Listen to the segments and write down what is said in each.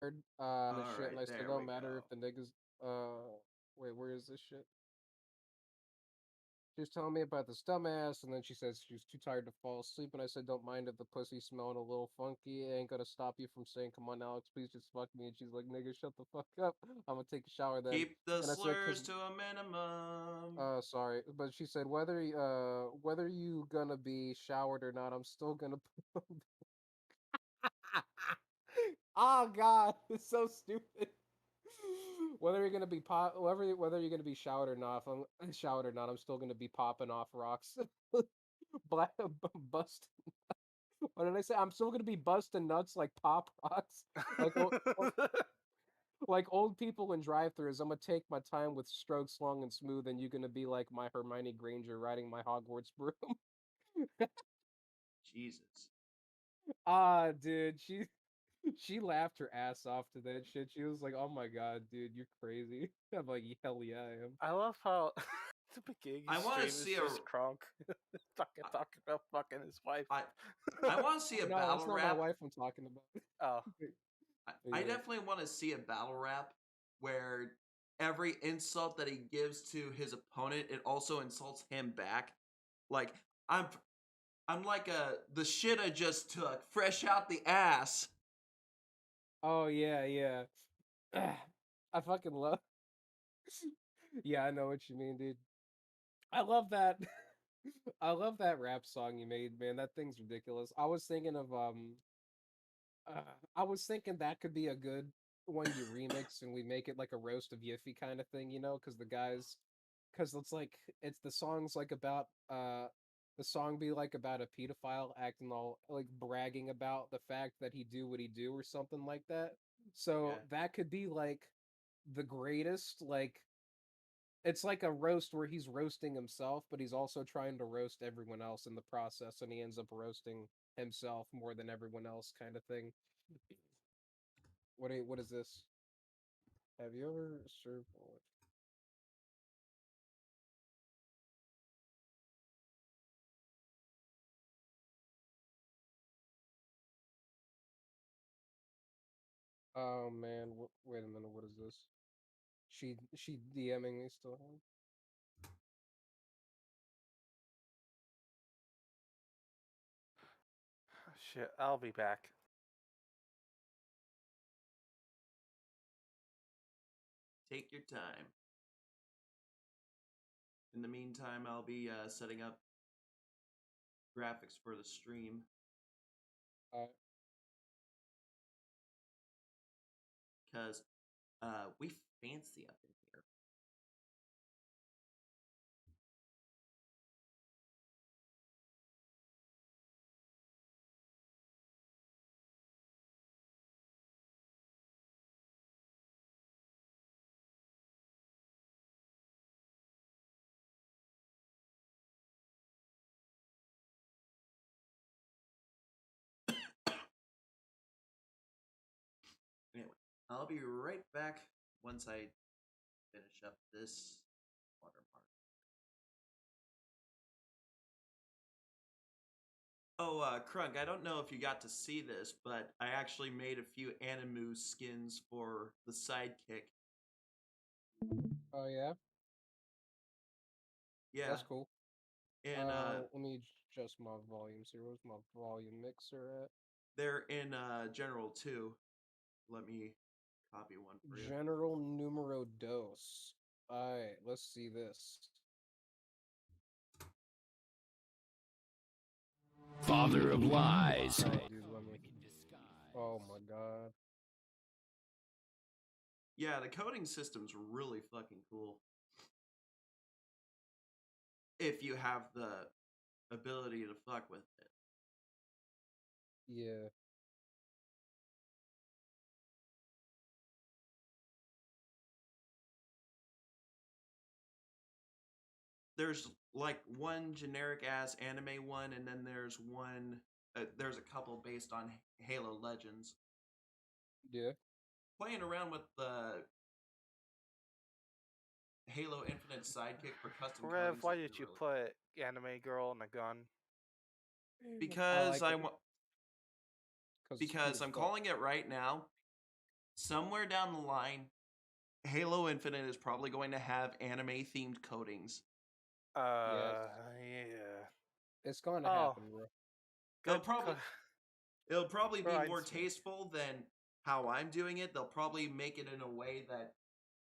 the All shit, and right, I said, there don't we matter if go. the niggas, wait, where is this shit? She was telling me about this dumbass, and then she says she was too tired to fall asleep, and I said, don't mind if the pussy smelling a little funky. It ain't gonna stop you from saying, come on, Alex, please just fuck me. And she's like, nigga, shut the fuck up. I'm gonna take a shower then. Keep the And I said, slurs to a minimum. sorry, but she said, whether you gonna be showered or not, I'm still gonna. Oh God, it's so stupid. Whether you're gonna be whether you're gonna be showered or not, if I'm showered or not, I'm still gonna be popping off rocks. Black bust. What did I say? I'm still gonna be busting nuts like pop rocks, like like old people in drive-throughs. I'm gonna take my time with strokes long and smooth, and you're gonna be like my Hermione Granger riding my Hogwarts broom. Jesus. Ah, dude, she laughed her ass off to that shit. She was like, "Oh my god, dude, you're crazy." I'm like, "Hell yeah, I am." I love how the beginning I want to stream is see a. just Kronk fucking talking about fucking his wife. I I want to see a No, it's battle not my rap. wife I'm talking about. Oh, I Yeah. definitely want to see a battle rap where every insult that he gives to his opponent, it also insults him back. Like I'm I'm like the shit I just took, fresh out the ass. Oh yeah, yeah. I fucking love. Yeah, I know what you mean, dude. I love that. I love that rap song you made, man. That thing's ridiculous. Uh, I was thinking that could be a good one you remix and we make it like a roast of Yiffy kind of thing, because because it's the song's like about the song be like about a pedophile acting all like bragging about the fact that he do what he do or something like that. So Yeah. that could be like the greatest it's like a roast where he's roasting himself, but he's also trying to roast everyone else in the process, and he ends up roasting himself more than everyone else, kind of thing. What is this? Have you ever served? Oh man, wait a minute. What is this? She DMing me still? shit! I'll be back. Take your time. In the meantime, I'll be setting up graphics for the stream Uh, because we fancy up in here. Anyway, I'll be right back once I finish up this watermark. Oh, Krunk, I don't know if you got to see this, but I actually made a few Animu skins for the sidekick. oh yeah, Yeah, that's cool. and Let me adjust my volumes here. Where's my volume mixer at? they're in General too. Let me copy one for you. General numero dos. Alright, let's see this. Father of lies. Alright, dude, let me. Oh my god. Yeah, the coding system's really fucking cool. If you have the ability to fuck with it. Yeah. There's like one generic ass anime one, and then there's one. There's a couple based on Halo Legends. Yeah. Playing around with the Halo Infinite sidekick for custom Rev, codings why has been did you really put anime girl in a gun? I because like I it want because it's cool because as I'm fuck. calling it right now. somewhere down the line, Halo Infinite is probably going to have anime themed coatings. Yes, Yeah. it's going to Oh, happen, bro. It'll good. probably it'll probably be more Reminds me. tasteful than how I'm doing it. They'll probably make it in a way that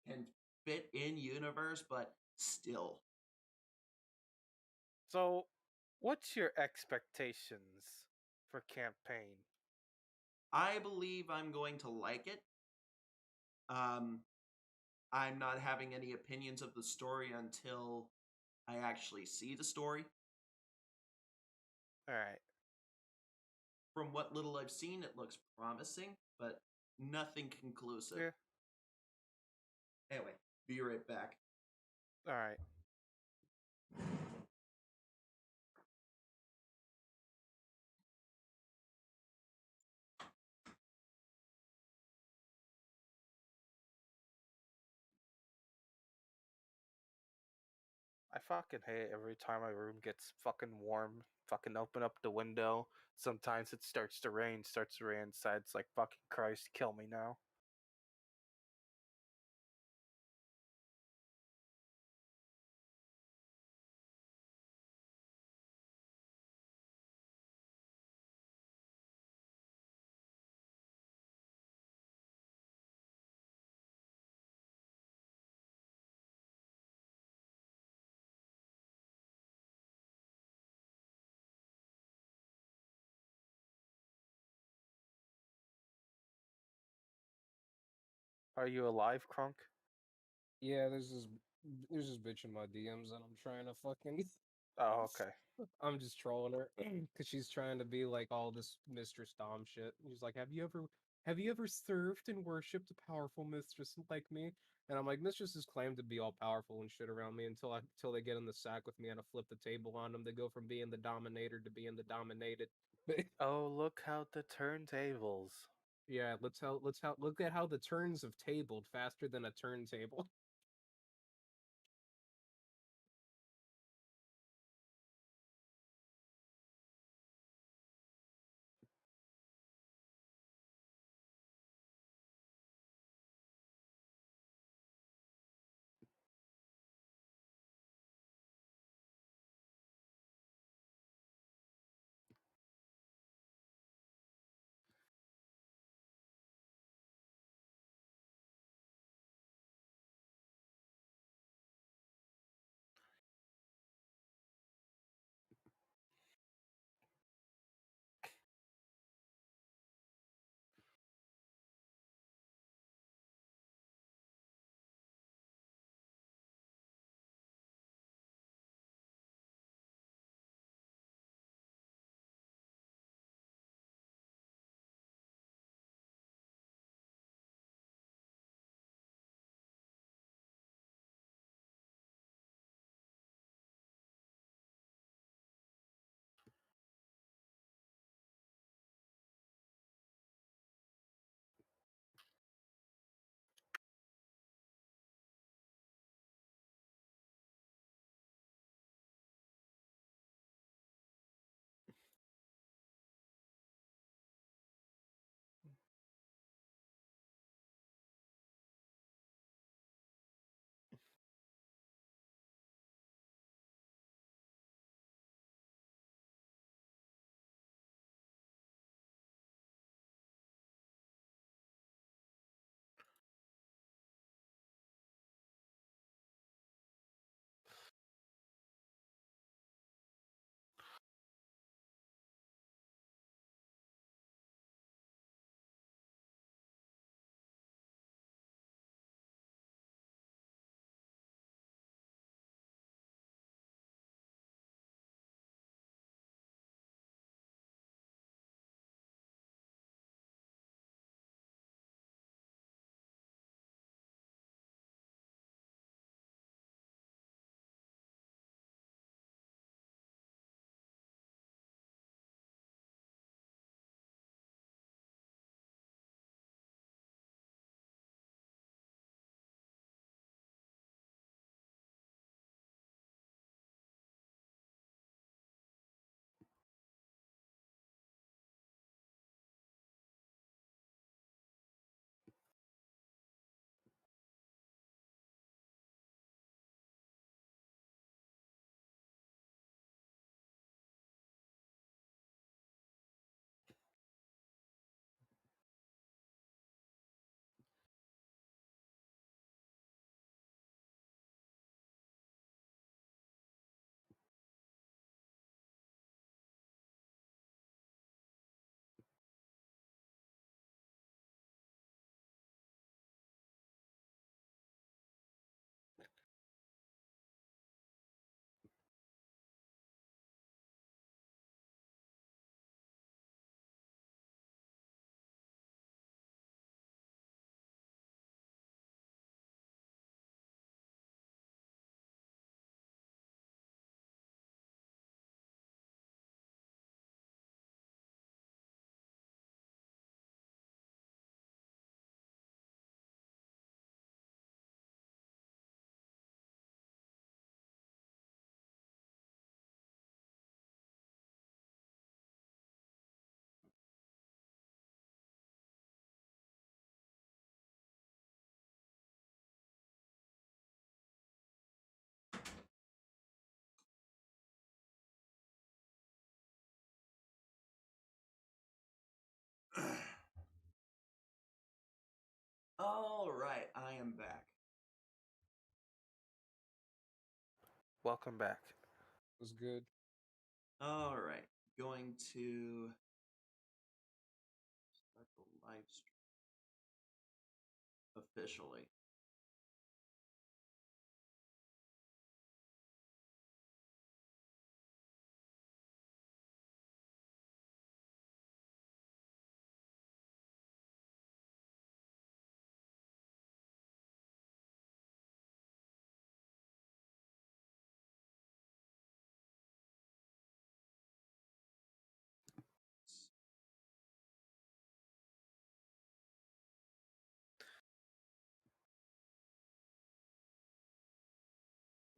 can fit in universe, but still. So, what's your expectations for campaign? I believe I'm going to like it. Um, I'm not having any opinions of the story until I actually see the story. All right. From what little I've seen, it looks promising, but nothing conclusive. Yeah. Anyway, be right back. All right. I fucking hate every time my room gets fucking warm. Fucking open up the window. Sometimes it starts to rain inside. It's like, fucking Christ, kill me now. Are you alive, Crunk? Yeah, there's this bitch in my DMs that I'm trying to fucking. Oh, okay. I'm just trolling her because she's trying to be like all this Mistress Dom shit. She's like, have you ever served and worshipped a powerful mistress like me? And I'm like, mistresses claim to be all powerful and shit around me until they get in the sack with me and I flip the table on them. They go from being the dominator to being the dominated. Oh, look how the turntables. Yeah, look at how the turns have tabled faster than a turntable. All right, I am back. Welcome back. Was good. All right, going to start the live stream officially.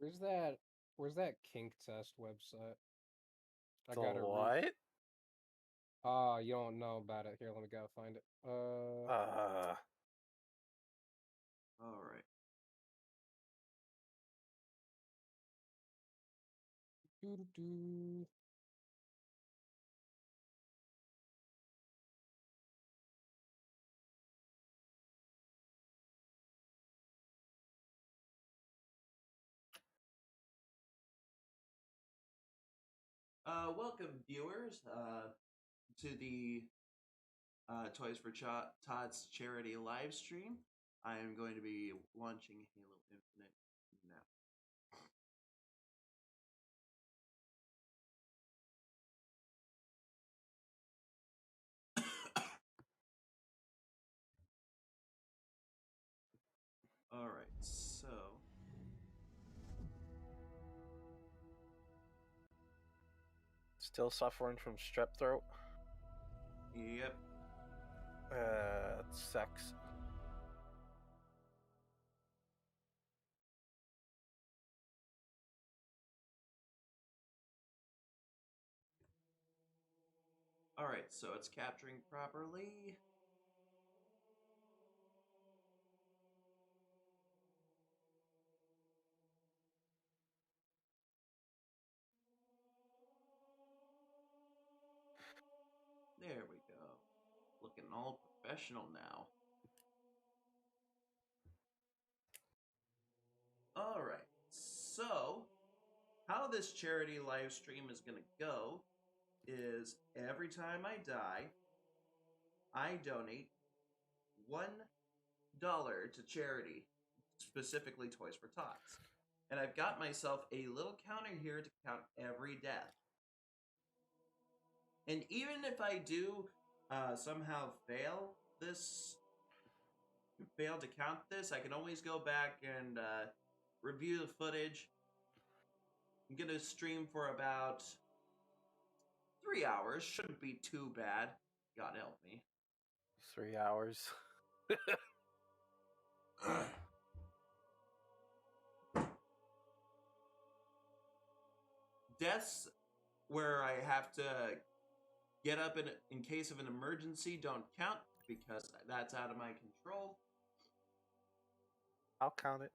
Where's that? Where's that kink test website? I The gotta read. what? You don't know about it. Here, let me go find it. All right. Doo-doo-doo. Welcome, viewers, to the Toys for Tots charity live stream. I am going to be launching Halo Infinite now. All right, so Still suffering from strep throat? yep. It sucks. All right, so it's capturing properly. There we go. Looking all professional now. All right, so how this charity live stream is going to go is every time I die, I donate $1 to charity, specifically Toys for Tots. And I've got myself a little counter here to count every death. And even if I do somehow fail to count this, I can always go back and review the footage. I'm gonna stream for about 3 hours. Shouldn't be too bad. God help me. 3 hours. Deaths where I have to get up in case of an emergency don't count because that's out of my control. I'll count it.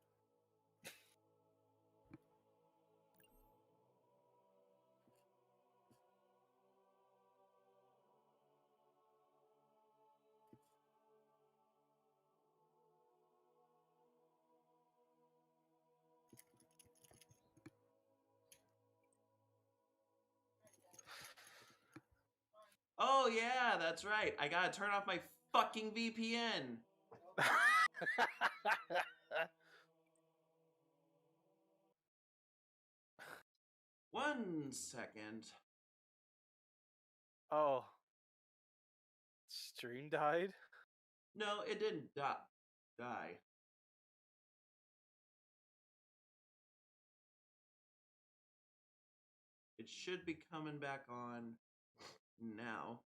Oh yeah, that's right. I gotta turn off my fucking VPN. One second. Oh. Stream died? No, it didn't die. It should be coming back on now.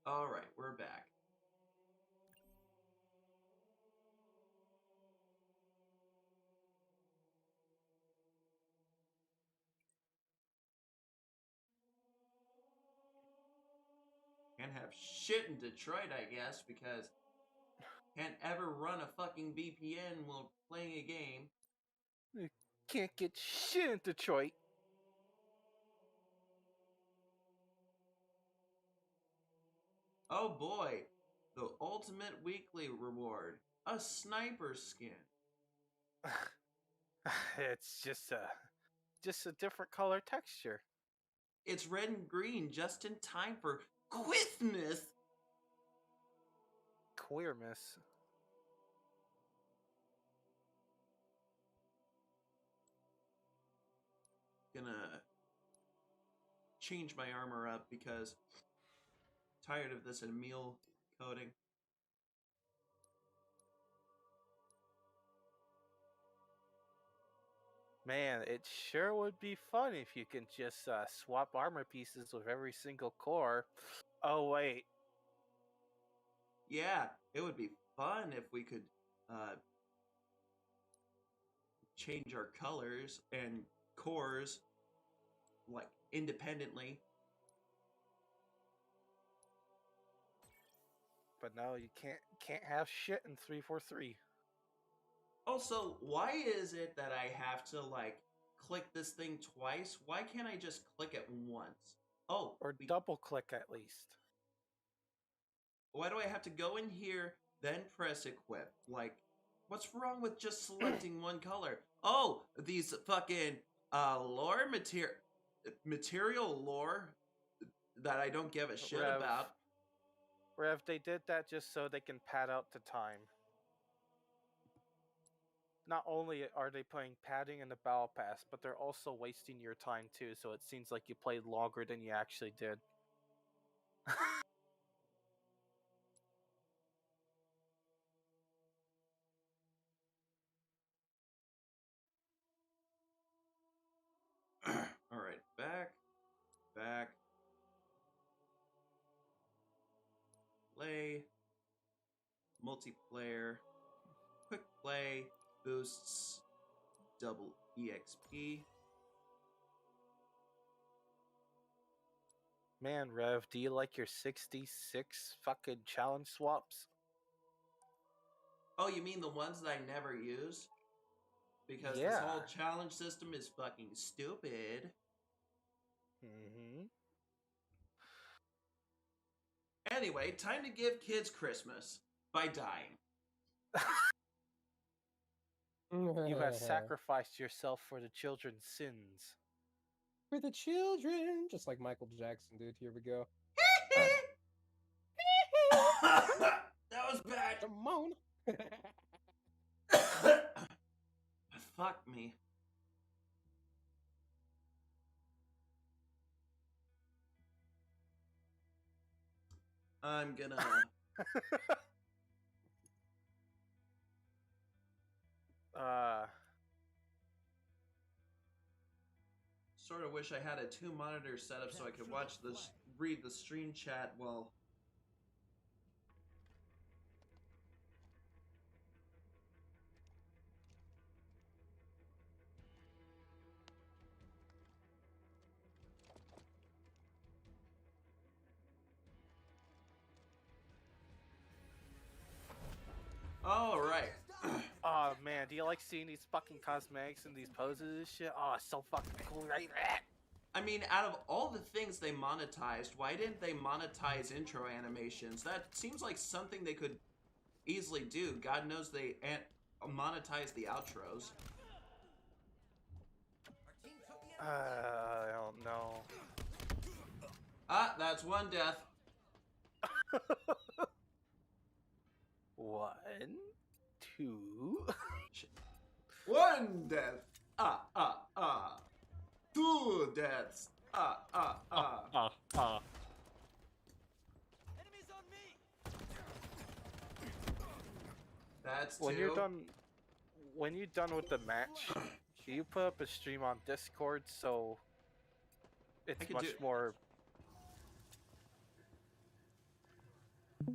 Alright, we're back. Can't have shit in Detroit, I guess, because can't ever run a fucking VPN while playing a game. You can't get shit in Detroit. Oh boy, the ultimate weekly reward, a sniper skin. It's just a different color texture. It's red and green just in time for Christmas. Queermas. Gonna change my armor up because tired of this Emil coding. Man, it sure would be fun if you can just swap armor pieces with every single core. Oh wait, Yeah, it would be fun if we could change our colors and cores like independently. but no, you can't have shit in 343. Also, why is it that I have to like click this thing twice? Why can't I just click it once? Oh, Or double click at least. why do I have to go in here, then press equip? Like, what's wrong with just selecting one color? Oh, these fucking lore material lore that I don't give a shit about. Rev, they did that just so they can pad out the time. Not only are they putting padding in the battle pass, but they're also wasting your time too, so it seems like you played longer than you actually did. All right, back, play, multiplayer, quick play, boosts, double EXP. Man, Rev, do you like your 66 fucking challenge swaps? Oh, you mean the ones that I never use? Because this Yeah. whole challenge system is fucking stupid. Mm-hmm. Anyway, time to give kids Christmas by dying. You have sacrificed yourself for the children's sins. For the children, just like Michael Jackson, dude. Here we go. That was bad. Simone. Fuck me. I'm gonna sort of wish I had a 2-monitor setup so I could watch this, read the stream chat while. All right. Oh man, do you like seeing these fucking cosmetics and these poses and shit? Oh, it's so fucking cool, right? I mean, out of all the things they monetized, why didn't they monetize intro animations? That seems like something they could easily do. God knows they monetize the outros. I don't know. Ah, that's one death. 1, 2. One death. 2 deaths. Enemies on me! That's 2. When you're done with the match, you put up a stream on Discord so it's could much do- more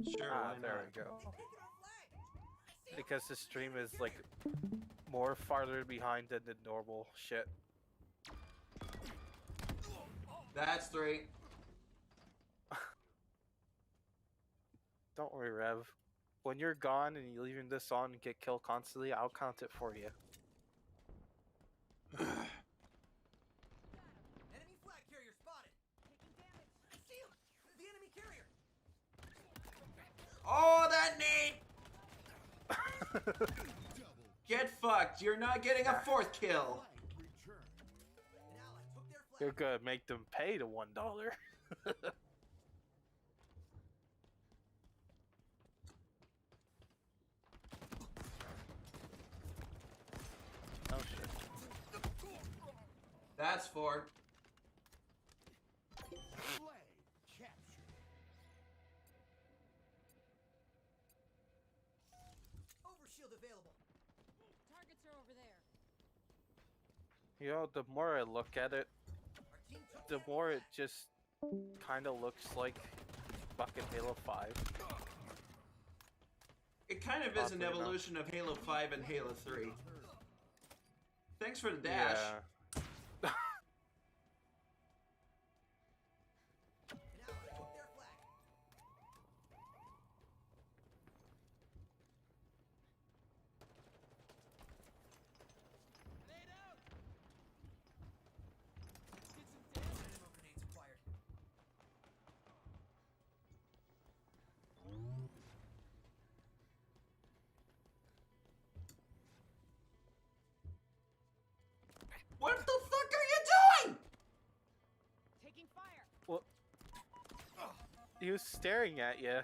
Sure, Ah, why there not? we go. Because the stream is like more farther behind than the normal shit. That's 3. Don't worry, Rev. When you're gone and you're leaving this on and get killed constantly, I'll count it for you. Enemy flag carrier spotted. Taking damage. Shield. The enemy carrier. Oh, that nade! Get fucked. You're not getting a 4th kill. An ally took their flag. You're gonna make them pay the $1. Oh shit. That's 4. Overshield available. Targets are over there. You know, the more I look at it, Our team took the the more enemy it just kind of looks like fucking Halo 5. It kind of is an Oddly enough. evolution of Halo 5 and Halo 3. Thanks for the dash. Yeah. An ally took their flag. Grenade out. Did some damage. Dynamo grenades acquired. What the fuck are you doing? Taking fire. Well, he was staring at you.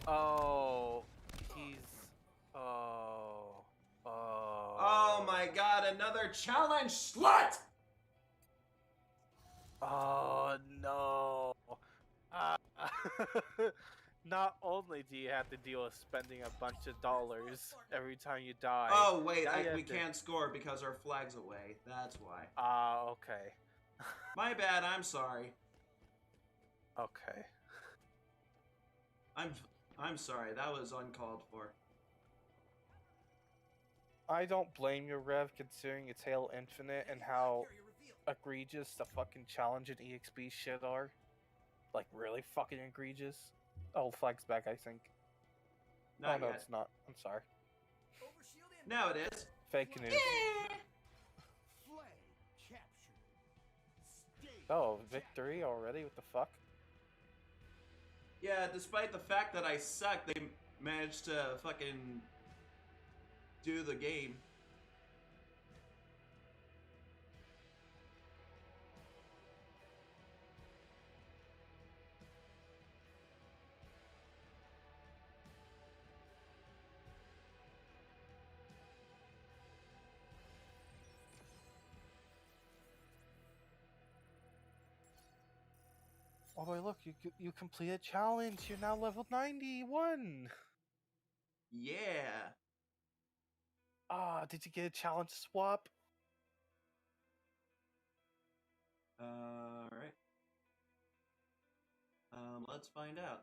Oh, he's. Oh. Oh. Oh my god, another challenge slut! Oh no. Ah. Not only do you have to deal with spending a bunch of dollars every time you die. Oh wait, now you we have to- can't score because our flag's away. That's why. Ah, okay. My bad, I'm sorry. Okay. I'm sorry, that was uncalled for. I don't blame you, Rev, considering it's Halo Infinite and how Carrier revealed. egregious the fucking challenge and EXP shit are. Like, really fucking egregious. Oh, flag's back, I think. Not oh, no, yet. it's not. I'm sorry. Overshield in. Now it is. Fake news. Yeah. Oh, victory already? What the fuck? Yeah, despite the fact that I suck, they managed to fucking do the game. Oh boy, look, you completed challenge. You're now level 91. Yeah. Ah, did you get a challenge swap? Alright. Let's find out.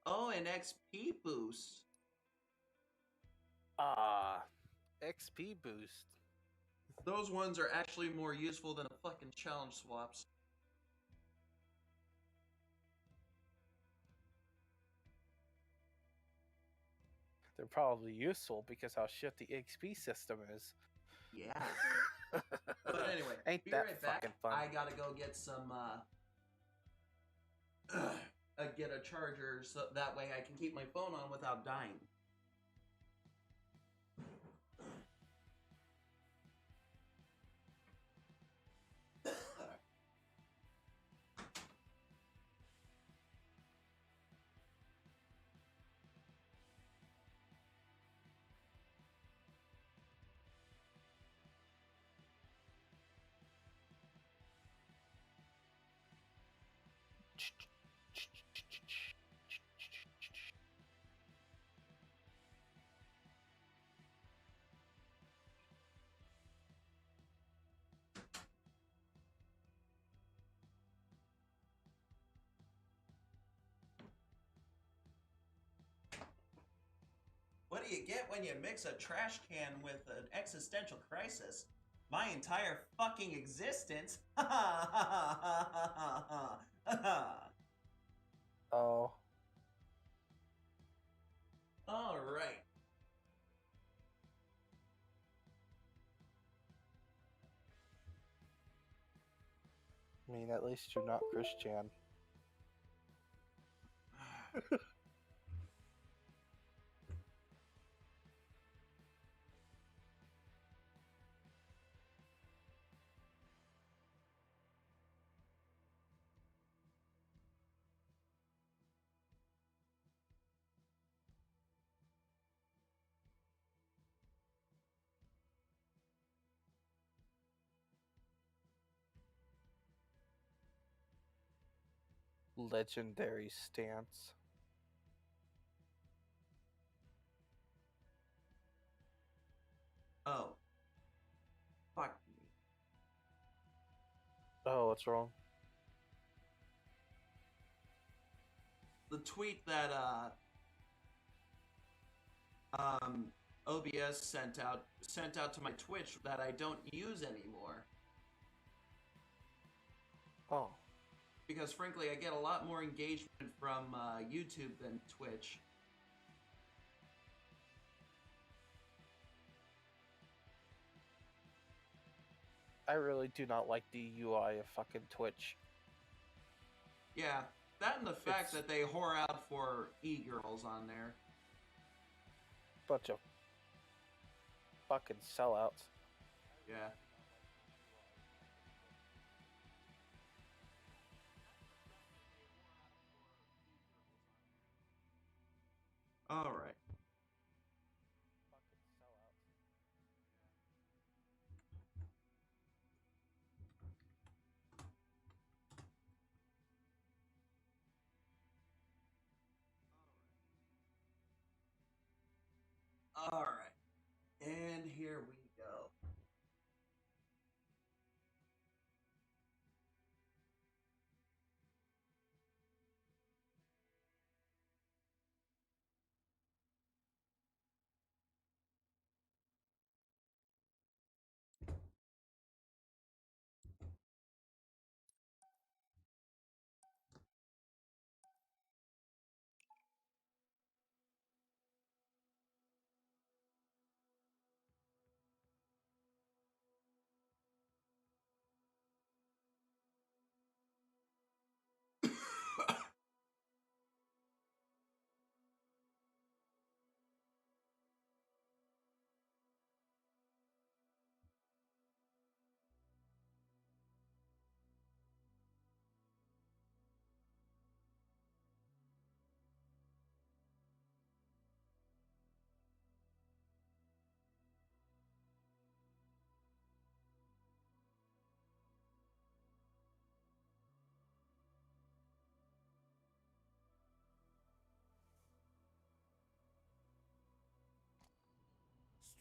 Oh, an XP boost. Ah, XP boost. Those ones are actually more useful than a fucking challenge swaps. They're probably useful because how shit the XP system is. Yeah. But anyway, Ain't be that right back. fucking fun? I gotta go get some, get a charger so that way I can keep my phone on without dying. do you get when you mix a trash can with an existential crisis? My entire fucking existence. Oh. All right. I mean, at least you're not Christian. Legendary stance. Oh. Fuck me. Oh, what's wrong? The tweet that OBS sent out to my Twitch that I don't use anymore. Oh. Because frankly, I get a lot more engagement from YouTube than Twitch. I really do not like the UI of fucking Twitch. Yeah, that and the fact It's- that they whore out for e-girls on there. Bunch of fucking sellouts. Yeah. All right. All right. And here we go.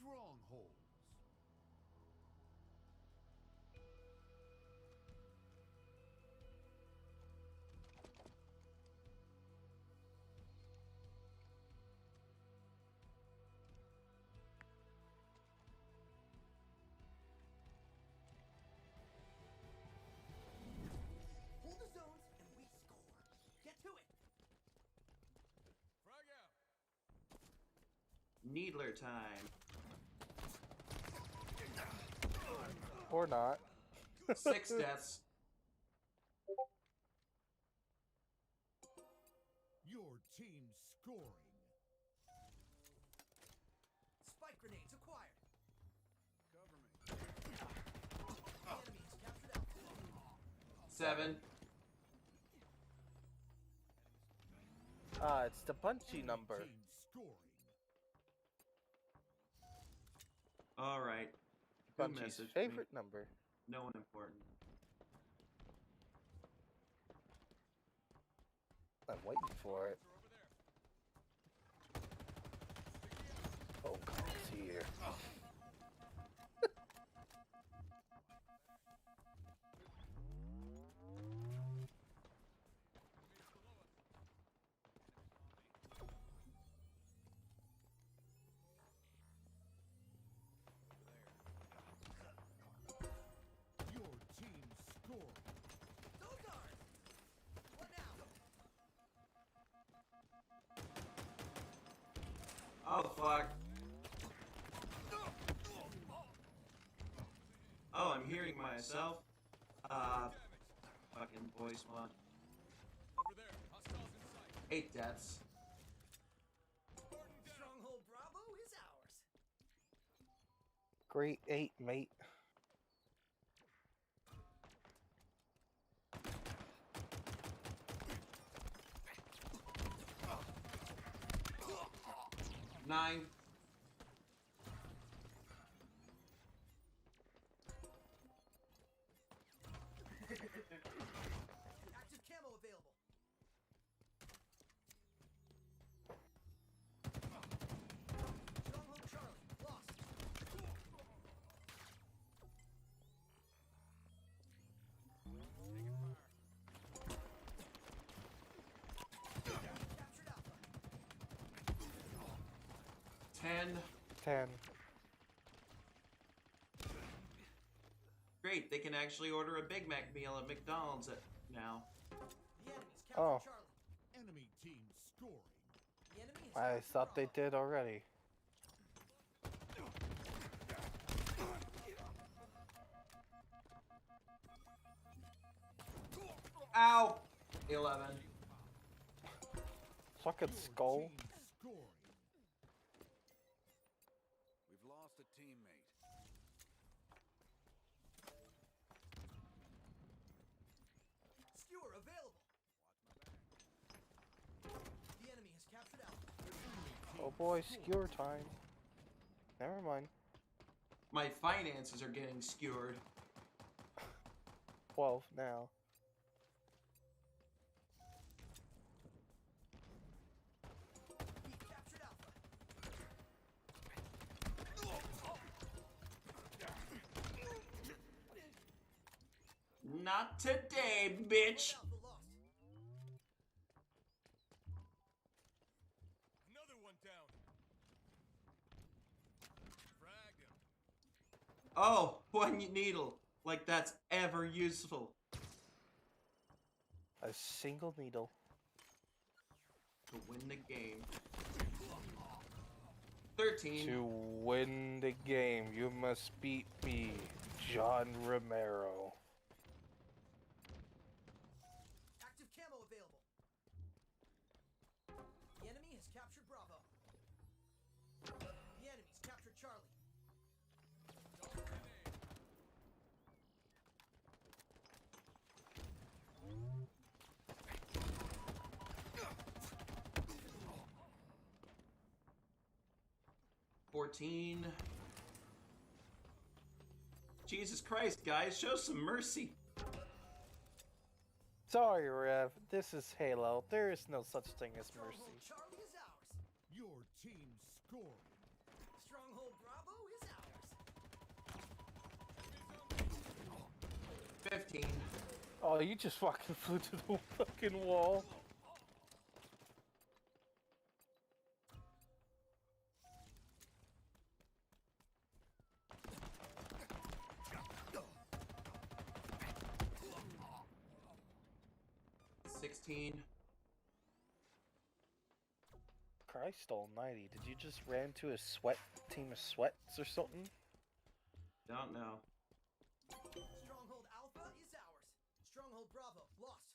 Strongholds. Hold the zones and we score. Get to it. Frag out. Needler time. Or not. 6 deaths. Your team scoring. Spike grenades acquired. Cover me. The enemy has captured Alpha. 7. It's the punchy number. Team scoring. All right. Who Punchy's messaged favorite me? number. No one important. I'm waiting for it. Oh, Kong's here. Oh fuck. Oh, I'm hearing myself. Fucking voice mod. Over there. Hostiles in sight. 8 deaths. Stronghold Bravo is ours. Great 8, mate. Nine. Active camo available. Stronghold Charlie, lost. Captured Alpha. 10. 10. Great, they can actually order a Big Mac meal at McDonald's now. The enemy's captured Oh. Charlie. Enemy team scoring. The enemy has I captured thought they Bravo. did already. Ow! 11. Fucking Your skull. team scoring. We've lost a teammate. Skewer available. The enemy has captured Alpha. Oh boy, skewer time. Never mind. My finances are getting skewered. 12 now. We captured Alpha. Not today, bitch! Alpha lost. Another one down. Fragged him. Oh, one needle. Like that's ever useful. A single needle. To win the game. 13. To win the game, you must beat me, John Romero. Active camo available. The enemy has captured Bravo. The enemy's captured Charlie. Double grenade. 14. Jesus Christ, guys, show some mercy. Sorry, Rev. This is Halo. There is no such thing as mercy. Stronghold Charlie is ours. Your team scoring. Stronghold Bravo is ours. 15. Oh, you just fucking flew to the fucking wall. Christ almighty, did you just ran to a team of sweats or something? Don't know. Stronghold Alpha is ours. Stronghold Bravo lost.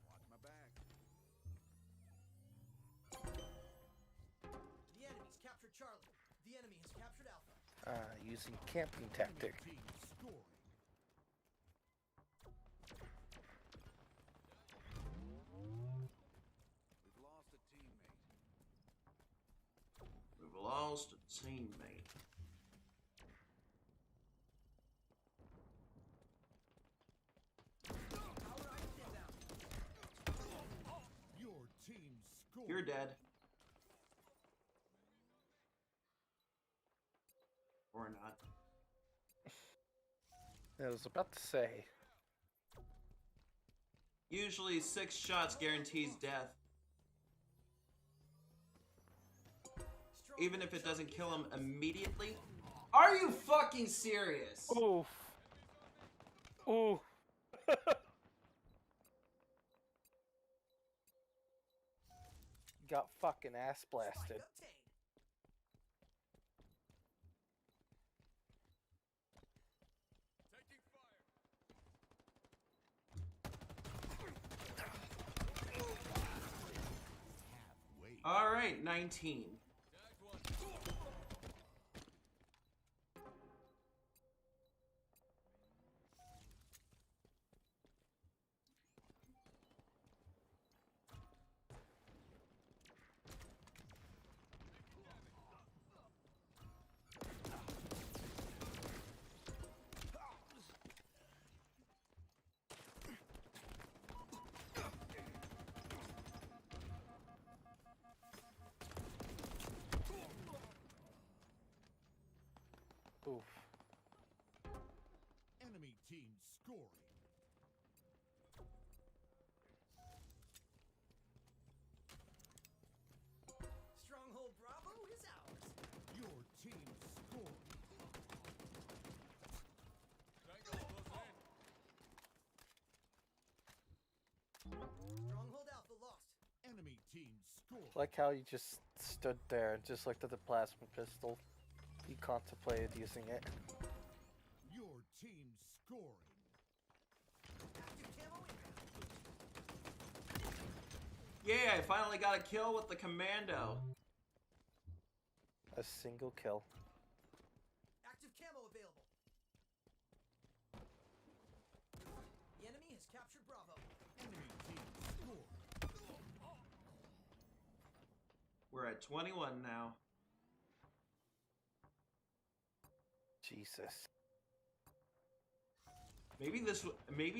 Watch my back. The enemy's captured Charlie. The enemy has captured Alpha. Using camping tactic. Enemy team scoring. We've lost a teammate. We've lost a teammate. Power item inbound. Your team scoring. You're dead. Or not. I was about to say. Usually 6 shots guarantees death. Even if it doesn't kill him immediately. Are you fucking serious? Oof. Oof. got fucking ass Spike blasted. obtained. Taking fire. Halfway. All right, 19. Tagged one. Oof. Enemy team scoring. Stronghold Bravo is ours. Your team scoring. Tango closing in. Stronghold Alpha lost. Enemy team scoring. Like how you just stood there and just looked at the plasma pistol. He contemplated using it. Your team scoring. Active camo inbound. Yeah, I finally got a kill with the commando. A single kill. Active camo available. The enemy has captured Bravo. Enemy team scoring. We're at 21 now. Jesus. Maybe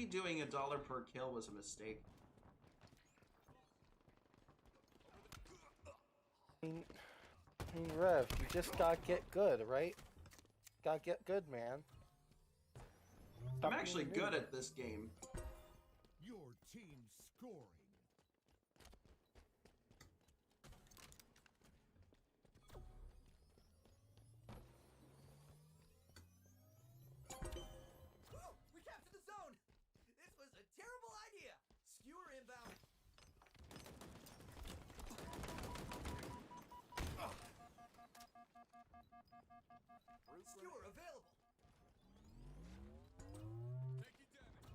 doing $1 per kill was a mistake. I mean, Rev, you just gotta get good, right? Gotta get good, man. Stop I'm actually being good noob. at this game. Your team scoring. Whoa! We captured the zone! This was a terrible idea! Skewer inbound. Skewer available. Taking damage.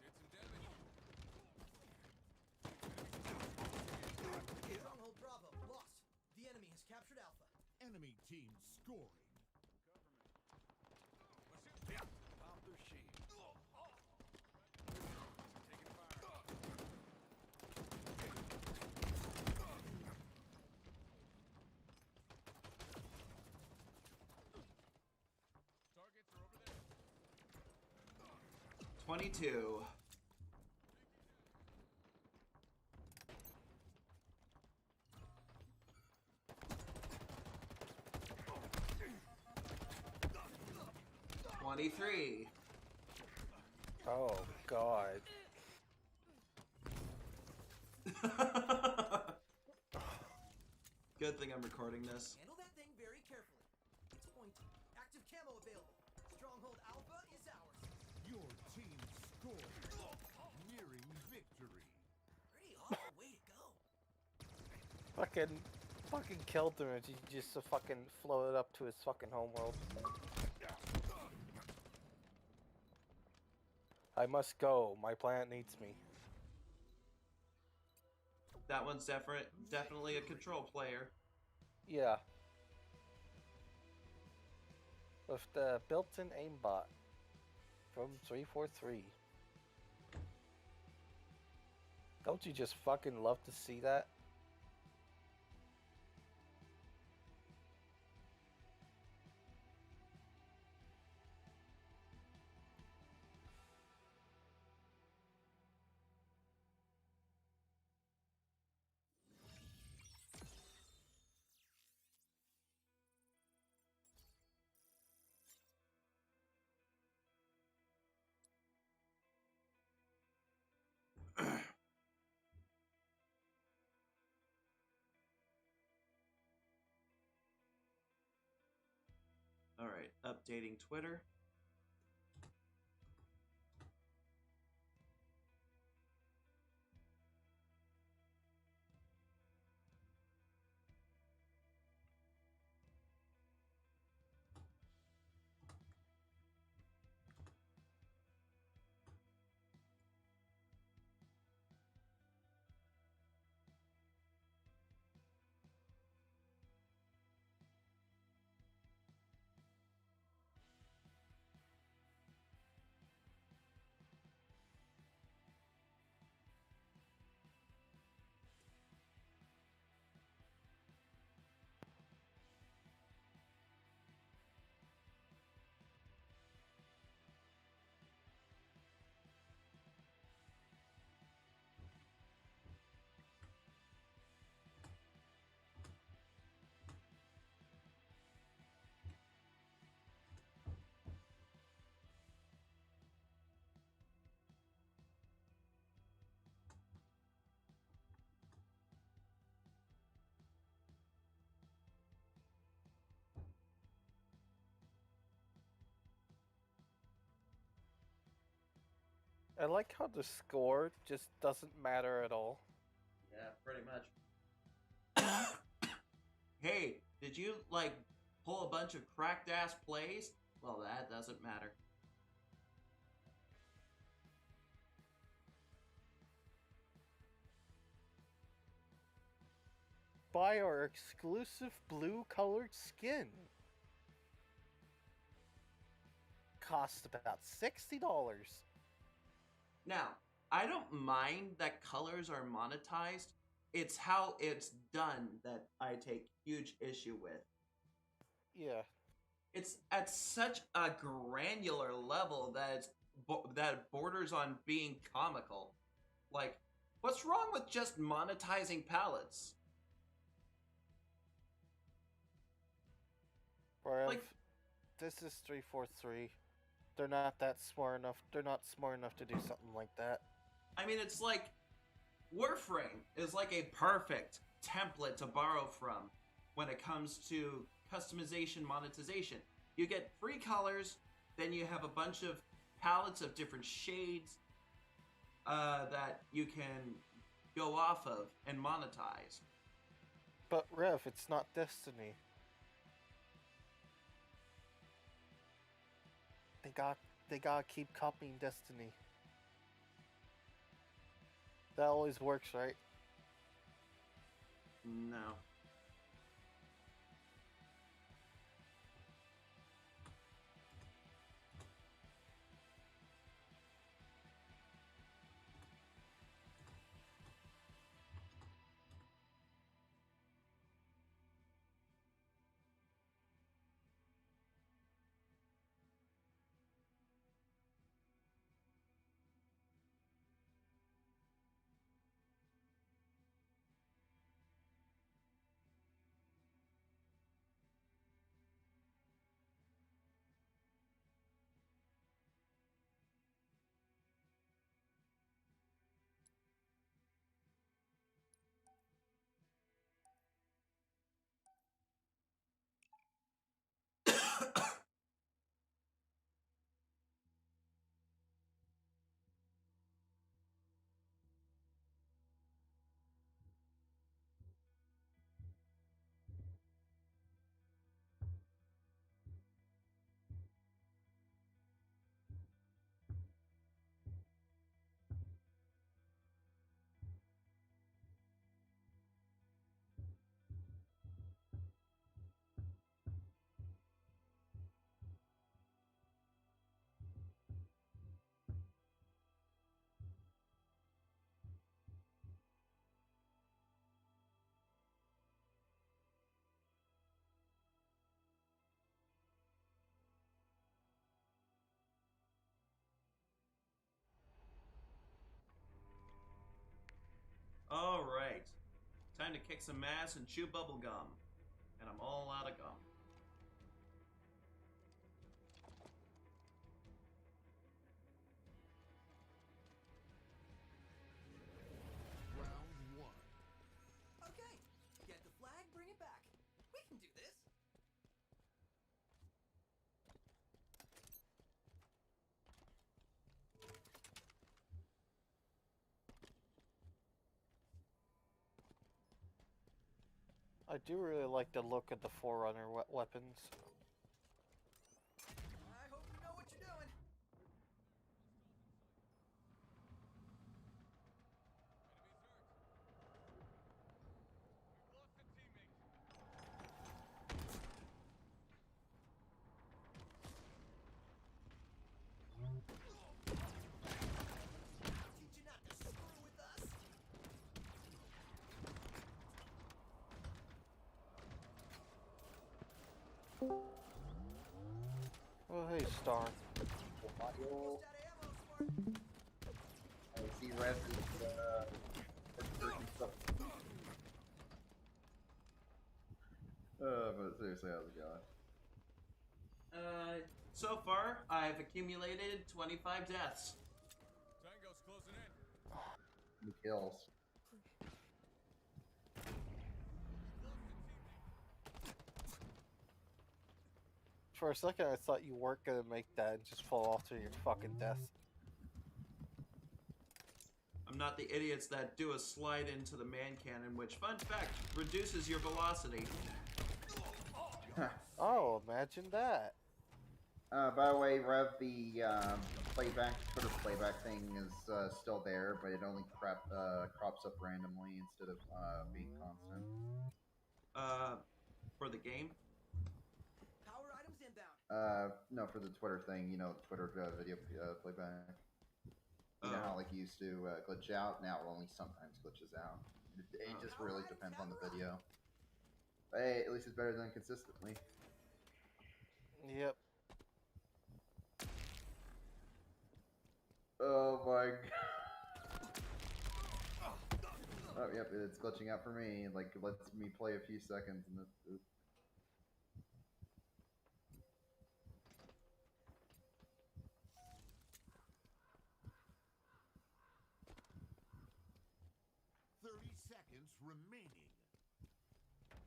Did some damage. Stronghold Bravo lost. The enemy has captured Alpha. Enemy team scoring. Pop their shield. Taking fire. Targets are over there. 22. $23. Oh, God. Good thing I'm recording this. Handle that thing very carefully. It's pointy. Active camo available. Stronghold Alpha is ours. Your team scoring. Nearing victory. Pretty awful way to go. Fucking killed him and he just fucking floated up to his fucking homeworld. I must go. My planet needs me. That one's definitely a control player. Yeah. With the built-in aimbot from 343. Don't you just fucking love to see that? All right, updating Twitter. I like how the score just doesn't matter at all. Yeah, pretty much. Hey, did you like pull a bunch of cracked ass plays? Well, that doesn't matter. Buy our exclusive blue colored skin. Costs about $60. Now, I don't mind that colors are monetized. It's how it's done that I take huge issue with. Yeah. It's at such a granular level that that it borders on being comical. Like, what's wrong with just monetizing palettes? Rev, Like, this is 343. They're not that smart enough. They're not smart enough to do something like that. I mean, it's like Warframe is like a perfect template to borrow from when it comes to customization monetization. You get free colors, then you have a bunch of palettes of different shades that you can go off of and monetize. But Rev, it's not Destiny. They gotta keep copying Destiny. That always works, right? No. All right. Time to kick some ass and chew bubble gum. And I'm all out of gum. Round one. Okay, get the flag, bring it back. We can do this. I do really like the look of the Forerunner weapons. I hope you know what you're doing. We've lost a teammate. Teach you not to screw with us. Oh, hey, Star. Almost out of ammo, Smart. I see Res is working stuff. But seriously, how's it going? So far, I've accumulated 25 deaths. Tango's closing in. Any kills? For a second, I thought you weren't gonna make that and just fall off to your fucking death. not the idiots that do a slide into the man cannon, which, fun fact, reduces your velocity. Oh, imagine that. By the way, Rev, the playback, Twitter playback thing is still there, but it only crops up randomly instead of being constant. For the game? Power items inbound. No, for the Twitter thing, you know, Twitter video playback. You know how like you used to glitch out? Now it only sometimes glitches out. It just really depends on the video. But hey, at least it's better than consistently. Yep. Oh my god. Oh, yep, it's glitching out for me. Like, it lets me play a few seconds and it. 30 seconds remaining.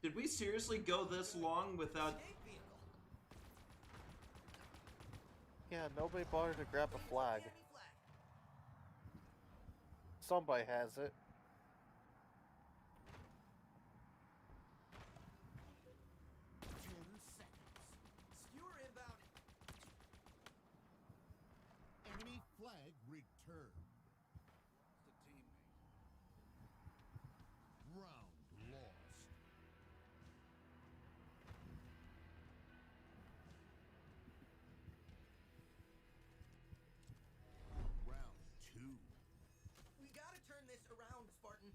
Did we seriously go this long without... Escape vehicle. Yeah, nobody bothered to grab a flag. Enemy flag. Somebody has it. 10 seconds. Skewer inbound. Enemy flag returned. Round lost. Round 2. We gotta turn this around, Spartan.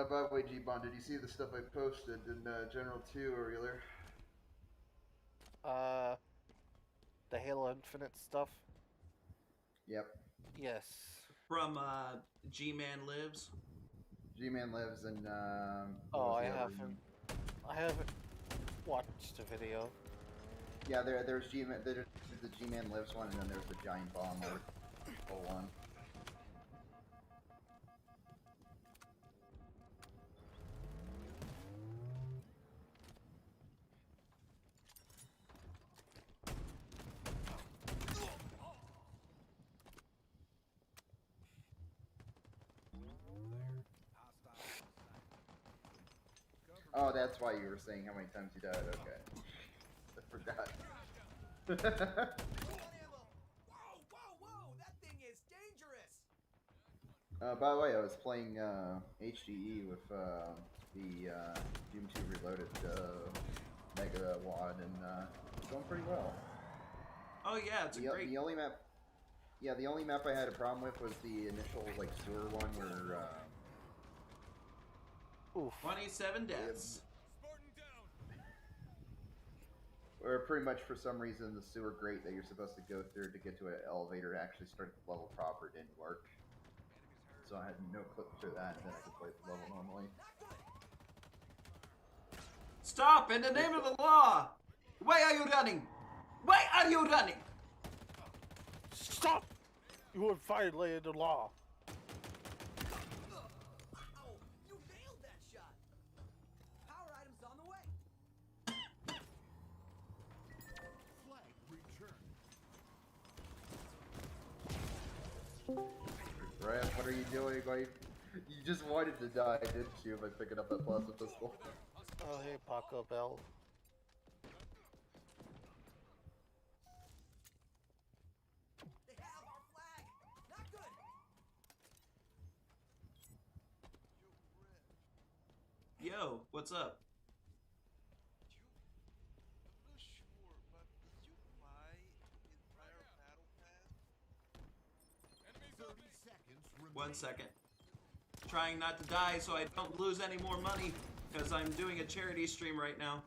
By the way, G-Bond, did you see the stuff I posted in General 2 earlier? The Halo Infinite stuff? Yep. Yes. From, G-Man Lives? G-Man Lives and, what Oh, was I the other haven't. one? I haven't watched the video. Yeah, there's G-Man, there's the G-Man Lives one, and then there's the Giant Bomb or full one. Oh, that's why you were saying how many times you died. Okay. I forgot. Full on ammo. Whoa, whoa, whoa! That thing is dangerous. By the way, I was playing HDE with the Doom 2 Reloaded Mega Wad, and it's going pretty well. Oh yeah, it's a great... The only map, yeah, the only map I had a problem with was the initial like sewer one where. Oof. 27 deaths. Spartan down. Or pretty much for some reason the sewer grate that you're supposed to go through to get to an elevator to actually start the level proper didn't work. So I had no clip to that, and then I could play the level normally. Stop! In the name of the law! Why are you running? Why are you running? Stop! You have violated the law. Oh, you nailed that shot. Power items on the way. Flag returned. Raph, what are you doing? Like, you just wanted to die, didn't you, by picking up that plasma pistol? Oh, hey, Paco Bell. They have our flag. Not good. Yo, what's up? I'm not sure, but did you buy entire battle pass? Enemies 30 on me. seconds remaining. 1 second. Trying not to die so I don't lose any more money, because I'm doing a charity stream right now.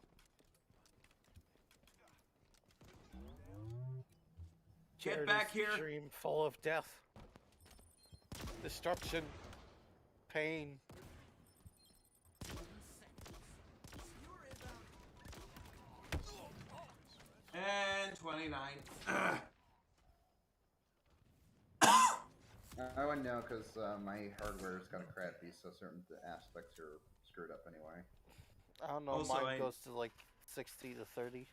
Get back here. Stream full of death, destruction, pain. Skewer inbound. And 29. I wouldn't know because my hardware's kind of crappy, so certain aspects are screwed up anyway. I don't know, Also, mine goes to like 60 to 30.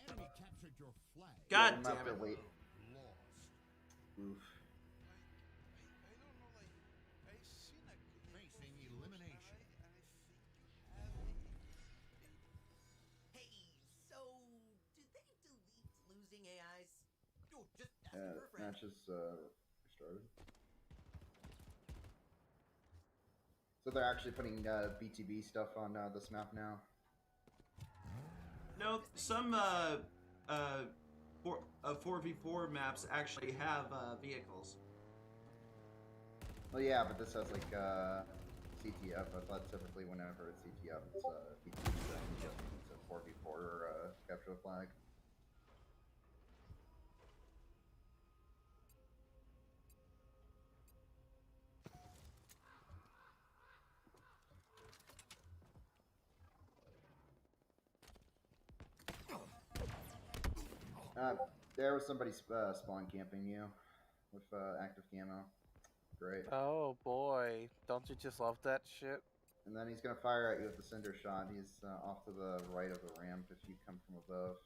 Enemy captured your flag. God I'm gonna damn have it. to wait. Lost. Oof. I don't know, like, matches started. So they're actually putting BTB stuff on this map now. No, some 4v4 maps actually have vehicles. Well, yeah, but this has like CTF. I thought typically whenever it's CTF, it's BTB. It's a 4v4 capture the flag. There was somebody spawn camping you with active camo. Great. Oh boy, don't you just love that shit? And then he's gonna fire at you with the cinder shot. He's off to the right of the ramp if you come from above.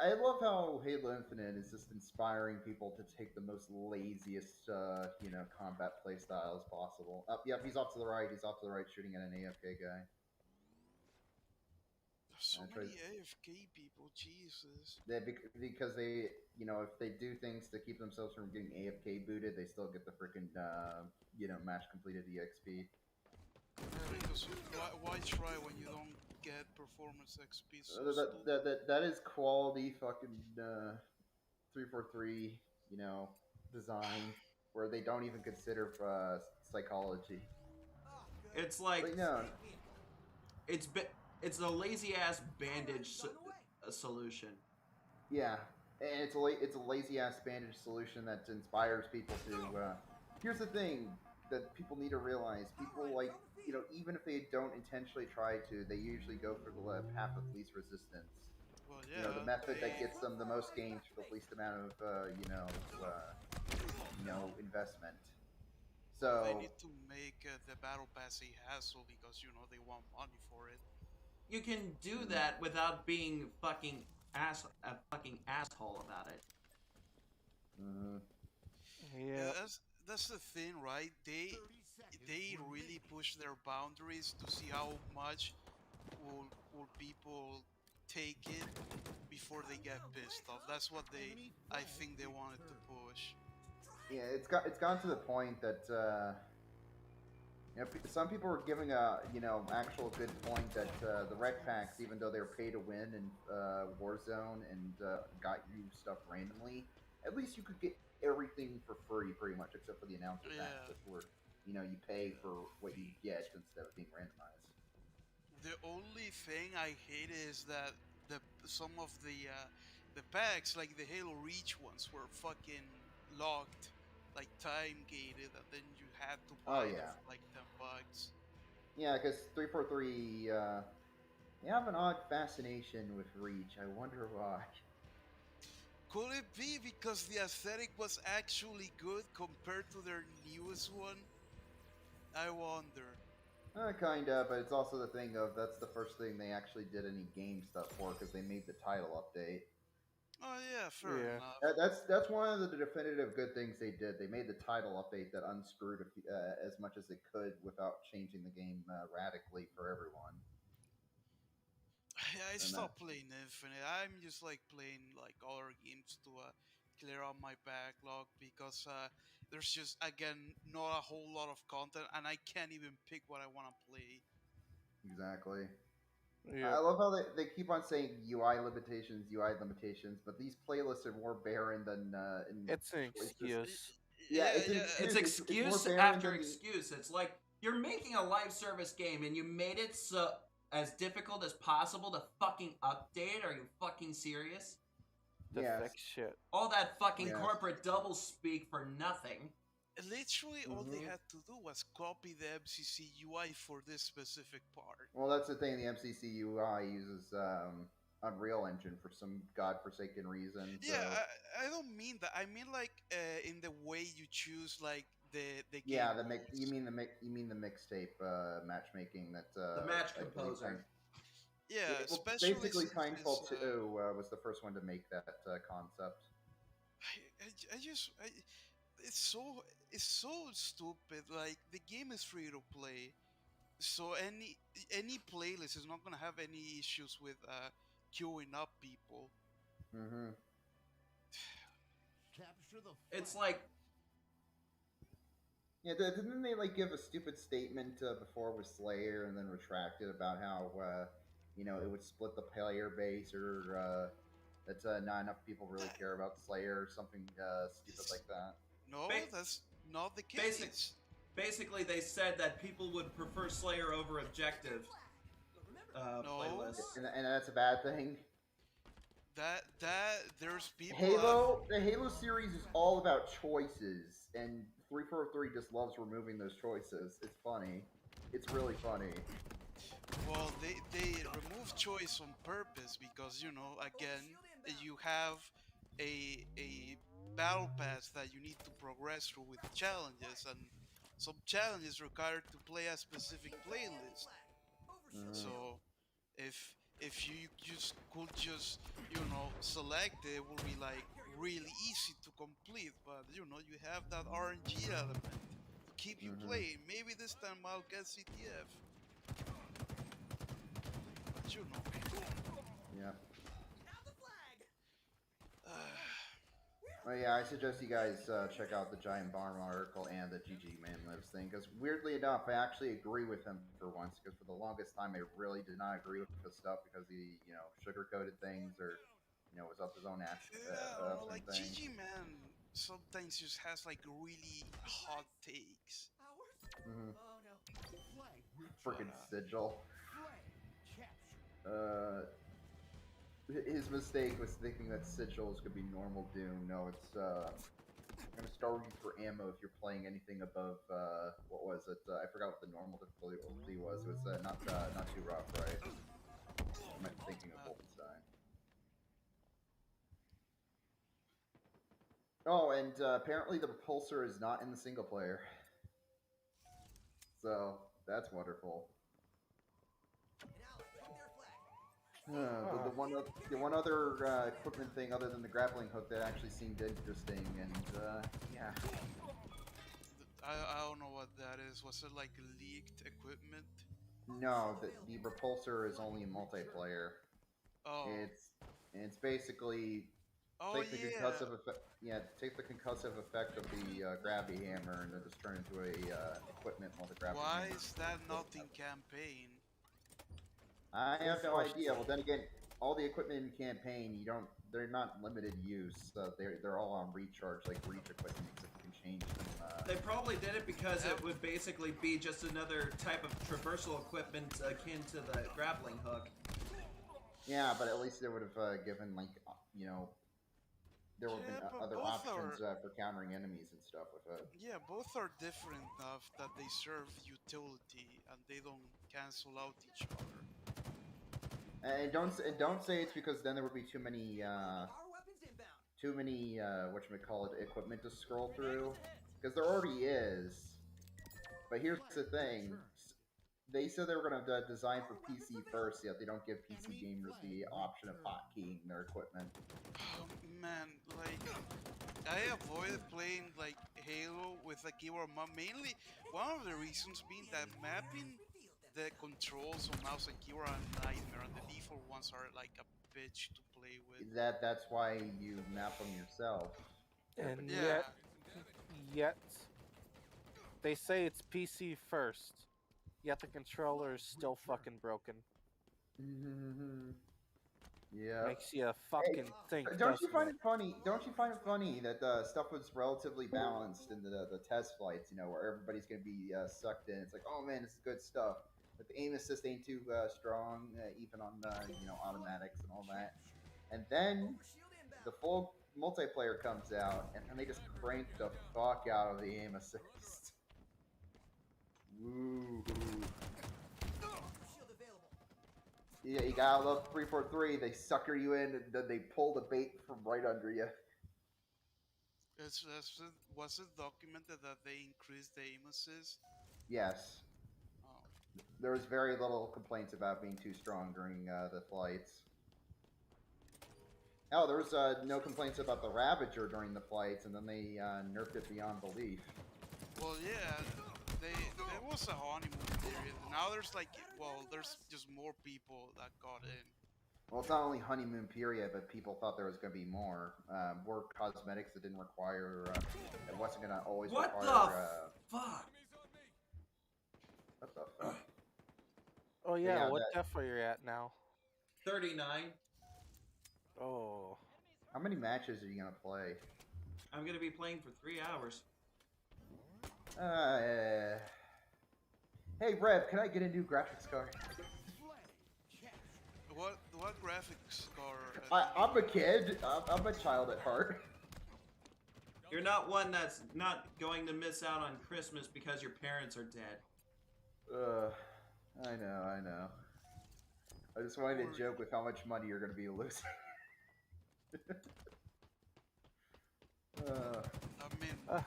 I love how Halo Infinite is just inspiring people to take the most laziest, combat playstyles possible. Yep, he's off to the right. He's off to the right, shooting at an AFK guy. There's so many AFK people, Jesus. Because they, if they do things to keep themselves from getting AFK booted, they still get the freaking, match completed EXP. Because why try when you don't get performance XP? So that is quality fucking 343, design where they don't even consider psychology. It's like But no, it's a lazy ass bandage solution. yeah, and it's a lazy ass bandage solution that inspires people to. Here's the thing that people need to realize: people even if they don't intentionally try to, they usually go for the path of least resistance. well, yeah, The method that gets them the most gains for the least amount of investment. So they need to make the battle pass a hassle because they want money for it. You can do that without being a fucking asshole about it. Yeah. That's the thing, right? They really push their boundaries to see how much will people take it before they get pissed off. That's what I think they wanted to push. yeah, it's gone to the point that some people are giving a actual good point that the rec packs, even though they're pay to win in Warzone and got you stuff randomly, at least you could get everything for free pretty much, except for the announcer packs, where you pay for what you get instead of being randomized. The only thing I hate is that some of the packs, like the Halo Reach ones, were fucking locked, like time gated, and then you had to buy them for like $10. Yeah, because 343, they have an odd fascination with Reach. I wonder why. Could it be because the aesthetic was actually good compared to their newest one? I wonder. Kinda, but it's also the thing of that's the first thing they actually did any game stuff for, because they made the title update. Oh yeah, fair enough. That's one of the definitive good things they did. They made the title update that unscrewed as much as it could without changing the game radically for everyone. I stopped playing Infinite. I'm just like playing like other games to clear out my backlog because there's just again not a whole lot of content and I can't even pick what I want to play. Exactly. Yeah. I love how they keep on saying UI limitations, but these playlists are more barren than It's an choices. excuse. Yeah, It's excuse after excuse. It's like you're making a live service game and you made it so as difficult as possible to fucking update. Are you fucking serious? The fix shit. All that fucking corporate double speak for nothing. Literally, all they had to do was copy the MCC UI for this specific part. Well, that's the thing. The MCC UI uses Unreal Engine for some godforsaken reason. So. Yeah, I don't mean that. I mean like in the way you choose like the game. Yeah, you mean the mixtape matchmaking that the match composer. Yeah, well, especially basically Timefall 2 was the first one to make that concept. It's so stupid. Like the game is free to play, so any playlist is not gonna have any issues with queuing up people. Mm-hmm. Capture the It's flag. like Yeah, didn't they like give a stupid statement before with Slayer and then retracted about how it would split the player base or that not enough people really care about Slayer or something stupid like that. No, ba- that's not the basic. case. Basically, they said that people would prefer Slayer over Objective No. playlists. And that's a bad thing. That there's people The Halo series is all about choices, and 343 just loves removing those choices. It's funny. It's really funny. well, they remove choice on purpose because again, you have a battle pass that you need to progress through with challenges, and some challenges require to play a specific playlist. Mhm. So if you just could just select it, it would be like really easy to complete. But you have that RNG element to keep you Mhm. playing. Maybe this time I'll get CTF. But Yeah. Now the flag. Well, yeah, I suggest you guys check out the Giant Bomb article and the GG Man Lives thing, because weirdly enough, I actually agree with him for once, because for the longest time, I really did not agree with the stuff because he, sugar-coated things or, was up his own I don't know, like thing. GG Man sometimes just has like really hot takes. Ours? Mm-hmm. Oh no. Flag Freaking retrieved. Sigil. Flag captured. His mistake was thinking that sigils could be normal Doom. No, it's gonna starve you for ammo if you're playing anything above what was it? I forgot what the normal difficulty was. It was not too rough, right? Am I thinking of Wolfenstein? Oh, and apparently the repulsor is not in the single player, so that's wonderful. An ally took their flag. The one other equipment thing other than the grappling hook that actually seemed interesting, and yeah. I don't know what that is. Was it like leaked equipment? No, the repulsor is only multiplayer. Oh. It's basically Oh take the yeah. concussive effect. Yeah, take the concussive effect of the gravity hammer and then just turn into a equipment while the gravity Why hammer. is that not in campaign? I have no Good idea. Well, then again, all the equipment in campaign, they're not limited use. They're all on recharge, like reach equipment, except you can change them. They probably did it because it would basically be just another type of traversal equipment akin to the grappling hook. Yeah, but at least they would have given there would have been Yeah, but other both options are for countering enemies and stuff with it. yeah, both are different enough that they serve utility and they don't cancel out each other. And don't say it's because then there would be too many Our weapons inbound. whatchamacallit equipment to scroll through, because there already is. But here's the thing: they said they were going to design for PC first, yet they don't give PC gamers the option of hotkeying their equipment. Oh, man, like I avoided playing like Halo with a keyboard. Mainly, one of the reasons being that mapping the controls on mouse and keyboard are a nightmare, and the default ones are like a bitch to play with. That's why you map them yourself. And Yeah. yet, they say it's PC first, yet the controller is still fucking broken. Yeah. Makes you fucking think. Don't you find doesn't it funny? Don't you find it funny that stuff was relatively balanced in the test flights? Where everybody's gonna be sucked in. It's like, oh man, this is good stuff. But the aim assist ain't too strong, even on automatics and all that. And then the full multiplayer comes out, and then they just crank the fuck out of the aim assist. Woo. Shield available. Yeah, you gotta love 343. They sucker you in, and then they pull the bait from right under you. Was it documented that they increased the aim assist? Yes. Oh. There was very little complaints about being too strong during the flights. Hell, there was no complaints about the Ravager during the flights, and then they nerfed it beyond belief. Well, yeah, it was a honeymoon period. Now there's there's just more people that got in. Well, it's not only honeymoon period, but people thought there was going to be more. More cosmetics that didn't require. It wasn't going to always What require. the fuck? What the fuck? Oh yeah, yeah, what that- depth are you at now? 39. Oh. How many matches are you going to play? I'm gonna be playing for 3 hours. Hey, Rev, can I get a new graphics card? What graphics card? I'm a kid. I'm a child at heart. You're not one that's not going to miss out on Christmas because your parents are dead. I know. I just wanted to joke with how much money you're going to be losing. I mean, I'm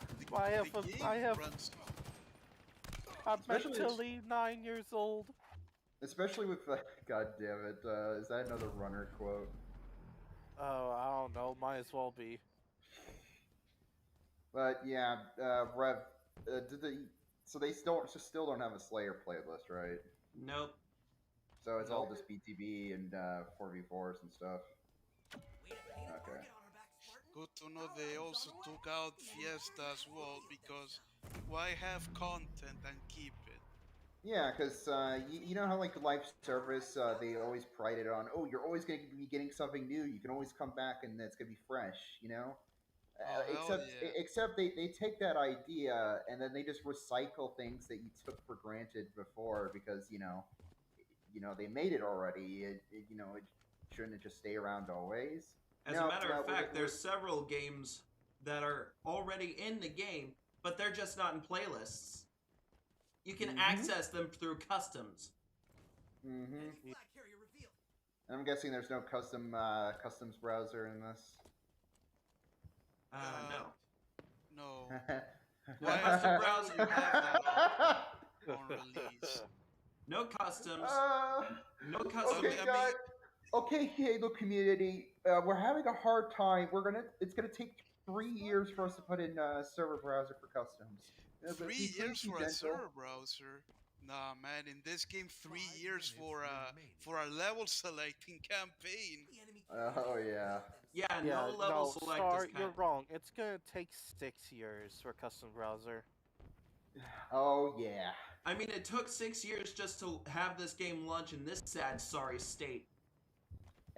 Especially mentally 9 years old. Especially with, god damn it, is that another runner quote? Oh, I don't know. Might as well be. But yeah, Rev, so they still don't have a Slayer playlist, right? Nope. So it's all just BTB and 4v4s and stuff. Okay. Good to know they also took out Fiesta as well, because why have content and keep it? Yeah, because you know how like live service, they always pride it on, oh, you're always going to be getting something new. You can always come back and it's going to be fresh, you know? Except they take that idea and then they just recycle things that you took for granted before because, you know, they made it already. It shouldn't just stay around always. As a matter of fact, there's several games that are already in the game, but they're just not in playlists. You can access them through customs. And I'm guessing there's no customs browser in this. No. Why custom browser you have that on release? No customs. No Okay, customs. guys. Okay, Halo community, we're having a hard time. It's gonna take 3 years for us to put in server browser for customs. 3 years for a server browser? Nah, man. In this game, 3 years for a level selecting campaign. Oh yeah. Yeah, no level select. Star, you're wrong. It's gonna take 6 years for a custom browser. Oh yeah. I mean, it took 6 years just to have this game launch in this sad, sorry state.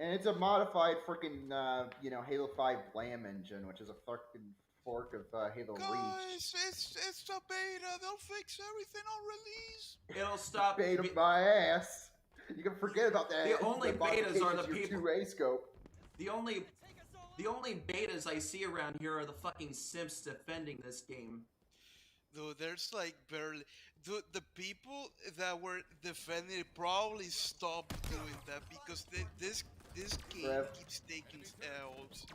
And it's a modified freaking, Halo 5 Blam engine, which is a fucking fork of Halo Reach. Guys, it's a beta. They'll fix everything on release. It'll stop. Beta my ass. You can forget about that. The only betas are the people. 2A scope. The only betas I see around here are the fucking simps defending this game. Dude, there's like barely. Dude, the people that were defending it probably stopped doing that because this game keeps taking L's.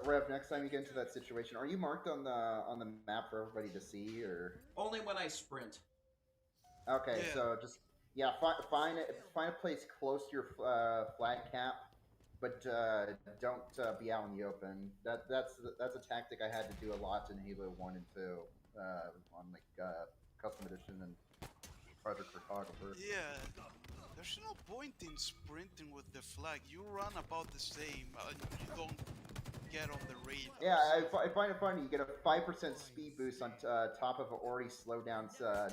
Rev, next time you get into that situation, are you marked on the map for everybody to see, or only when I sprint? Okay, so just find a place close to your flag cap, but don't be out in the open. That's a tactic I had to do a lot in Halo 1 and 2 on Custom Edition and Project Photographer. Yeah, there's no point in sprinting with the flag. You run about the same. You don't get on the radar. Yeah, I find it funny. You get a 5% speed boost on top of an already slowed down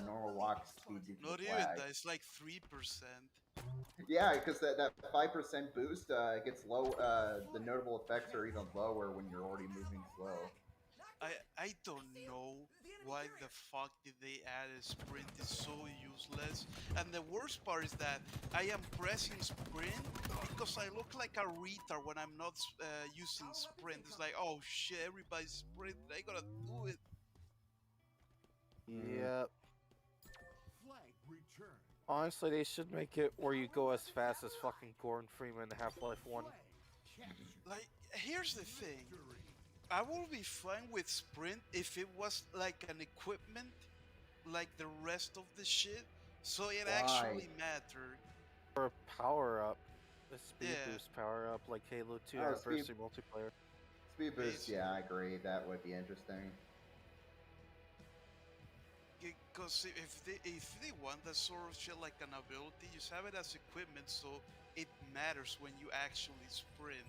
normal walk speed. Not even that. It's like 3%. Yeah, because that 5% boost gets low. The notable effects are even lower when you're already moving slow. I don't know why the fuck did they add a sprint. It's so useless. And the worst part is that I am pressing sprint because I look like a retard when I'm not using sprint. It's like, oh shit, everybody's sprint. I gotta do it. Yep. Honestly, they should make it where you go as fast as fucking Gordon Freeman in Half-Life 1. Like, here's the thing. I will be fine with sprint if it was like an equipment, like the rest of the shit, so it actually mattered. Or a power-up. A speed boost power-up like Halo 2 Anniversary multiplayer. Speed boost, yeah, I agree. That would be interesting. Because if they want that sort of shit like an ability, just have it as equipment so it matters when you actually sprint.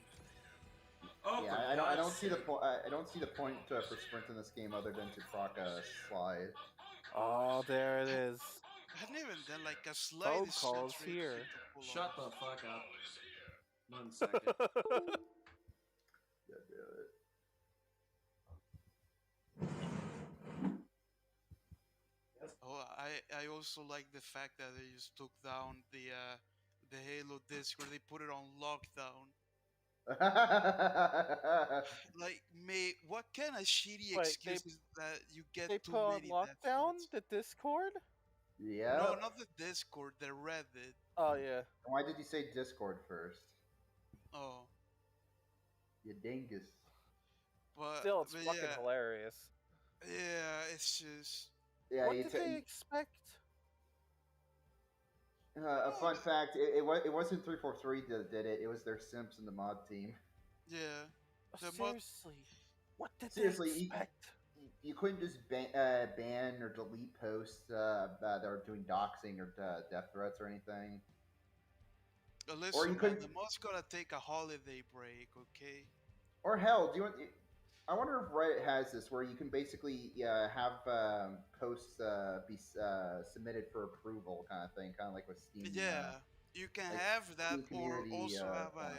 Oh, Yeah, for I don't God's see the sake. point. I don't see the point for sprint in this game other than to proc a slide. Oh, there it is. And even then, like a slide Phone is calls just here. tricky to pull Shut off. the fuck up. 1 second. Yeah, do it. Oh, I also like the fact that they just took down the Halo disc where they put it on lockdown. Like, mate, what kind of shitty Wait, excuse is that you get They too put on many death lockdown threats? the Discord? Yeah. No, not the Discord, the Reddit. Oh yeah. Why did you say Discord first? Oh, You dingus. Still, it's but fucking yeah, hilarious. yeah, it's just Yeah, What you did they expect? a fun fact: it wasn't 343 that did it. It was their simps in the mod team. yeah. The mod, Seriously, what did Seriously, they expect? you couldn't just ban or delete posts that are doing doxing or death threats or anything. Or listen, you man, couldn't. the mod's gotta take a holiday break, okay? Or hell, do you want? I wonder if Reddit has this where you can basically have posts be submitted for approval, kind of thing, kind of like with Steam. Yeah, you can Like have that, Steam or community also have forums.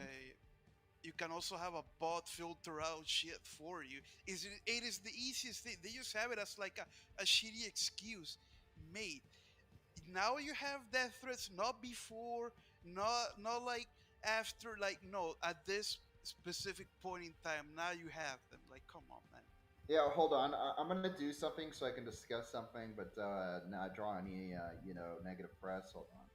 you can also have a bot filter out shit for you. It is the easiest thing. They just have it as like a shitty excuse, mate. Now you have death threats, not before, not like after, like no, at this specific point in time. Now you have them. Like, come on, man. Yeah, hold on. I'm gonna do something so I can discuss something, but not draw any negative press. Hold on.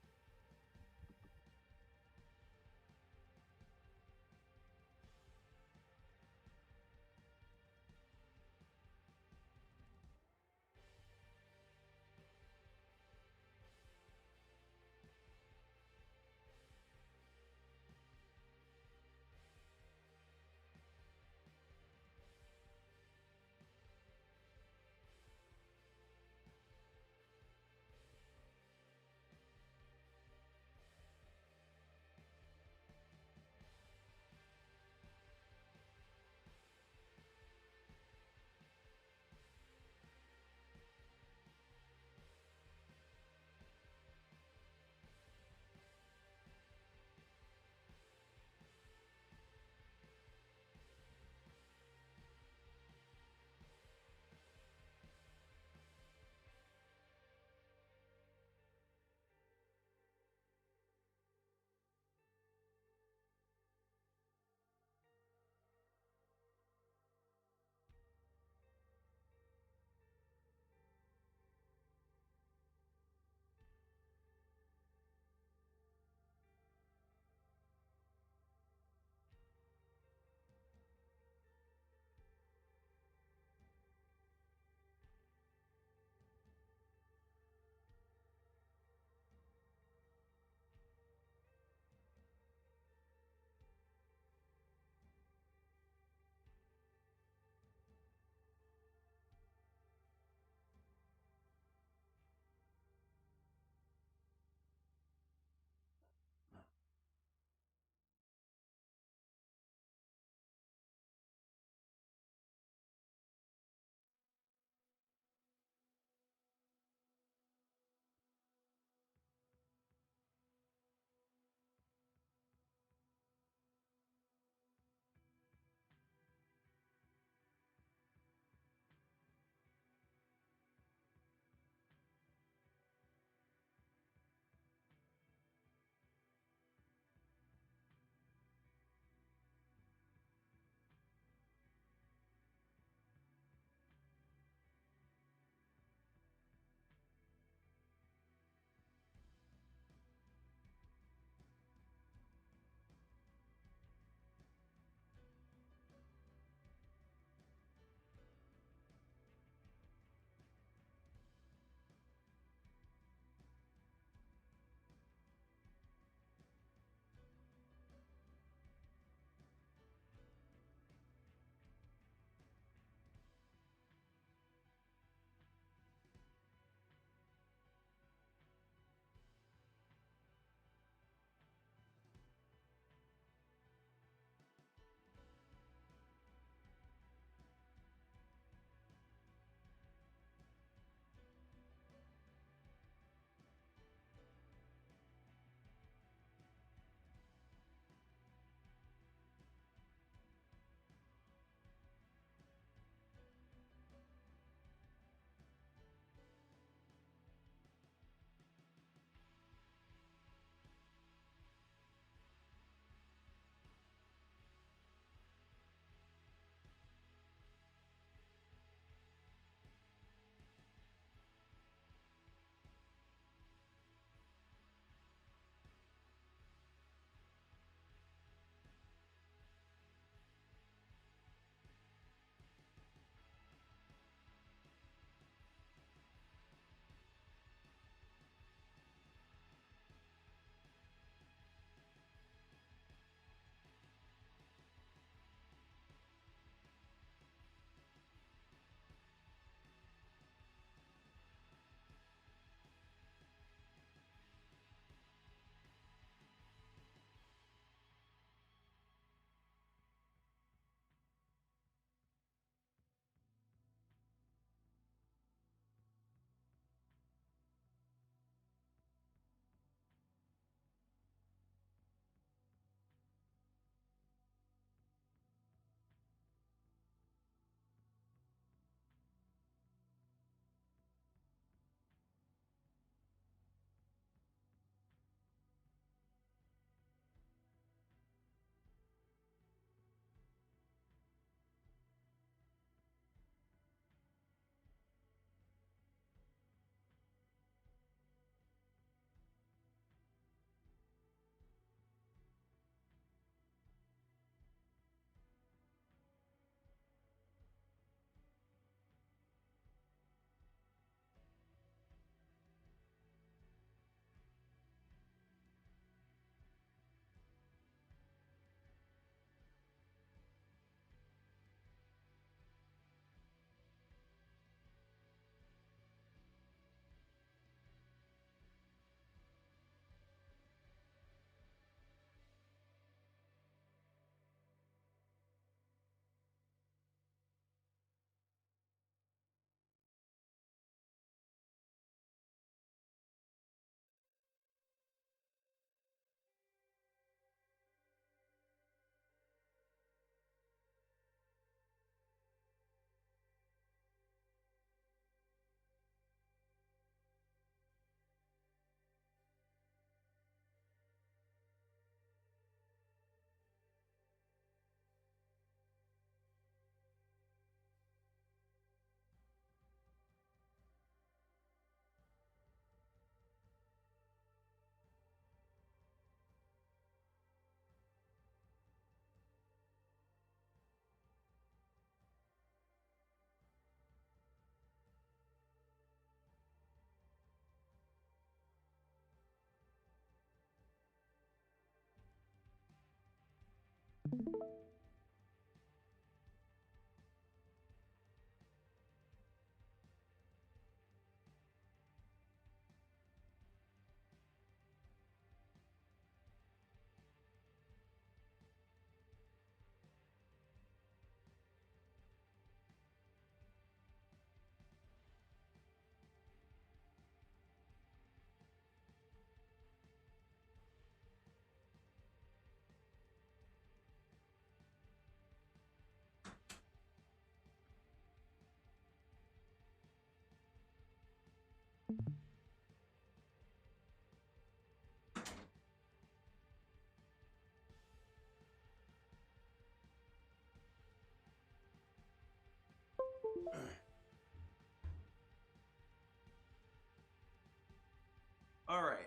All right.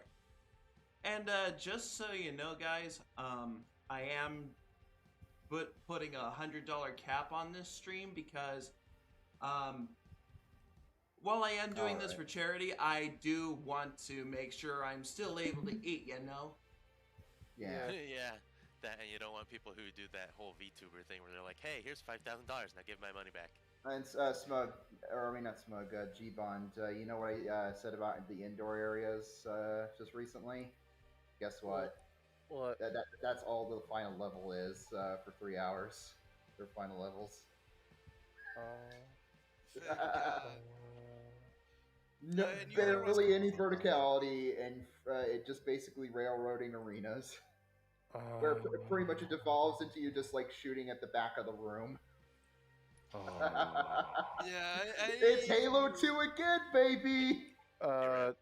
And just so you know, guys, I am putting $100 cap on this stream because while I am doing this for charity, I do want to make sure I'm still able to eat, you know? Yeah. Yeah. That, and you don't want people who do that whole VTuber thing where they're like, "Hey, here's $5,000. Now give my money back." And Smug, or I mean not Smug, G-Bond, you know what I said about the indoor areas just recently? Guess what? What? That's all the final level is for 3 hours. Their final levels. Thank God. No, And you always- barely any verticality, and it just basically railroading arenas. Where pretty much it devolves into you just like shooting at the back of the room. Yeah, It's Halo 2 again, baby!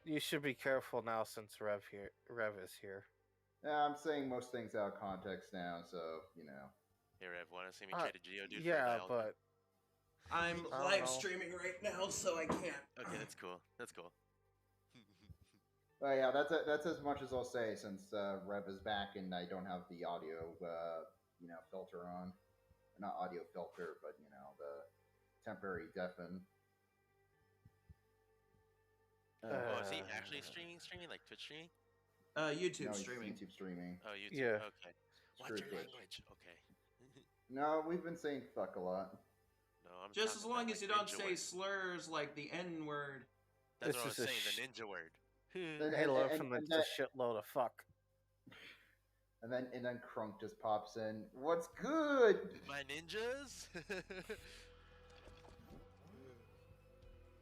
You should be careful now since Rev is here. I'm saying most things out of context now, so, you know. Here, Rev, want to see me trade a Geodude for a Yeah, Dialga? but I'm I don't live know. streaming right now, so I can't. Okay, that's cool. That's cool. But yeah, that's as much as I'll say since Rev is back and I don't have the audio, filter on. Not audio filter, but, the temporary deafen. Oh, is he actually streaming like Twitch streaming? YouTube No, he's streaming. YouTube streaming. Oh, YouTube. Yeah. Okay. What's True your Twitch. language? Okay. No, we've been saying fuck a lot. No, I'm Just as talking long about, as you like, don't ninja say words. slurs like the N word. That's This what I was is a saying. The ninja word. And- Halo and- Infinite's and a shitload of fuck. And then Crunk just pops in. What's good? My ninjas.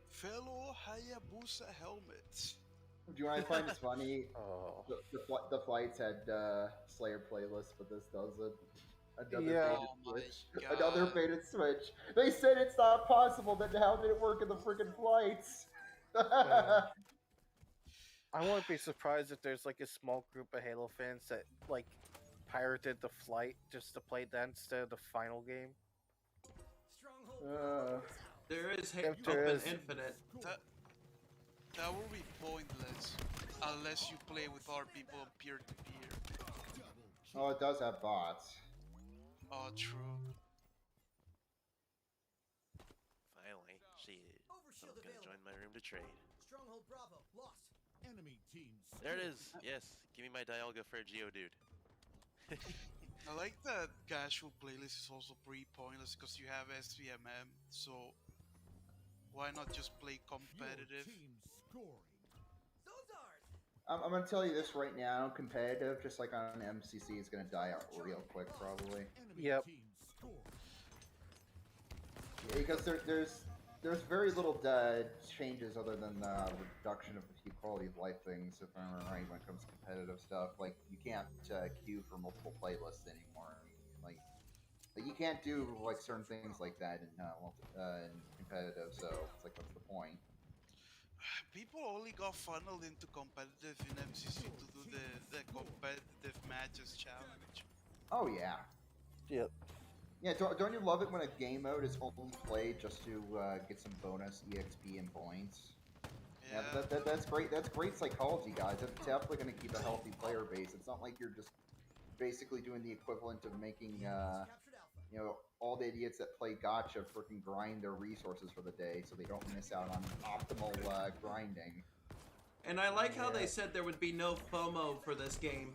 fellow Hayabusa helmets. Do you want to find this funny? Oh. The flights had Slayer playlist, but this doesn't. Another Yeah. baited Oh my switch. God. Another baited switch. They said it's not possible. Then how did it work in the freaking flights? I wouldn't be surprised if there's like a small group of Halo fans that like pirated the flight just to play that instead of the final game. There is If there Open is- Infinite. That will be pointless unless you play with other people peer to peer. Oh, it does have bots. Oh, true. Finally, shit. Overshield Someone's gonna available. join my room to trade. Stronghold Bravo lost. Enemy team. There it is. Yes, give me my Dialga for a Geodude. I like that casual playlist is also pretty pointless because you have SVMM, so why not just play competitive? Team scoring. Zozars! I'm gonna tell you this right now. Competitive, just like on MCC, is gonna die out real quick, probably. Enemy Yep. team score. Because there's very little changes other than the reduction of the quality of life things, if I remember right, when it comes to competitive stuff. Like, you can't queue for multiple playlists anymore. Like you can't do like certain things like that in competitive. So it's like, what's the point? People only got funneled into competitive in MCC to do the competitive matches challenge. Oh yeah. Yep. Yeah, don't you love it when a game mode is only played just to get some bonus EXP and points? Yeah, that's great. That's great psychology, guys. That's definitely going to keep a healthy player base. It's not like you're just basically doing the equivalent of making, all the idiots that play Gacha freaking grind their resources for the day so they don't miss out on optimal grinding. And I like how they said there would be no FOMO for this game,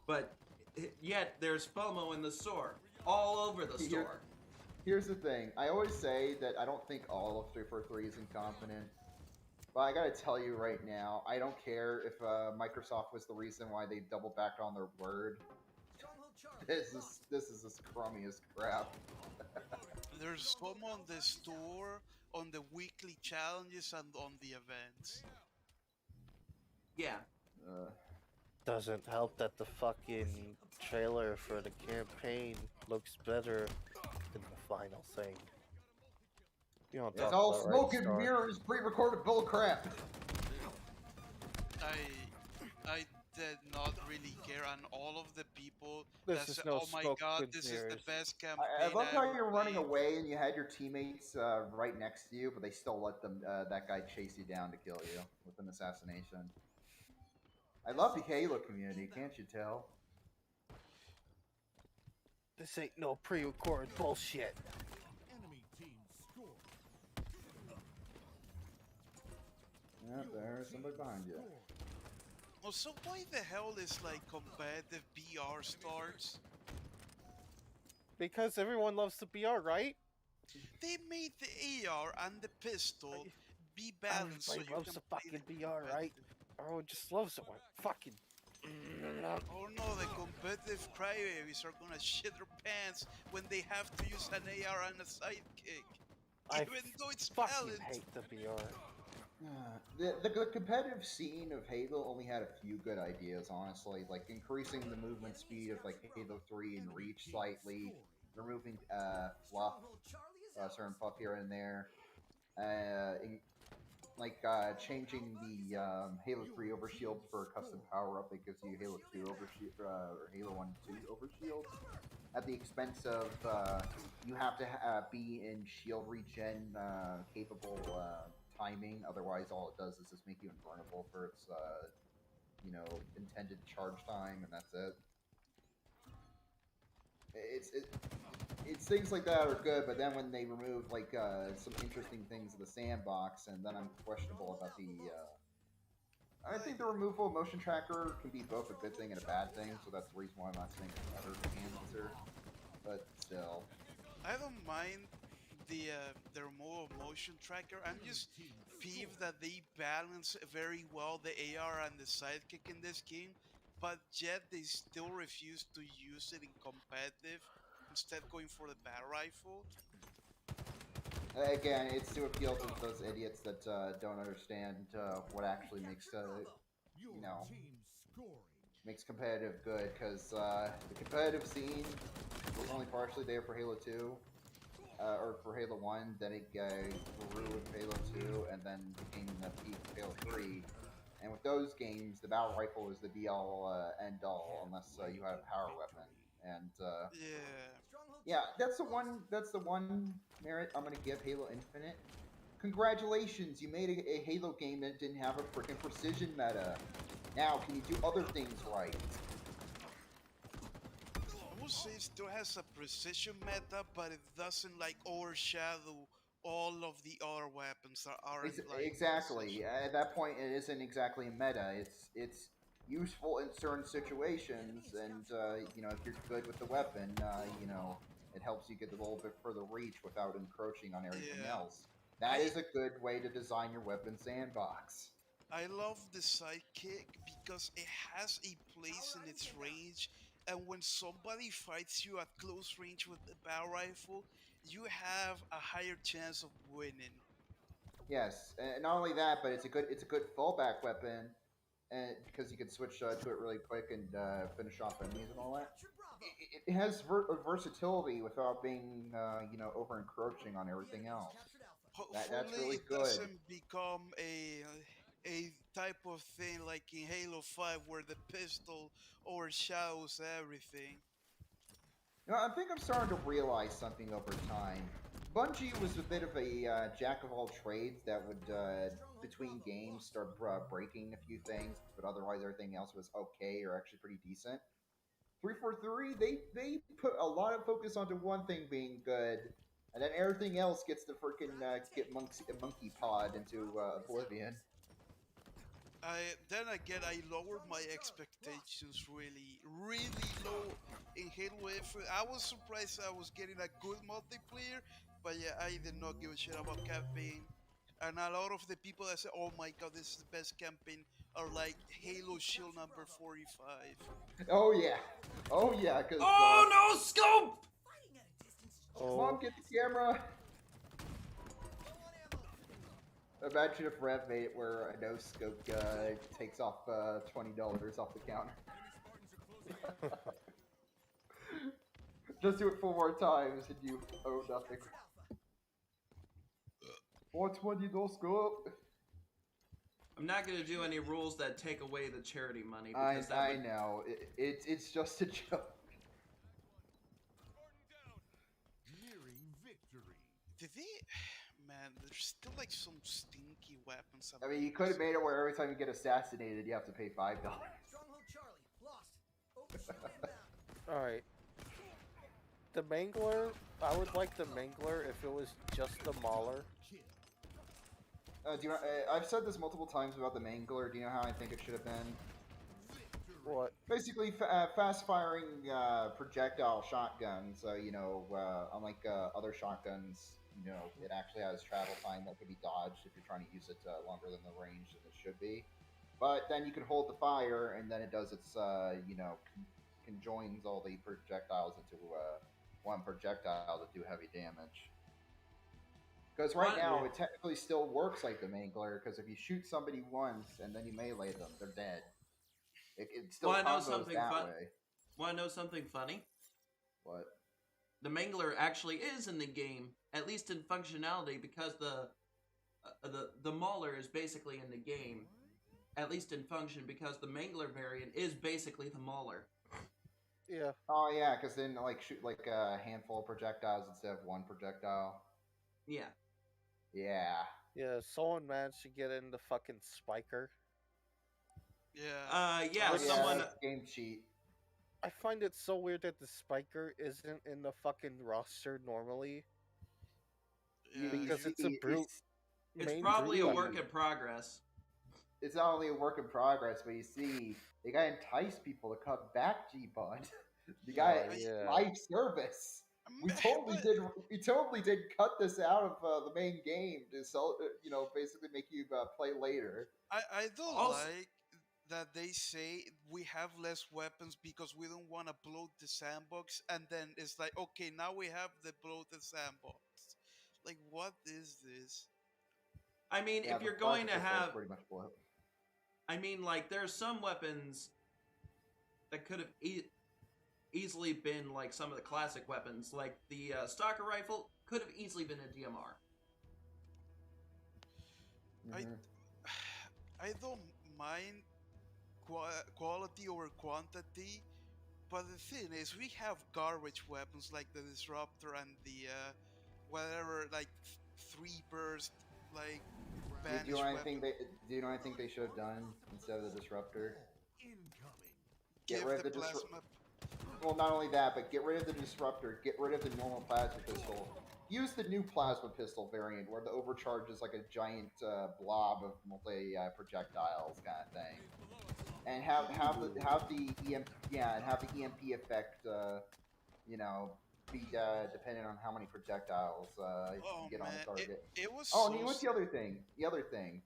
but yet there's FOMO in the store. All over the store. Here's the thing. I always say that I don't think all of 343 is incompetent. But I gotta tell you right now, I don't care if Microsoft was the reason why they double backed on their word. This is as crummy as crap. There's some on the store, on the weekly challenges, and on the events. Yeah. Doesn't help that the fucking trailer for the campaign looks better than the final thing. You don't It's talk all about smoke right, and Star. mirrors, pre-recorded bullcrap. I did not really care, and all of the people This that is said, no "Oh my smoke god, and this is the mirrors. best I campaign love I how ever you're running played." away and you had your teammates right next to you, but they still let them that guy chase you down to kill you with an assassination. I love the Halo community, can't you tell? This ain't no pre-recorded bullshit. Enemy team score. Yeah, there's somebody behind you. Oh, so why the hell is like competitive BR starts? Because everyone loves the BR, right? They made the AR and the pistol be balanced so Everybody you loves can the play fucking the BR, right? competitive. Everyone just loves it. Fucking. Oh no, the competitive crybabies are gonna shit their pants when they have to use an AR and a sidekick. I Even though it's fucking balanced. hate the BR. The competitive scene of Halo only had a few good ideas, honestly, like increasing the movement speed of like Halo 3 and Reach slightly, removing fluff, certain fluff here and there, changing the Halo 3 overshield for a custom power up that gives you Halo 2 overshield or Halo 1 2 overshields at the expense of you have to be in shield regen capable timing. Otherwise, all it does is just make you invulnerable for its intended charge time, and that's it. It's things like that are good, but then when they remove like some interesting things in the sandbox, and then I'm questionable about the. I think the removal of motion tracker can be both a good thing and a bad thing, so that's the reason why I'm not saying it's better answer. But still, I don't mind the removal motion tracker. I'm just peeved that they balance very well the AR and the sidekick in this game, but yet they still refuse to use it in competitive, instead going for the battle rifle. again, it's to appeal to those idiots that don't understand what actually makes Your you know team scoring. makes competitive good, because the competitive scene was only partially there for Halo 2, or for Halo 1, then it grew with Halo 2, and then became the peak of Halo 3. And with those games, the battle rifle was the be-all, end-all, unless you had a power weapon. And Yeah. yeah, that's the one merit I'm gonna give Halo Infinite. Congratulations, you made a Halo game that didn't have a freaking precision meta. Now, can you do other things right? I would say it still has a precision meta, but it doesn't like overshadow all of the other weapons that aren't like Exactly. precision. At that point, it isn't exactly a meta. It's useful in certain situations, and if you're good with the weapon, it helps you get a little bit further reach without encroaching on everything Yeah. else. That is a good way to design your weapon sandbox. I love the sidekick because it has a place in its range, and when somebody fights you at close range with the battle rifle, you have a higher chance of winning. Yes, and not only that, but it's a good fallback weapon, and because you can switch to it really quick and finish off enemies and all that. It has versatility without being over encroaching on everything else. That's Hopefully, really it good. doesn't become a type of thing like in Halo 5 where the pistol overshadows everything. I think I'm starting to realize something over time. Bungie was a bit of a jack of all trades that would, between games, start breaking a few things, but otherwise everything else was okay or actually pretty decent. 343, they put a lot of focus onto one thing being good, and then everything else gets to freaking get monkey pod into oblivion. Then again, I lowered my expectations really low in Halo Infinite. I was surprised I was getting a good multiplayer, but yeah, I did not give a shit about campaign. And a lot of the people that say, "Oh my god, this is the best campaign," are like Halo Shield number 45. Oh yeah, oh yeah, because Oh no, scope! come on, get the camera. Imagine if Rev made it where a no scope guy takes off $20 off the counter. Just do it 4 more times and you owe nothing. 420 no scope. I'm not gonna do any rules that take away the charity money I because that would. know it's just a joke. Nearing victory. Did they? Man, there's still like some stinky weapons. I mean, you could have made it where every time you get assassinated, you have to pay $5. Stronghold Charlie, lost. Overshield inbound. Alright. The Mangler, I would like the Mangler if it was just the Mauler. Kill. Do you know, I've said this multiple times about the Mangler. Do you know how I think it should have been? What? Basically, fast-firing projectile shotguns. Unlike other shotguns, it actually has travel time that could be dodged if you're trying to use it longer than the range that it should be. But then you can hold the fire, and then it does its, conjoins all the projectiles into one projectile to do heavy damage. Because right now, it technically still works like the Mangler, because if you shoot somebody once and then you melee them, they're dead. It still combos that way. Want to know something funny? What? The Mangler actually is in the game, at least in functionality, because the Mauler is basically in the game, at least in function, because the Mangler variant is basically the Mauler. Yeah. Oh yeah, because then shoot a handful of projectiles instead of one projectile. Yeah. Yeah. Yeah, someone managed to get in the fucking spiker. Yeah. Yeah, someone. That's game cheat. I find it so weird that the spiker isn't in the fucking roster normally. Yeah. Because it's a brute. It's main probably a brute work weapon. in progress. It's not only a work in progress, but you see, they gotta entice people to come back, G-Bud. You gotta live service. We totally did cut this out of the main game to sell, basically make you play later. I don't Also- like that they say we have less weapons because we don't want to bloat the sandbox, and then it's like, okay, now we have the bloated sandbox. Like, what is this? I mean, Yeah, if you're the going to plastic pistol is have, pretty much blow. I mean, like, there's some weapons that could have easily been like some of the classic weapons, like the stalker rifle could have easily been a DMR. Mhm. I don't mind quality over quantity, but the thing is, we have garbage weapons like the disruptor and the whatever, like 3 burst, like Do you banish know weapon. anything they should have done instead of the disruptor? Incoming. Get Give rid of the the plasma. Well, not only that, but get rid of the disruptor. Get rid of the normal plasma pistol. Use the new plasma pistol variant, where the overcharge is like a giant blob of multi projectiles, kind of thing, and have the EMP effect. Be dependent on how many projectiles you get on the target. It was Oh, so and you know what's the other thing?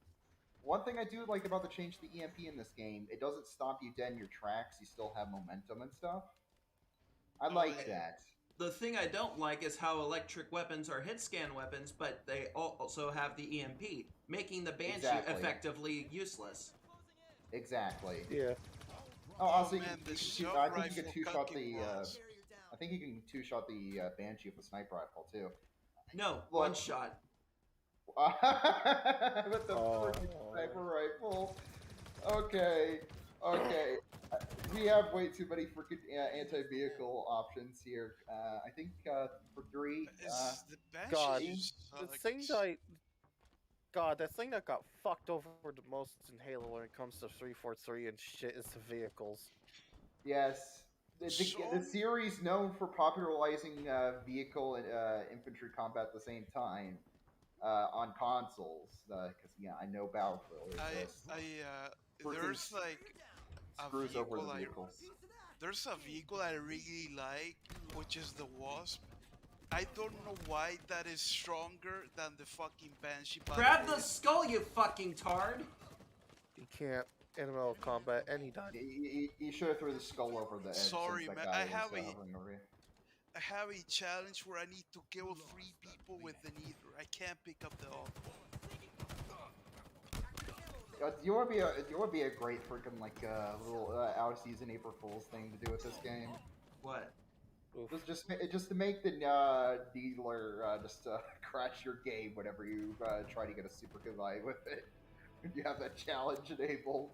One thing I do like about the change to the EMP in this game, it doesn't stop you dead in your tracks. You still have momentum and stuff. I like that. The thing I don't like is how electric weapons are hit scan weapons, but they also have the EMP, making the Banshee effectively useless. Exactly. Yeah. Oh, also, man, the I shot think you can rifle two-shot cooking the. was. I think you can two-shot the Banshee with a sniper rifle too. No, Look. one shot. With the freaking sniper rifle. Okay. We have way too many freaking anti-vehicle options here. I think for 3. The God, Banshee the sucks. thing the thing that got fucked over the most in Halo when it comes to 343 and shit is the vehicles. Yes. The series known for popularizing vehicle and infantry combat at the same time on consoles. Because I know Battlefield. There's like a Screws over vehicle the vehicles. There's a vehicle I really like, which is the Wasp. I don't know why that is stronger than the fucking Banshee. Grab the skull, you fucking tard! You can't MMO combat, and he died. You should have threw the skull over the edge. Sorry, since that man. guy I was, have hovering over you. I have a challenge where I need to kill 3 people with the Neither. I can't pick up the all. You want to be a great freaking little out of season April Fool's thing to do with this game. What? Just to make the dealer crash your game whenever you try to get a super good buy with it. you have that challenge enabled.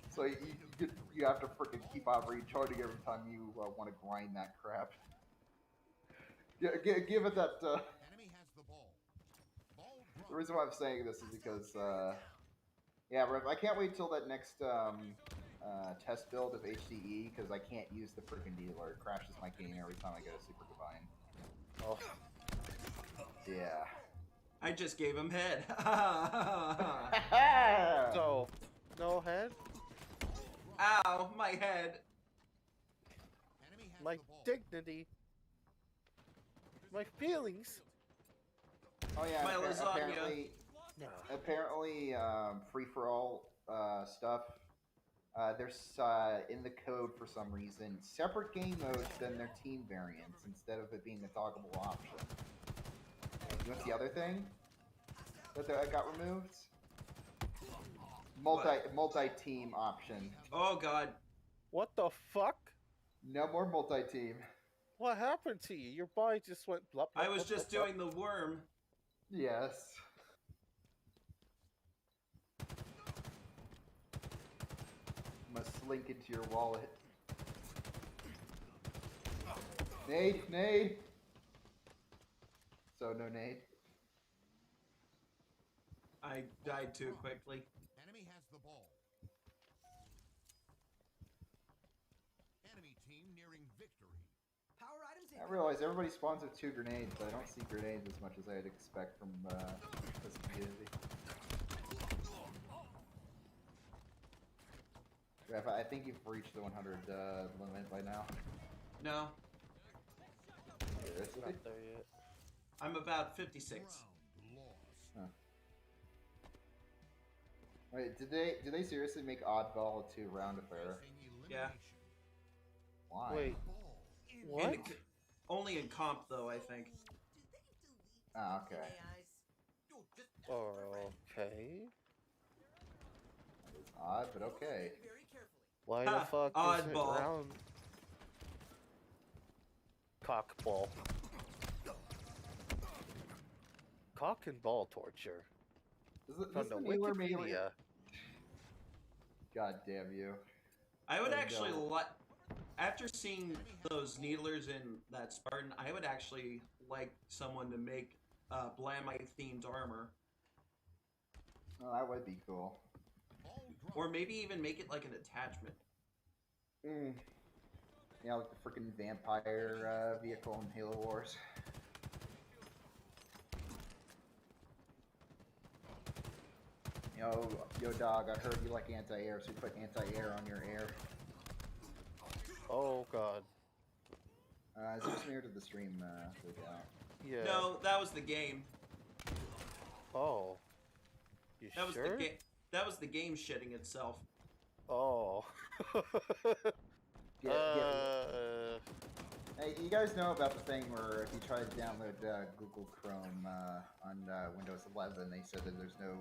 So you have to freaking keep on recharging every time you want to grind that crap. Give it that. Enemy has the ball. Ball The dropped. reason why I'm saying this is because, yeah, Rev, I can't wait till that next test build of HDE because I can't use the freaking dealer. It crashes my game every time I go to Super Divine. Oh, Yeah. I just gave him head. so no head. Ow, my head. Enemy has My the ball. dignity. My feelings. Oh yeah. My lasagna. Apparently, free for all stuff. There's in the code for some reason separate game modes than their team variants instead of it being a toggleable option. You want the other thing that got removed? Multi-team option. Oh god. What the fuck? No more multi-team. What happened to you? Your body just went blup. I was just doing the worm. Yes. Must slink into your wallet. Nade. So no nade. I died too quickly. Enemy has the ball. Enemy team nearing victory. Power items I realize everybody spawns with 2 grenades, but I don't see grenades as much as I'd expect from this community. Jeff, I think you've reached the 100 limit by now. No, Seriously? Not there yet. I'm about 56. Round lost. Huh. Wait, did they seriously make Oddball a 2-round affair? Facing Yeah. elimination. Why? Wait, Ball in what? Only in comp though, I think. Oh, okay. Okay. That is odd, but okay. very carefully. Why Ha, the fuck is it oddball. round? Cockball. Cock and ball torture. From the newer Melee? Wikipedia. God damn you. I would Oh, actually no. like, after seeing those needlers in that Spartan, I would actually like someone to make Blamite themed armor. Oh, that would be cool. Ball dropped. Or maybe even make it like an attachment. Mm. Yeah, like the freaking vampire vehicle in Halo Wars. Yo, dog, I heard you like anti-air, so we put anti-air on your air. Oh god. Is it just me or did the stream freak out? Yeah. No, that was the game. Oh. You That was sure? the game. That was the game shitting itself. Oh. Hey, you guys know about the thing where if you try to download Google Chrome on Windows 11, they said that there's no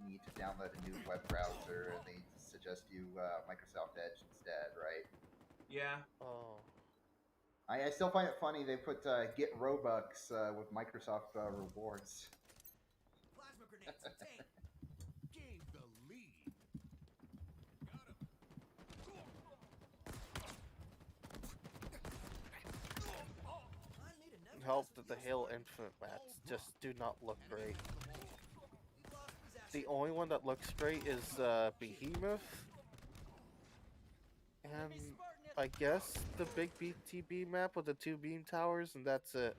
need to download a new web browser, and they suggest you Microsoft Edge instead, right? Yeah. Oh. I still find it funny they put get Robux with Microsoft rewards. Plasma grenades and tank. Gain the lead. I made enough Help plasma that the fuel Halo for it. Infinite maps just do not look great. We lost possession. The only one that looks great is Behemoth. And I guess the big BTB map with the 2 beam towers, and that's it.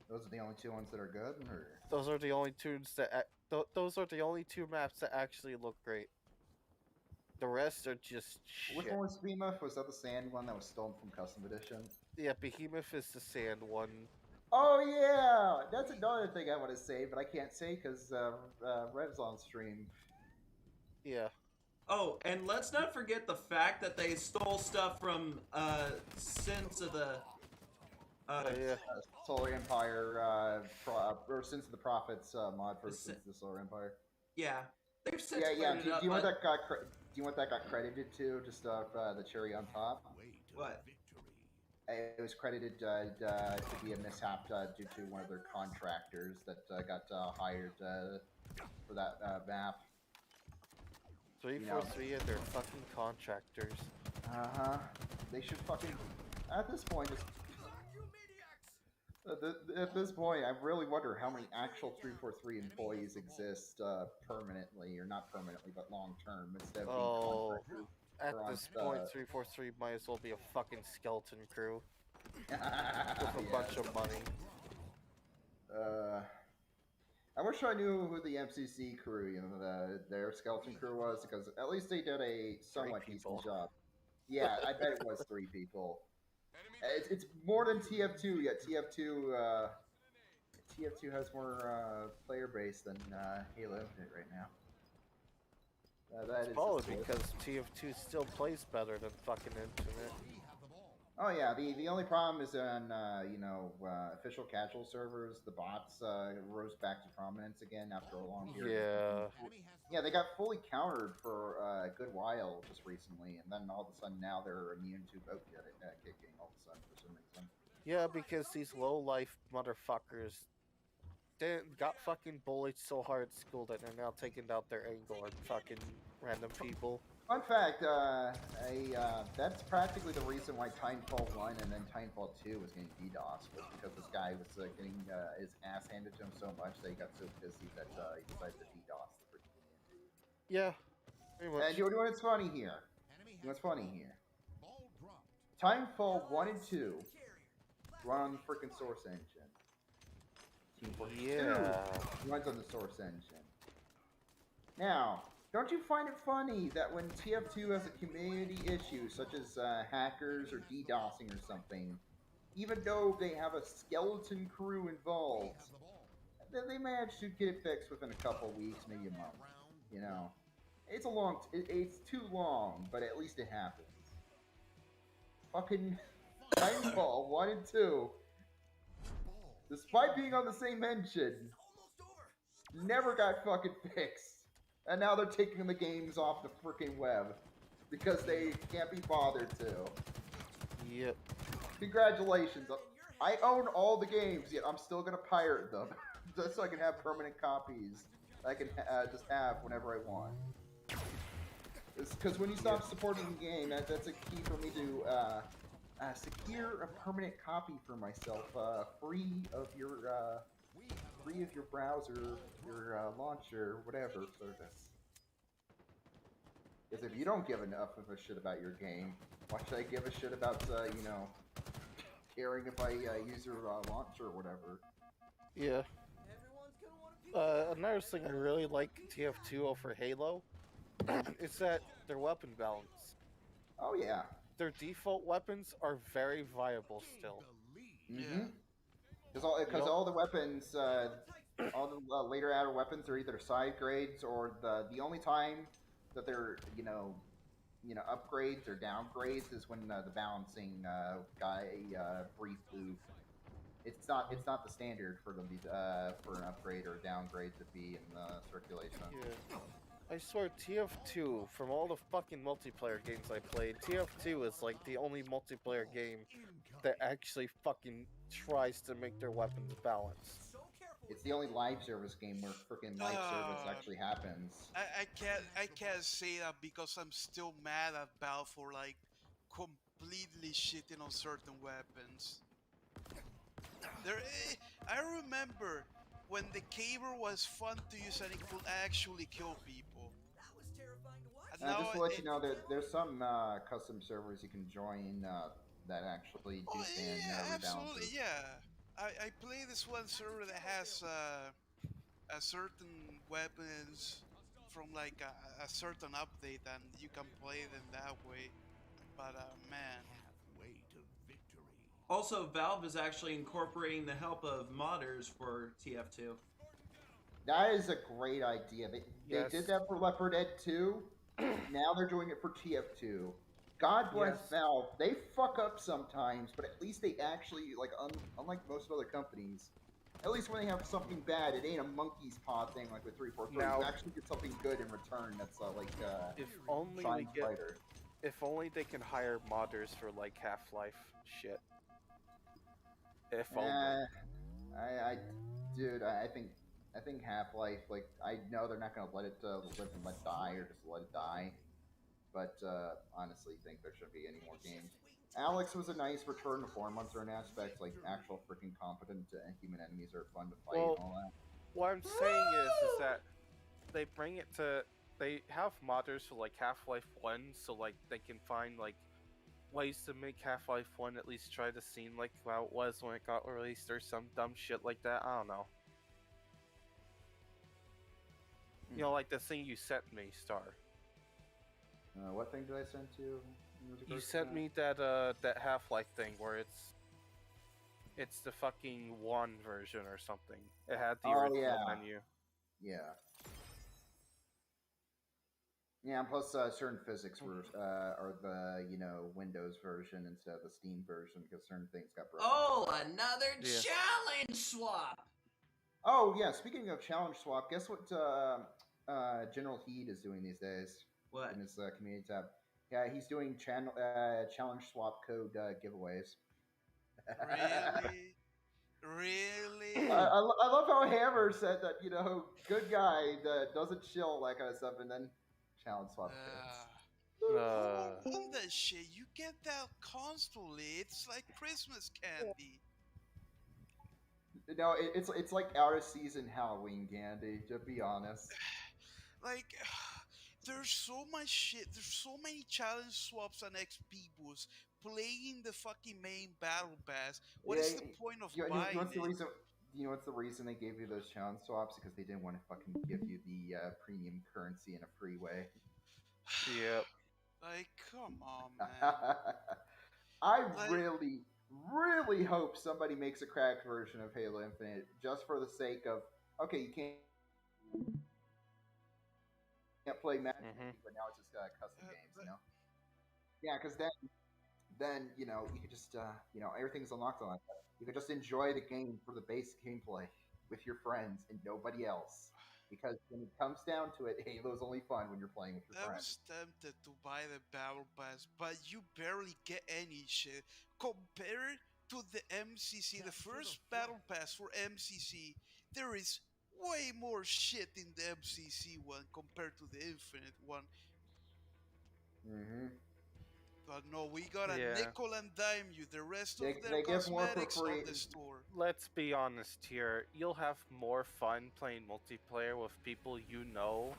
Those are the only 2 ones that are good, or Those are the only tunes that those are the only 2 maps that actually look great. The rest are just which shit. one was Behemoth? Was that the sand one that was stolen from Custom Edition? Yeah, Behemoth is the sand one. Oh yeah, that's another thing I want to say, but I can't say because Rev's on stream. Yeah. Oh, and let's not forget the fact that they stole stuff from Sins of the Yeah. Solar Empire, or Sins of the Prophets mod for Sins of the Solar Empire. yeah. They've since Yeah. cleaned Do it up, you want but- that got? Do you want that got credited to? Just the cherry on top. Way to What? victory. It was credited to be a mishap due to one of their contractors that got hired for that map. 343 and their fucking contractors. They should fucking. At this point, just. At this point, I really wonder how many actual 343 employees exist permanently, or not permanently, but long term, instead of being contractors. At this point, 343 might as well be a fucking skeleton crew with a bunch of money. I wish I knew who the MCC crew, their skeleton crew was, because at least they did a somewhat decent job. Yeah, I bet it was 3 people. It's more than TF2, yet TF2 has more player base than Halo Infinite right now. That is probably because TF2 still plays better than fucking Infinite. Oh yeah, the only problem is on official casual servers, the bots rose back to prominence again after a long period. Yeah, they got fully countered for a good while just recently, and then all of a sudden now they're immune to vote kicking all of a sudden for some reason. Yeah, because these low life motherfuckers got fucking bullied so hard at school that they're now taking out their anger on fucking random people. Fun fact, that's practically the reason why Titanfall 1 and then Titanfall 2 was getting DDoS, was because this guy was getting his ass handed to him so much that he got so pissy that he decided to DDoS the freaking game. Yeah, pretty much. And you know what's funny here? Titanfall 1 and 2 run on the freaking Source engine. Team Fortress 2 runs on the Source engine. Now, don't you find it funny that when TF2 has a community issue, such as hackers or DDoSing or something, even though they have a skeleton crew involved, they manage to get it fixed within a couple weeks, maybe a month. It's too long, but at least it happens. Fucking Titanfall 1 and 2, despite being on the same engine, never got fucking fixed. And now they're taking the games off the freaking web because they can't be bothered to. Yep. Congratulations. I own all the games, yet I'm still going to pirate them. Just so I can have permanent copies I can just have whenever I want. Because when you stop supporting the game, that's a key for me to secure a permanent copy for myself, free of your browser, your launcher, whatever service. Because if you don't give enough of a shit about your game, why should I give a shit about, caring if I use your launcher or whatever? Yeah. Another thing I really like TF2 over Halo is that their weapon balance. Oh yeah. Their default weapons are very viable still. Mm-hmm. Because all the weapons, all the later added weapons are either side grades or the only time that they're upgrades or downgrades is when the balancing guy brief loop. It's not the standard for them for an upgrade or downgrade to be in circulation. Yeah. I swear, TF2, from all the fucking multiplayer games I played, TF2 is like the only multiplayer game that actually fucking tries to make their weapons balanced. It's the only live service game where freaking live service actually happens. I can't say that because I'm still mad at Valve for like completely shitting on certain weapons. I remember when the caber was fun to use and it could actually kill people. Just to let you know, there's some custom servers you can join that actually do stand absolutely, yeah. I play this one server that has a certain weapons from like a certain update, and you can play them that way. But man. Also, Valve is actually incorporating the help of modders for TF2. That is a great idea. They did that for Left 4 Dead 2. Now they're doing it for TF2. God bless Valve. They fuck up sometimes, but at least they actually, unlike most other companies, at least when they have something bad, it ain't a monkey's paw thing like with 343. You actually get something good in return that's if only they can hire modders for like Half-Life shit. If only. Dude, I think I think Half-Life, like, I know they're not going to let it live and let die or just let it die, but honestly think there shouldn't be any more games. Alex was a nice return to form on certain aspects, like actual freaking competent human enemies are fun to fight Well, and all that. what I'm saying is that they bring it to they have modders for like Half-Life 1, so like they can find like ways to make Half-Life 1 at least try to seem like how it was when it got released or some dumb shit like that. I don't know. You know, like the thing you sent me, Star. What thing did I send to you? You sent me that that Half-Life thing where it's the fucking one version or something. It had the original menu. Yeah. Yeah, and plus certain physics were are the Windows version instead of the Steam version because certain things got broken. Oh, another challenge swap. Oh yeah, speaking of challenge swap, guess what General Heed is doing these days? What? In his community tab? Yeah, he's doing challenge swap code giveaways. Really? Really? I love how Hammer said that, good guy that doesn't chill, that kind of stuff, and then challenge swap codes. Who would want that shit? You get that constantly. It's like Christmas candy. No, it's like out of season Halloween candy, to be honest. Like, there's so much shit. There's so many challenge swaps and XP boosts playing the fucking main battle pass. What is the point of buying what's the it? reason? You know what's the reason they gave you those challenge swaps? Because they didn't want to fucking give you the premium currency in a free way. Yep. Like, come on, man. I really hope somebody makes a cracked version of Halo Infinite just for the sake of, okay, you can't play matchmaking, but now it's just custom games, Yeah, because then you could just everything's unlocked on it. You could just enjoy the game for the base gameplay with your friends and nobody else. Because when it comes down to it, Halo's only fun when you're playing with your I friends. was tempted to buy the battle pass, but you barely get any shit compared to the MCC. The first battle pass for MCC, there is way more shit in the MCC one compared to the Infinite one. Mm-hmm. But no, we got a nickel and dime you. The rest of They the give more for cosmetics free. on the store. Let's be honest here. You'll have more fun playing multiplayer with people you know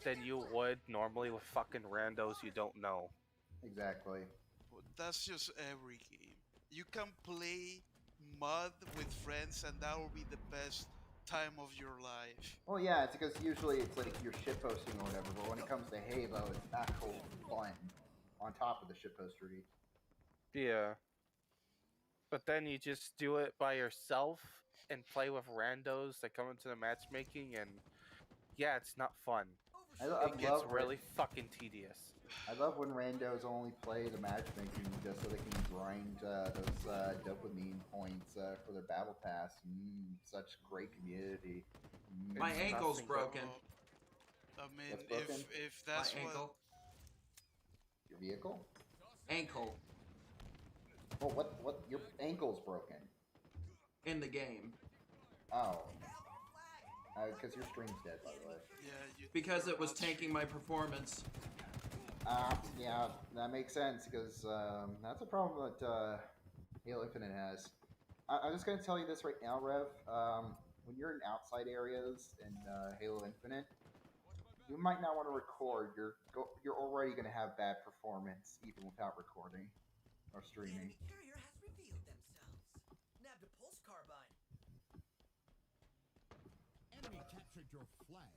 than you would normally with fucking randos you don't know. Exactly. But that's just every game. You can play mud with friends and that will be the best time of your life. Well, yeah, it's because usually it's like you're shitposting or whatever, but when it comes to Halo, it's actual fun on top of the shitpostery. Yeah. But then you just do it by yourself and play with randos that come into the matchmaking, and yeah, it's not fun. It gets really fucking tedious. I love when randos only play the matchmaking just so they can grind those dopamine points for their battle pass. Such great community. My ankle's broken. I mean, What's broken? if that's My ankle. Your vehicle? Ankle. Oh, what? Your ankle's broken. In the game. Oh. Because your stream's dead, by the way. Yeah, because it was tanking my performance. Yeah, that makes sense, because that's a problem that Halo Infinite has. I'm just going to tell you this right now, Rev. When you're in outside areas in Halo Infinite, you might not want to record. You're already going to have bad performance, even without recording or streaming. The enemy carrier has revealed themselves. Nabbed a pulse carbine. Enemy captured your flag.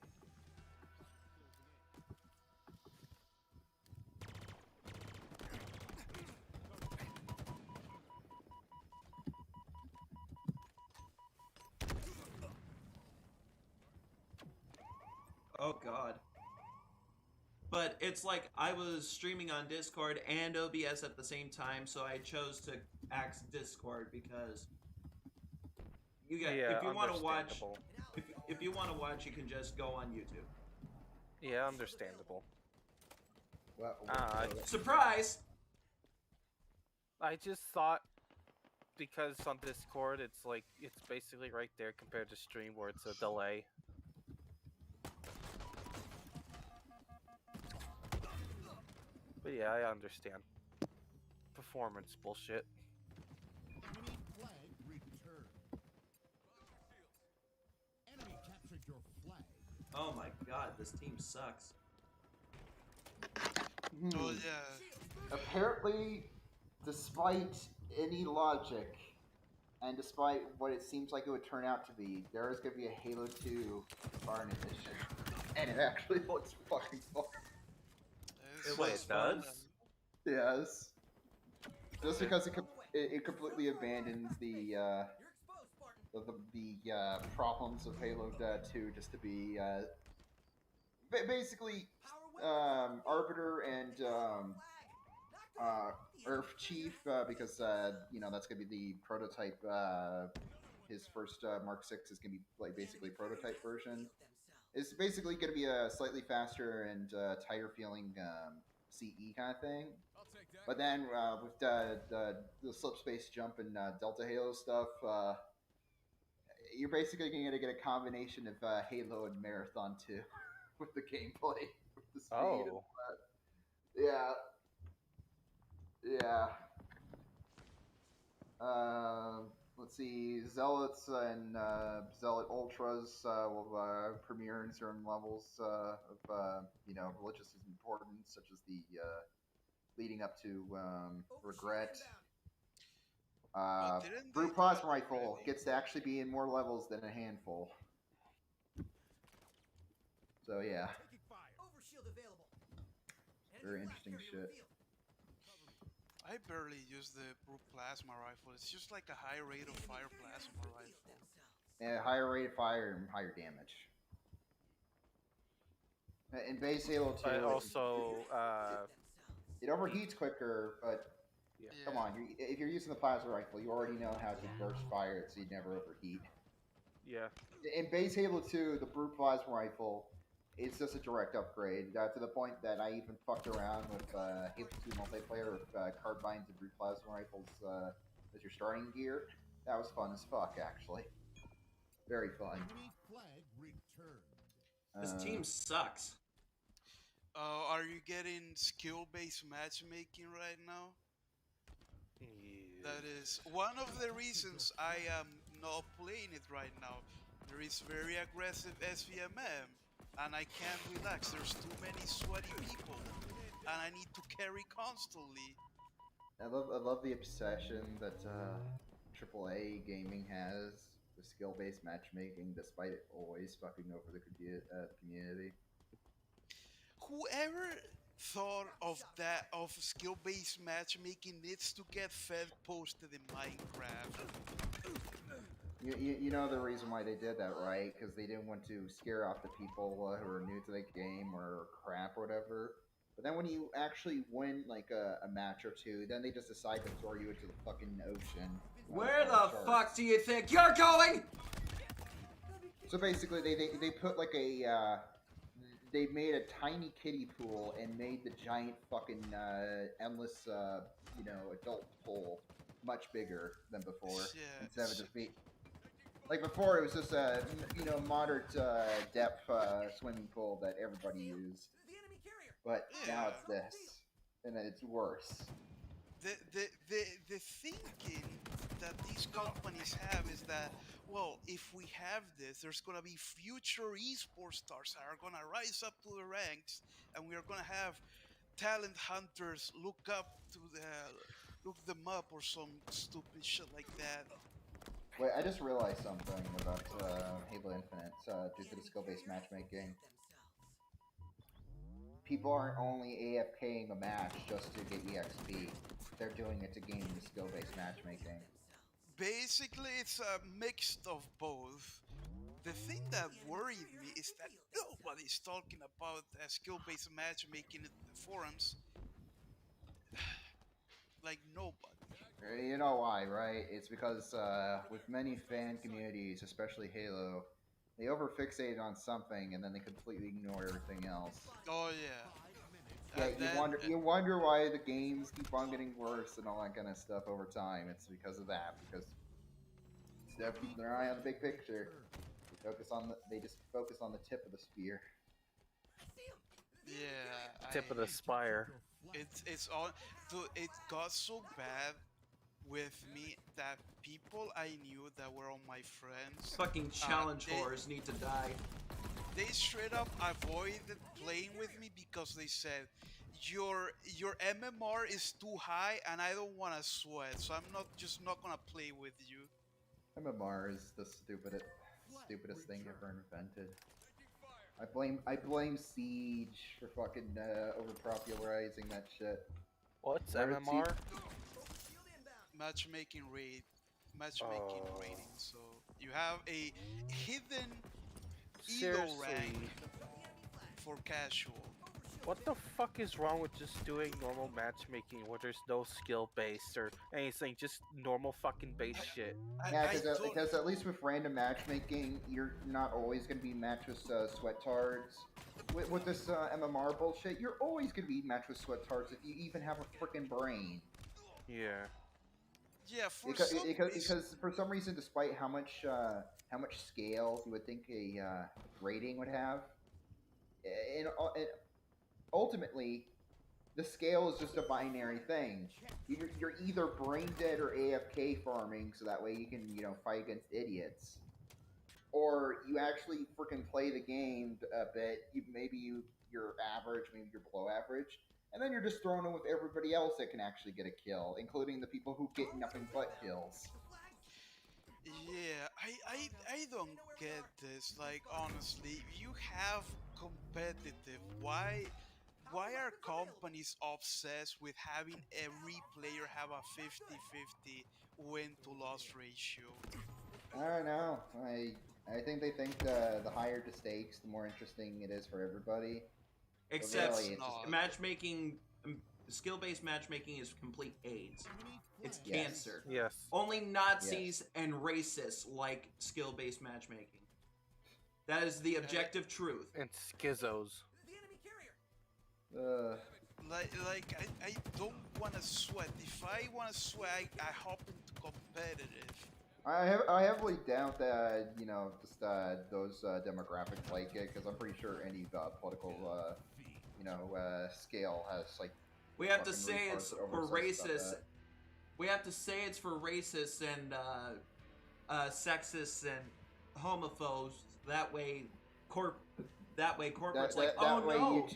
Oh god. But it's like I was streaming on Discord and OBS at the same time, so I chose to axe Discord because you got if you want to watch if you want to watch, you can just go on YouTube. Yeah, understandable. Surprise! I just thought because on Discord it's basically right there compared to stream where it's a delay. But yeah, I understand. Performance bullshit. Enemy flag returned. Enemy captured your flag. Oh my god, this team sucks. Oh yeah. Apparently, despite any logic, and despite what it seems like it would turn out to be, there is going to be a Halo 2 Barn Edition. And it actually looks fucking fun. It Wait, looks it fun. does? Yes. Just because it completely abandons the problems of Halo 2 just to be basically Arbiter and Earth Chief because that's gonna be the prototype. His first Mark 6 is gonna be like basically prototype version. It's basically gonna be a slightly faster and tighter feeling CE kind of thing. But then with the slip space jump and Delta Halo stuff, you're basically going to get a combination of Halo and Marathon 2 with the gameplay, with the speed. Oh. And all that. Yeah. Let's see, Zealots and Zealot Ultras will premiere in certain levels of religious importance, such as the leading up to Regret. Didn't Brute they Plasma do that Rifle already? gets to actually be in more levels than a handful. So yeah, Overshield available. very interesting shit. I barely use the brute plasma rifle. It's just like a high rate of fire plasma rifle. Yeah, higher rate of fire and higher damage. In base Halo 2, But also, it overheats quicker, but yeah. come on, if you're using the plasma rifle, you already know how to burst fire it so you never overheat. Yeah. In base Halo 2, the brute plasma rifle, it's just a direct upgrade to the point that I even fucked around with Halo 2 multiplayer with carbines and brute plasma rifles as your starting gear. That was fun as fuck, actually. Very fun. Enemy flag returned. This team sucks. Are you getting skill-based matchmaking right now? That is one of the reasons I am not playing it right now. There is very aggressive SVMM, and I can't relax. There's too many sweaty people, and I need to carry constantly. I love the obsession that AAA gaming has with skill-based matchmaking, despite it always fucking over the community. Whoever thought of that of skill-based matchmaking needs to get fed posted in Minecraft. You know the reason why they did that, right? Because they didn't want to scare off the people who are new to the game or crap or whatever. But then when you actually win like a match or two, then they just decide to throw you into the fucking ocean. Where the fuck do you think you're going? So basically, they put like they made a tiny kiddie pool and made the giant fucking endless adult pool much bigger than before. Yeah, Instead of just being like before, it was just a moderate depth swimming pool that everybody used. But now it's this, and it's worse. The thinking that these companies have is that, well, if we have this, there's gonna be future esports stars that are gonna rise up to the ranks, and we are gonna have talent hunters look them up or some stupid shit like that. Wait, I just realized something about Halo Infinite due to the skill-based matchmaking. People aren't only AFKing a match just to get EXP. They're doing it to gain the skill-based matchmaking. Basically, it's a mix of both. The thing that worried me is that nobody's talking about skill-based matchmaking in the forums. Like, nobody. You know why, right? It's because with many fan communities, especially Halo, they overfixate on something and then they completely ignore everything else. Oh, yeah. Yeah, And then you wonder why the games keep on getting worse and all that kind of stuff over time. It's because of that. Because instead of keeping their eye on the big picture, they just focus on the tip of the spear. yeah, Tip of the spire. it's all. It got so bad with me that people I knew that were all my friends, Fucking challenge they whores need to die. they straight up avoided playing with me because they said your MMR is too high and I don't want to sweat, so I'm not gonna play with you. MMR is the stupidest thing ever invented. I blame Siege for fucking overpopularizing that shit. What's Why did MMR? Matchmaking rate, matchmaking rating. So you have a hidden elo Seriously, rank for casual. what the fuck is wrong with just doing normal matchmaking where there's no skill based or anything, just normal fucking base shit? Yeah, I don't. because at least with random matchmaking, you're not always going to be matched with sweatards. With this MMR bullshit, you're always going to be matched with sweatards if you even have a freaking brain. Yeah. Yeah, for Because for some reason, despite how much scale you would think a rating would have, ultimately, the scale is just a binary thing. You're either brain dead or AFK farming, so that way you can fight against idiots, or you actually freaking play the game a bit. You're average, maybe you're below average, and then you're just thrown in with everybody else that can actually get a kill, including the people who get nothing but kills. Yeah, I don't get this. Like honestly, you have competitive. Why are companies obsessed with having every player have a 50-50 win to loss ratio? I don't know. I think they think the higher the stakes, the more interesting it is for everybody. Except really, it's not. matchmaking, skill-based matchmaking is complete AIDS. It's Yes. cancer. Yes. Only Nazis and racists like skill-based matchmaking. That is the objective truth. And schizos. I don't want to sweat. If I want to sweat, I hop into competitive. I heavily doubt that just those demographics like it, because I'm pretty sure any political scale has like. We have to fucking say it's retards for overzealous about racists. that. We have to say it's for racists and sexists and homophobes. That way, corporate's like, oh that way no.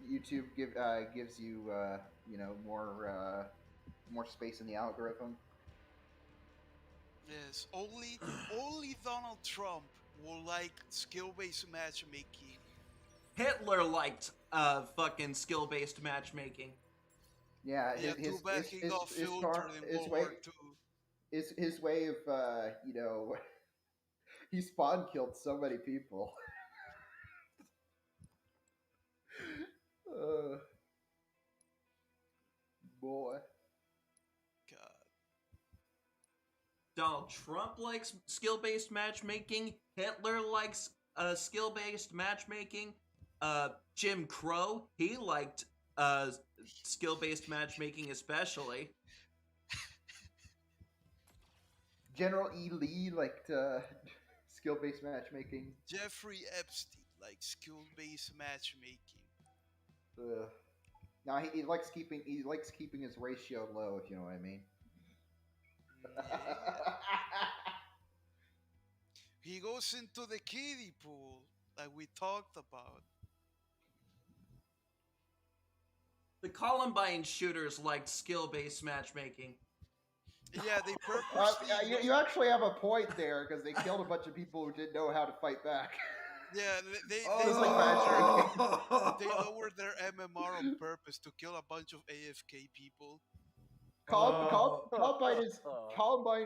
YouTube gives you more space in the algorithm. Yes, only Donald Trump will like skill-based matchmaking. Hitler liked fucking skill-based matchmaking. Yeah, Yeah, too bad he got filtered in World War II. His way of he spawn killed so many people. Boy. God. Donald Trump likes skill-based matchmaking. Hitler likes skill-based matchmaking. Jim Crow, he liked skill-based matchmaking especially. General E. Lee liked skill-based matchmaking. Jeffrey Epstein likes skill-based matchmaking. Now he likes keeping his ratio low, if you know what I mean. Yeah. He goes into the kiddie pool like we talked about. The Columbine shooters liked skill-based matchmaking. Yeah, they purposely. You actually have a point there, because they killed a bunch of people who didn't know how to fight back. Yeah, they lowered their MMR on purpose to kill a bunch of AFK people. Columbine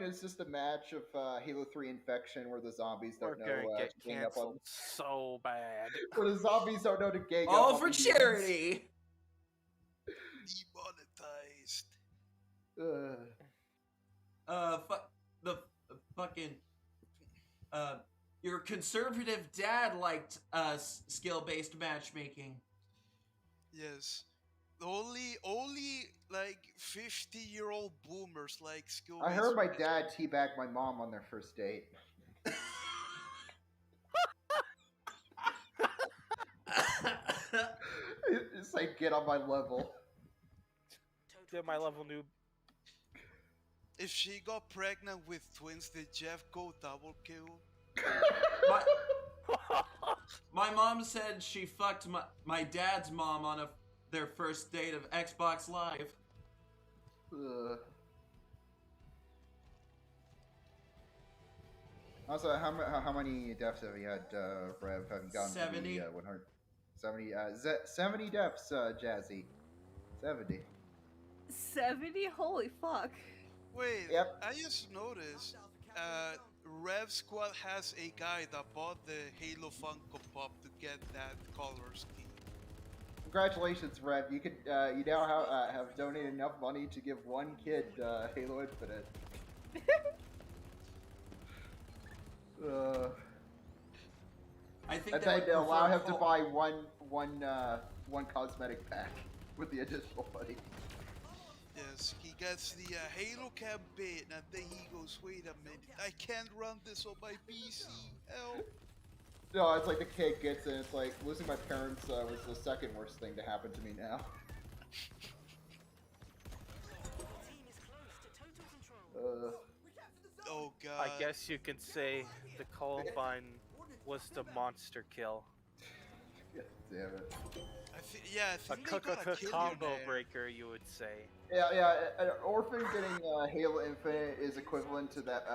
is just a match of Halo 3 Infection, where the zombies don't know Get to gang up on. canceled so bad. Where the zombies don't know to gang up. All on for the charity. Demonetized. Fucking your conservative dad liked skill-based matchmaking. Yes, Only like 50-year-old boomers like Scooby. I heard my dad teabag my mom on their first date. It's like, get on my level. Get my level, noob. If she got pregnant with twins, did Jeff go double kill? My mom said she fucked my dad's mom on their first date of Xbox Live. Also, how many deaths have you had, Rev? Have you gotten 70. 100? 70, 70 deaths, Jazzy. 70. 70? Holy fuck. Wait, Yep. I just noticed, Rev Squad has a guy that bought the Halo Funko Pop to get that color scheme. Congratulations, Rev. You could, you now have donated enough money to give one kid Halo Infinite. I think And they then would allow prefer him to buy one cosmetic pack with the additional money. Yes, he gets the Halo campaign, and then he goes, wait a minute, I can't run this on my PC, help. No, it's like the kid gets it. It's like losing my parents was the second worst thing to happen to me now. Oh god. I guess you could say the Columbine was the monster kill. Damn it. I A think they got a kill combo there. breaker, you would say. Yeah. An orphan getting Halo Infinite is equivalent to that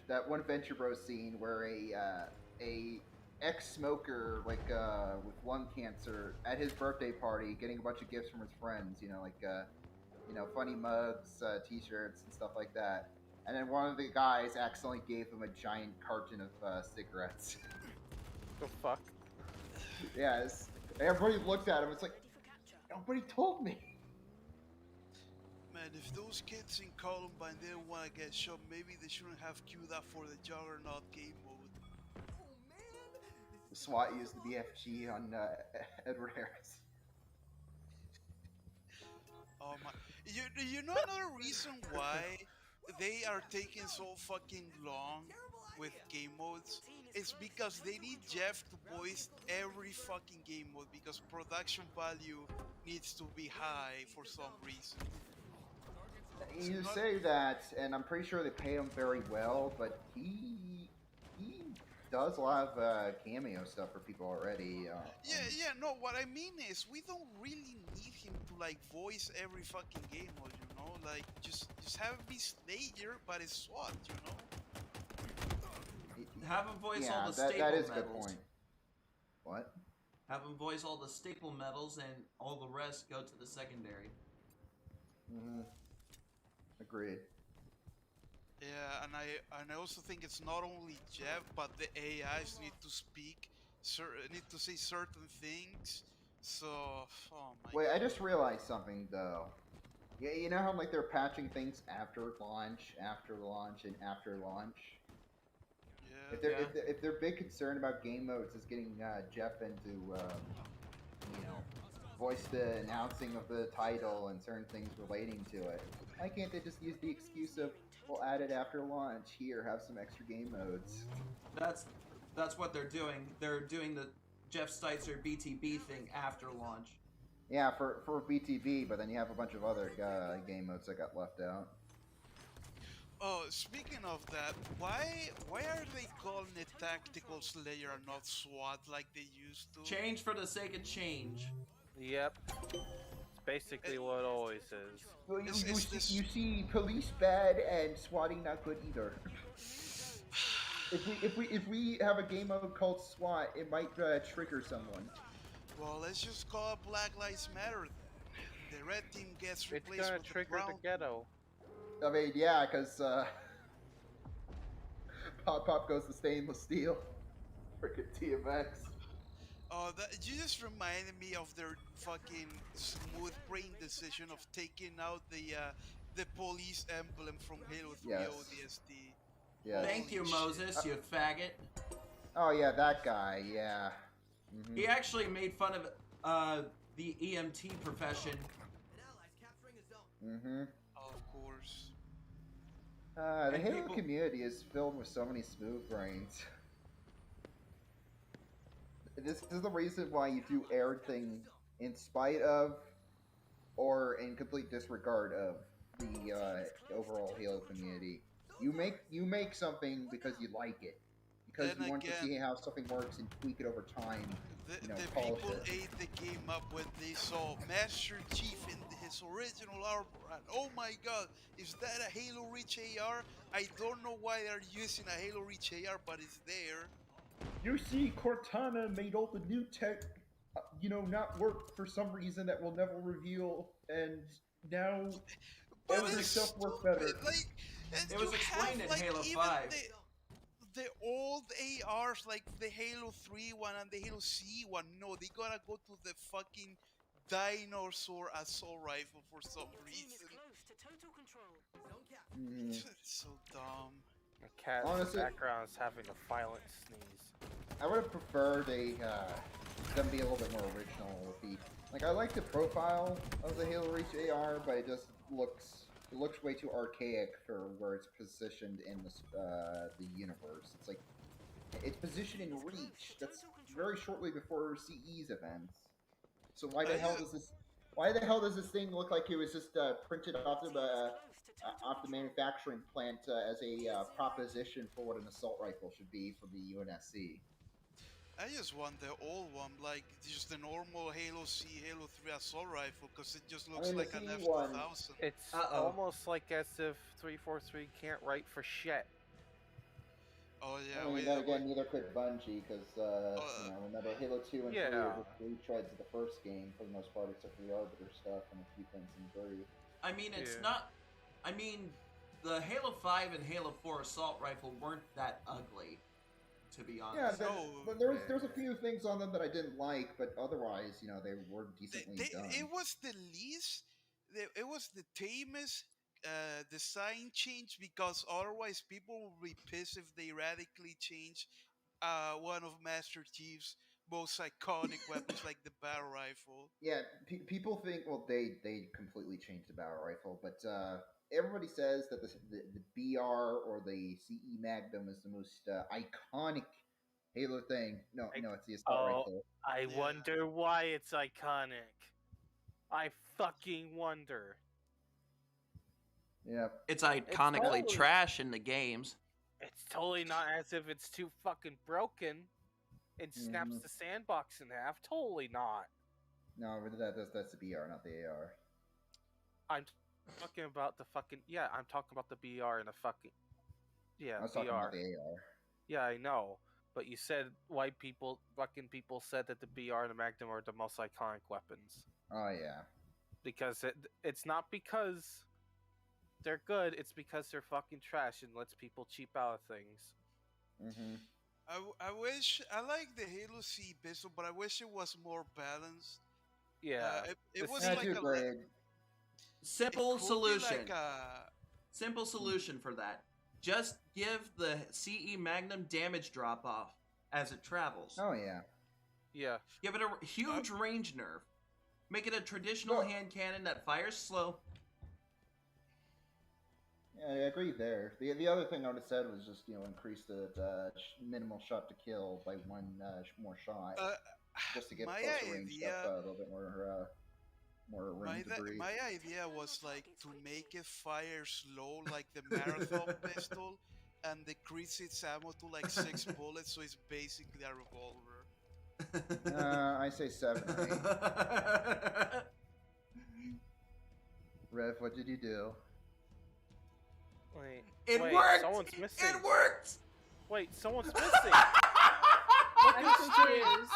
that one Venture Bros scene where a ex-smoker with lung cancer at his birthday party getting a bunch of gifts from his friends. Funny mugs, T-shirts, and stuff like that. And then one of the guys accidentally gave him a giant carton of cigarettes. The fuck? Yes. Everybody looked at him. It's like, nobody told me. Man, if those kids in Columbine didn't want to get shot, maybe they shouldn't have queued up for the Juggernaut game mode. The SWAT used the BFG on Edward Harris. Oh my! You know another reason why they are taking so fucking long with game modes? It's because they need Jeff to voice every fucking game mode because production value needs to be high for some reason. You say that, and I'm pretty sure they pay him very well, but he does a lot of cameo stuff for people already. No, what I mean is we don't really need him to like voice every fucking game mode, you know? Like just have it be Slayer, but it's SWAT, you know? Have him voice yeah, all the staple that is a medals. good point. What? Have him voice all the staple medals, and all the rest go to the secondary. Mm-hmm. Agreed. Yeah, and I also think it's not only Jeff, but the AIs need to speak, need to say certain things. So, oh my. Wait, I just realized something though. Yeah, you know how like they're patching things after launch, and after launch. Yeah. If their big concern about game modes is getting Jeff into voice the announcing of the title and certain things relating to it, why can't they just use the excuse of, we'll add it after launch, here, have some extra game modes? That's what they're doing. They're doing the Jeff Steitzer BTB thing after launch. Yeah, for BTB, but then you have a bunch of other game modes that got left out. Oh, speaking of that, why are they calling it Tactical Slayer and not SWAT like they used to? Change for the sake of change. Yep. It's basically what it always is. Well, you see police bad and swatting not good either. if we have a game mode called SWAT, it might trigger someone. Well, let's just call it Black Lives Matter then. The red team gets replaced It's gonna with trigger the brown. the ghetto. I mean, yeah, because Pop goes to stainless steel. Frickin' TMX. Oh, you just reminded me of their fucking smooth brain decision of taking out the police emblem from Halo 3 Yes. ODST. Yeah. Thank you, Moses, you faggot. Oh yeah, that guy. Yeah. Mm-hmm. He actually made fun of the EMT profession. An ally's capturing a zone. Mm-hmm. Of course. The And Halo people- community is filled with so many smooth brains. This is the reason why you do everything in spite of or in complete disregard of the overall Halo community. You make something because you like it, because Then you want to again- see how something works and tweak it over time. The, You know, the polish people it. ate the game up when they saw Master Chief in his original armor, and oh my god, is that a Halo Reach AR? I don't know why they're using a Halo Reach AR, but it's there. You see, Cortana made all the new tech, not work for some reason that we'll never reveal, and now But everything it's stuff works stupid, better. like, and It was you explained have, in like, Halo even 5. The old ARs, like the Halo 3 one and the Halo C one, no, they gotta go to the fucking dinosaur assault rifle for some reason. Zone cap. Mhm. It's so dumb. The cat in Honestly- the background is having a violent sneeze. I would have preferred them be a little bit more original with the I like the profile of the Halo Reach AR, but it just looks way too archaic for where it's positioned in the universe. It's like it's positioned in Reach. That's very shortly before CE's events. So why the hell does this thing look like it was just printed off the manufacturing plant as a proposition for what an assault rifle should be for the UNSC? I just want the old one, like just the normal Halo C, Halo 3 assault rifle, because it just looks mean, the like an CE one- F2000. It's Uh-oh. almost like as if 343 can't write for shit. Oh yeah, I mean, wait, then wait. again, neither could Bungie, because, remember, Halo 2 and 3 Yeah. are just retreads of the first game, for the most part, except for the Arbiter stuff and a few things in 3. I mean, it's Yeah. not. I mean, the Halo 5 and Halo 4 assault rifle weren't that ugly, to be Yeah, honest. but there's a few things on them that I didn't like, but otherwise, they were decently done. It was the least, it was the tamest design change, because otherwise people will be pissed if they radically change one of Master Chief's most iconic weapons, like the battle rifle. Yeah, people think, well, they completely changed the battle rifle, but everybody says that the BR or the CE Magnum is the most iconic Halo thing. No, it's the assault rifle. I Yeah. wonder why it's iconic. I fucking wonder. Yeah. It's iconically totally- trash in the games. It's totally not as if it's too fucking broken and snaps Mhm. the sandbox in half. Totally not. No, but that's the BR, not the AR. I'm talking about the fucking I'm talking about the BR and the fucking I was talking BR. about the AR. Yeah, I know. But you said white people said that the BR and the Magnum are the most iconic weapons. Oh yeah. Because it's not because they're good, it's because they're fucking trash and lets people cheap out of things. Mm-hmm. I wish, I like the Halo C pistol, but I wish it was more balanced. Yeah. It was Not like too a great. Simple it could be solution. like a, Simple solution for that. Just give the CE Magnum damage drop off as it travels. Oh yeah. Yeah. Give it a huge range nerf. Make it a traditional No. hand cannon that fires slow. Yeah, I agree there. The other thing I would have said was just increase the minimal shot to kill by one more shot, just to get my closer range idea- stuff, a little bit more range to breathe. my idea was like to make it fire slow like the marathon pistol, and decrease its ammo to like 6 bullets, so it's basically a revolver. I say 7 or 8. Rev, what did you do? Wait. It wait, worked! Someone's missing. It worked! Wait, someone's missing. I'm confused.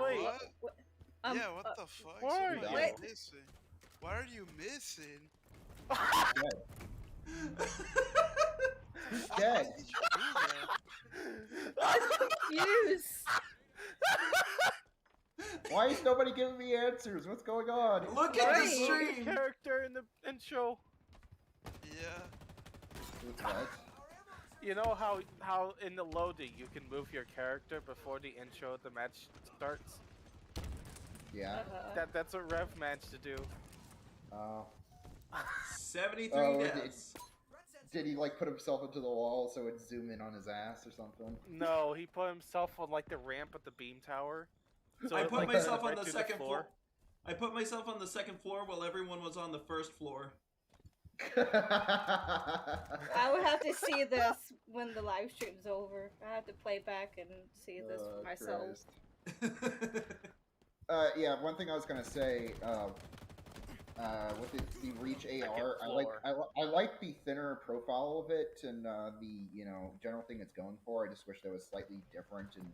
Wait. What? Um, Yeah, what the fuck? why are What you- are you missing? Why are you missing? Who's dead? Why did you do that? I'm confused. Why is nobody giving me answers? What's going on? Look at the Right. stream! Character in the intro. Yeah. With what? You know how in the loading you can move your character before the intro of the match starts? Yeah. That's what Rev managed to do. Oh. 73 Oh, deaths. Did he like put himself into the wall so it'd zoom in on his ass or something? No, he put himself on like the ramp at the beam tower. So I it, put like, myself went on the right through second floor. I put myself on the second floor while everyone was on the first floor. I would have to see this when the live stream's over. I have to play back and see this for myself. Yeah, one thing I was gonna say, with the Reach AR, I like the thinner profile of it and the general thing it's going for. I just wish that was slightly different and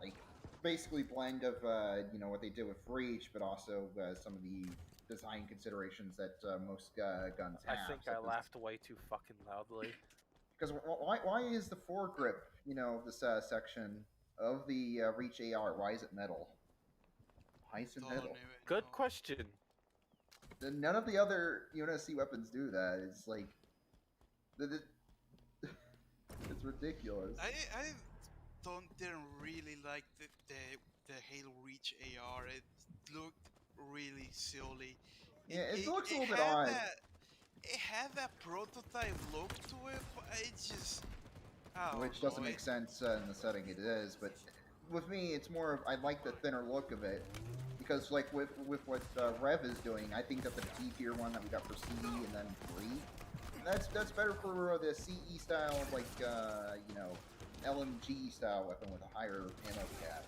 like basically blend of what they did with Reach, but also some of the design considerations that most guns have. I think I laughed way too fucking loudly. Because why is the foregrip, this section of the Reach AR, why is it metal? Why is it metal? Good question. None of the other UNSC weapons do that. It's like, it's ridiculous. I didn't really like the Halo Reach AR. It looked really silly. Yeah, it looks a little bit odd. It had that prototype look to it, but it just... Which doesn't make sense in the setting it is, but with me, it's more of, I like the thinner look of it. Because, like, with what Rev is doing, I think that the T-tier one that we got for CE and then 3, that's better for the CE style, like, LMG style weapon with a higher ammo cap.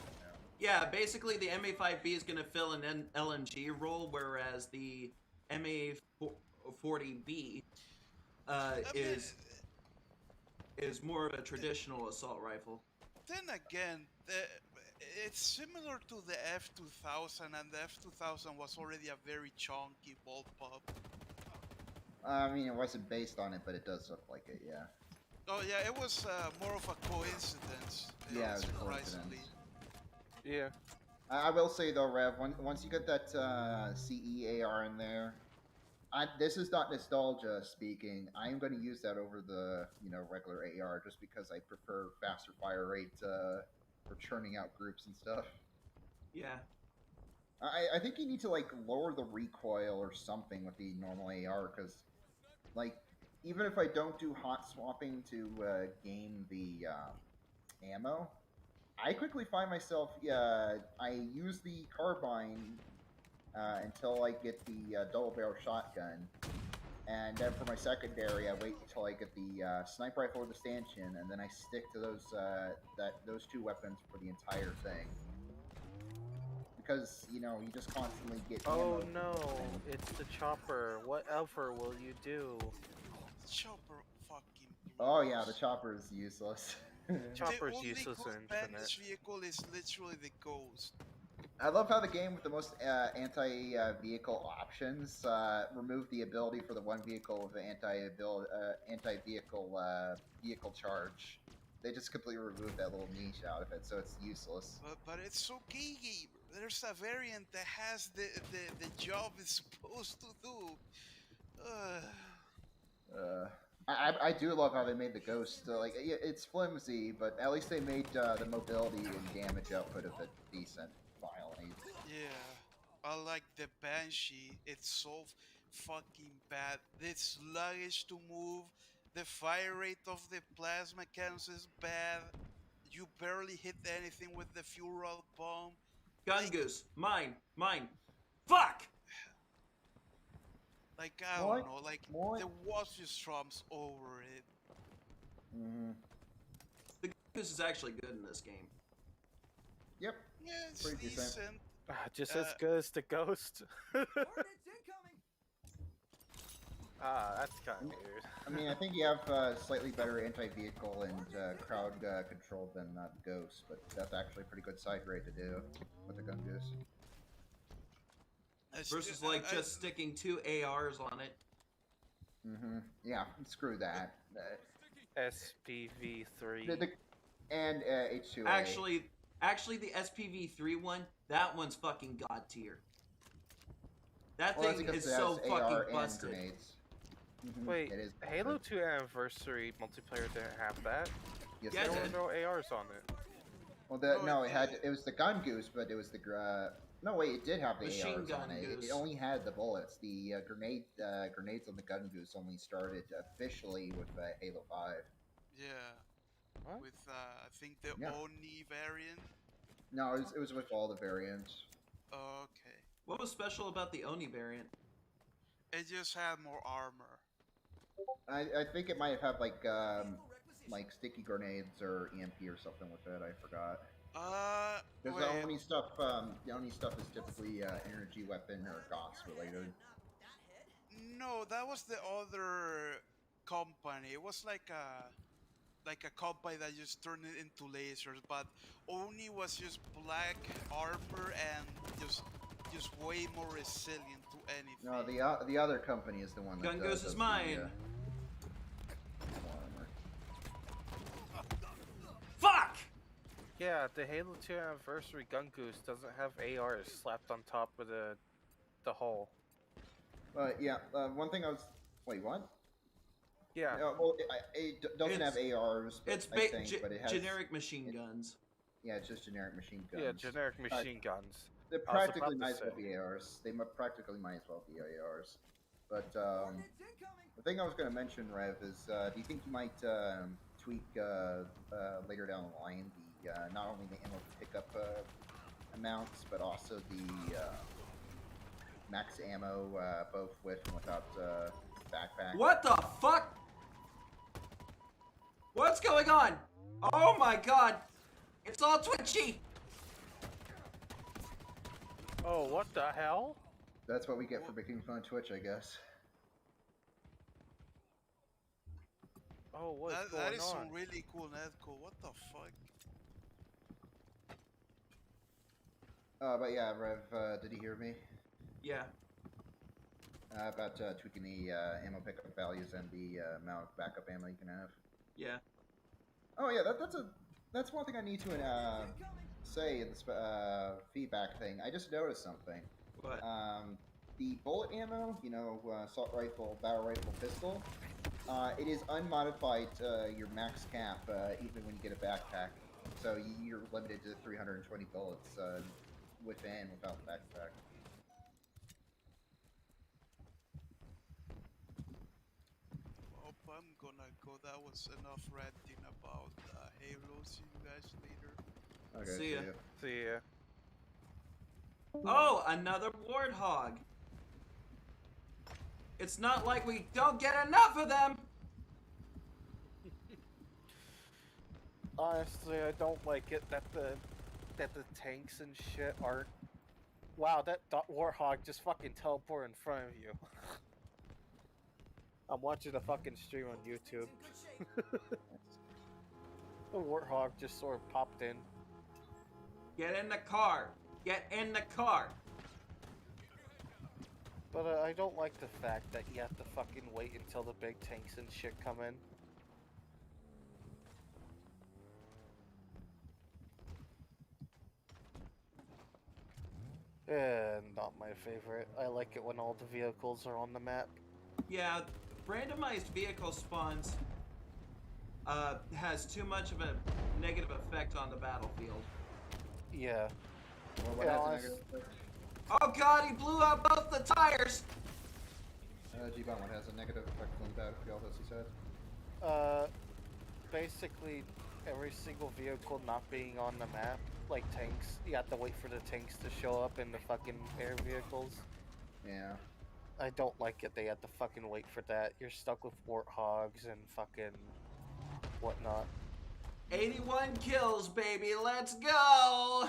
Yeah, basically the MA5B is going to fill an LMG role, whereas the MA40B is more of a traditional assault rifle. Then again, it's similar to the F2000, and the F2000 was already a very chunky bullpup. I mean, it wasn't based on it, but it does look like it, yeah. Oh yeah, it was more of a coincidence. Yeah, it was a surprisingly. coincidence. Yeah. I will say though, Rev, once you get that CE AR in there, this is not nostalgia speaking. I am going to use that over the regular AR just because I prefer faster fire rate for churning out groups and stuff. Yeah. I think you need to like lower the recoil or something with the normal AR because, like, even if I don't do hot swapping to gain the ammo, I quickly find myself I use the carbine until I get the double barrel shotgun, and then for my secondary, I wait until I get the sniper rifle or the stanchion, and then I stick to those two weapons for the entire thing. Because you just constantly get. Oh no, it's the chopper. Whatever will you do? Chopper fucking. Oh yeah, the chopper is useless. Chopper's useless in Infinite. This vehicle is literally the ghost. I love how the game with the most anti-vehicle options remove the ability for the one vehicle with the anti-vehicle vehicle charge. They just completely remove that little niche out of it, so it's useless. But it's okay, Gabe. There's a variant that has the job it's supposed to do. I do love how they made the Ghost. Like, it's flimsy, but at least they made the mobility and damage output of it decent. Finally. Yeah, I like the Banshee. It's so fucking bad. It's sluggish to move. The fire rate of the plasma cannons is bad. You barely hit anything with the fuel rod bomb. Gun Goose, mine. Fuck! Like, I don't know, like, the watch just trumps over it. The Gun Goose is actually good in this game. Yep. Yeah, it's pretty decent. Just as good as the Ghost. That's kind of weird. I mean, I think you have slightly better anti-vehicle and crowd control than the Ghost, but that's actually a pretty good side grade to do with the Gun Goose. Versus just sticking 2 ARs on it. Yeah, screw that. SPV3. And H2A. Actually, the SPV3 one, that one's fucking god tier. That thing is so fucking busted. Wait, Halo 2 Anniversary multiplayer didn't have that? Yes, there were no ARs on it. Well, it was the Gun Goose, but it was the No, wait, it did have the Machine ARs gun on it. goose. It only had the bullets. The grenades on the gun goose only started officially with Halo 5. Yeah. What? With I think the Yeah. Oni variant. No, it was with all the variants. Okay. What was special about the Oni variant? It just had more armor. I think it might have like sticky grenades or EMP or something with it. I forgot. Because Wait. the only stuff is typically energy weapon or GOTS related. No, that was the other company. It was like a company that just turned it into lasers, but Oni was just black armor and just way more resilient to anything. No, the other company is the one that Gun goes does is mine. armor. Fuck! Yeah, the Halo 2 Anniversary Gun Goose doesn't have ARs slapped on top of the hull. Yeah, one thing I was... Wait, what? Yeah. Well, it doesn't have ARs, but It's I think, but it has... generic machine guns. Yeah, it's just generic machine guns. Yeah, generic machine guns. They practically might as well be ARs. They practically might as well be ARs. But the thing I was going to mention, Rev, is do you think you might tweak later down the line the not only the ammo pickup amounts, but also the max ammo both with and without backpack? What the fuck? What's going on? Oh my god! It's all twitchy! Oh, what the hell? That's what we get for making fun of Twitch, I guess. Oh, what's going That on? is some really cool netcode. What the fuck? But yeah, Rev, did you hear me? Yeah. About tweaking the ammo pickup values and the amount of backup ammo you can have. Yeah. Oh yeah, that's one thing I need to say in this feedback thing. I just noticed something. What? The bullet ammo, you know, assault rifle, battle rifle, pistol, it is unmodified your max cap even when you get a backpack. So you're limited to 320 bullets with and without the backpack. Oh, I'm gonna go. That was enough ranting about Halo. See you guys later. Okay, See ya. See ya. Oh, another warthog. It's not like we don't get enough of them. Honestly, I don't like it that the tanks and shit aren't. Wow, that warthog just fucking teleported in front of you. I'm watching a fucking stream on YouTube. The warthog just sort of popped in. Get in the car. Get in the car. But I don't like the fact that you have to fucking wait until the big tanks and shit come in. Not my favorite. I like it when all the vehicles are on the map. Yeah, randomized vehicle spawns has too much of a negative effect on the battlefield. Yeah. Well, what Yeah, has a honest- negative effect? Oh god, he blew out both the tires! G-Bomb, what has a negative effect on the battlefield, as he said? Basically, every single vehicle not being on the map, like tanks, you have to wait for the tanks to show up in the fucking air vehicles. Yeah. I don't like it, they have to fucking wait for that. You're stuck with warthogs and fucking whatnot. 81 kills, baby, let's go!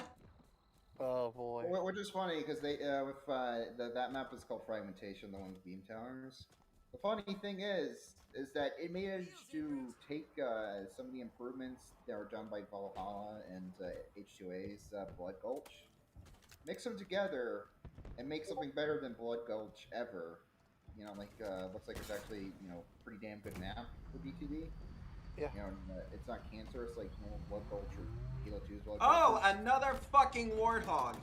Oh boy. Which is funny because they that map is called Fragmentation, the one with beam towers. The funny thing is that it managed to take some of the improvements that were done by Valhalla and H2A's Blood Gulch, mix them together, and make something better than Blood Gulch ever. You know, like looks like it's actually pretty damn good map for BTD. Yeah. You know, it's not cancerous like Blood Gulch or Halo 2's Blood Oh, Gulch. another fucking warthog.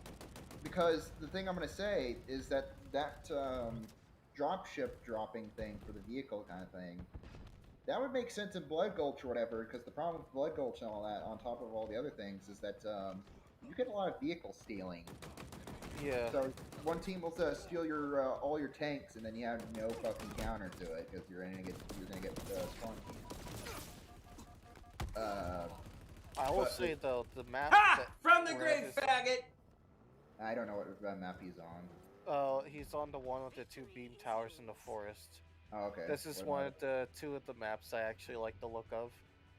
Because the thing I'm going to say is that dropship dropping thing for the vehicle kind of thing, that would make sense in Blood Gulch or whatever, because the problem with Blood Gulch and all that, on top of all the other things, is that you get a lot of vehicle stealing. Yeah. So one team will steal your all your tanks, and then you have no fucking counter to it because you're gonna get spawn team. I will but say though, the map Ha! that From the Rev grave, is- faggot! I don't know what map he's on. he's on the one with the 2 beam towers in the forest. Oh, okay. This is What one about of the 2 of the maps I actually like the look of.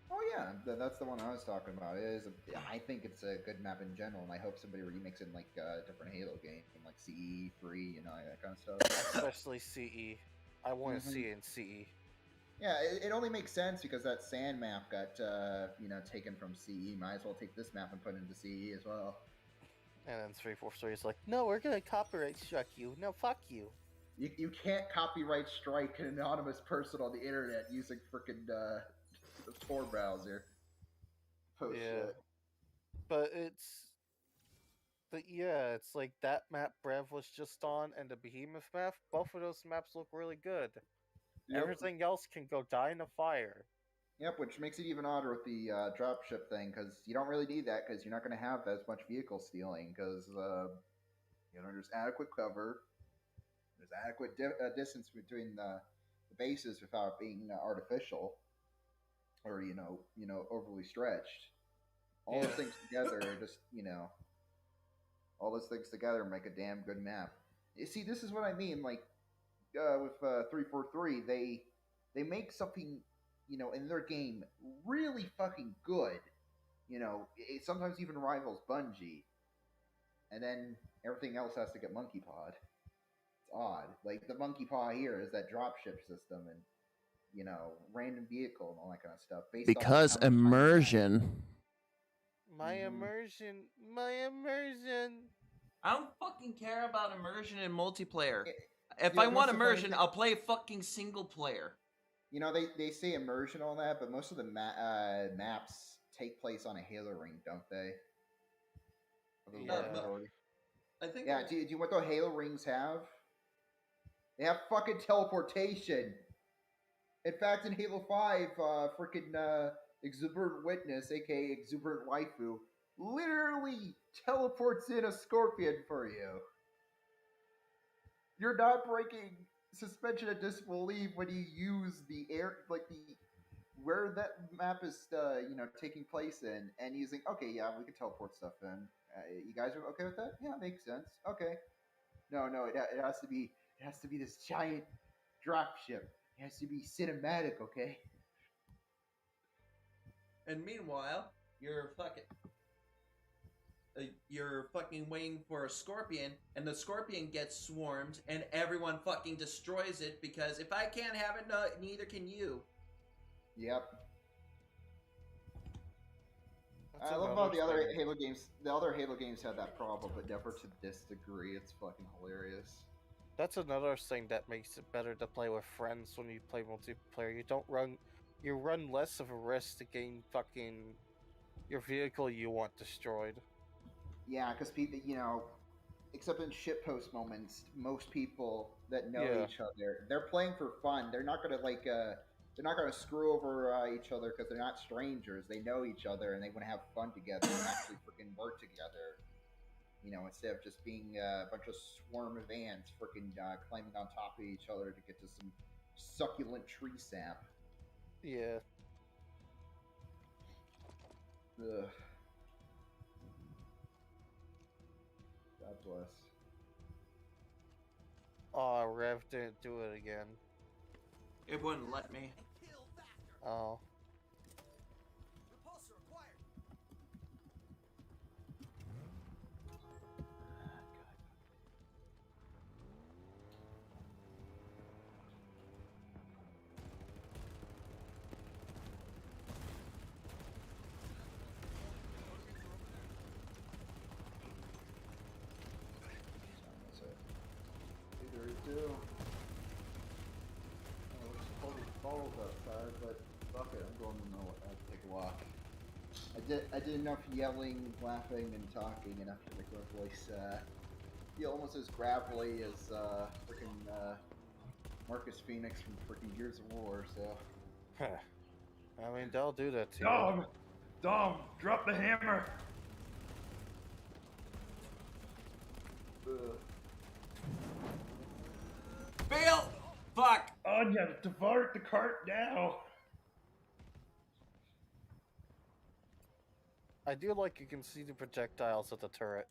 Oh yeah, that's the one I was talking about. It is. I think it's a good map in general, and I hope somebody remakes it in like a different Halo game, like CE, free, that kind of stuff. Especially CE. I want to Mhm. see it in CE. Yeah, it only makes sense because that sand map got taken from CE. Might as well take this map and put it into CE as well. And then 343 is like, no, we're gonna copyright strike you. No, fuck you. You can't copyright strike an anonymous person on the internet using freaking the Tor browser. Oh Yeah. shit. But it's like that map Brev was just on and the Behemoth map. Both of those maps look really good. Yep. Everything else can go die in a fire. Yep, which makes it even odder with the dropship thing, because you don't really need that, because you're not going to have as much vehicle stealing, because there's adequate cover, there's adequate distance between the bases without being artificial or overly stretched. All those things together are just all those things together make a damn good map. You see, this is what I mean. Like with 343, they make something in their game really fucking good. It sometimes even rivals Bungie. And then everything else has to get monkey pawed. It's odd. Like the monkey paw here is that dropship system and random vehicle and all that kind of stuff. Based on Because how much time you have. immersion. My immersion. I don't fucking care about immersion in multiplayer. If Yeah, I most want of the time immersion, I'll play fucking single player. They say immersion on that, but most of the maps take place on a Halo ring, don't they? I think. Yeah. Do you know what the Halo rings have? They have fucking teleportation. In fact, in Halo 5, freaking Exuberant Witness, aka Exuberant Waifu, literally teleports in a scorpion for you. You're not breaking suspension of disbelief when you use the air, like where that map is, taking place in, and using. Okay, yeah, we can teleport stuff in. You guys are okay with that? Yeah, makes sense. Okay. No, it has to be. It has to be this giant dropship. It has to be cinematic. Okay. And meanwhile, you're fucking waiting for a scorpion, and the scorpion gets swarmed, and everyone fucking destroys it because if I can't have it, no, neither can you. Yep. I love how the other Halo games have that problem, but never to this degree. It's fucking hilarious. That's another thing that makes it better to play with friends when you play multiplayer. You run less of a risk to gain fucking your vehicle you want destroyed. Yeah, because people, except in shitpost moments, most people that know each other, they're playing for fun. They're not gonna they're not gonna screw over each other because they're not strangers. They know each other and they want to have fun together and actually freaking work together. Instead of just being a bunch of swarm of ants freaking climbing on top of each other to get to some succulent tree sap. Yeah. Ugh. God bless. Oh, Rev didn't do it again. It wouldn't let me. Oh. Repulsor acquired. Either do. It's supposed to balls outside, but fuck it, I'm going to take a walk. I did enough yelling, laughing, and talking enough to make my voice feel almost as gravelly as freaking Marcus Phoenix from freaking Gears of War. So. I mean, they'll do that to you. Dom, drop the hammer. Fail! Fuck! Anya, divert the cart now. I do like you can see the projectiles at the turret.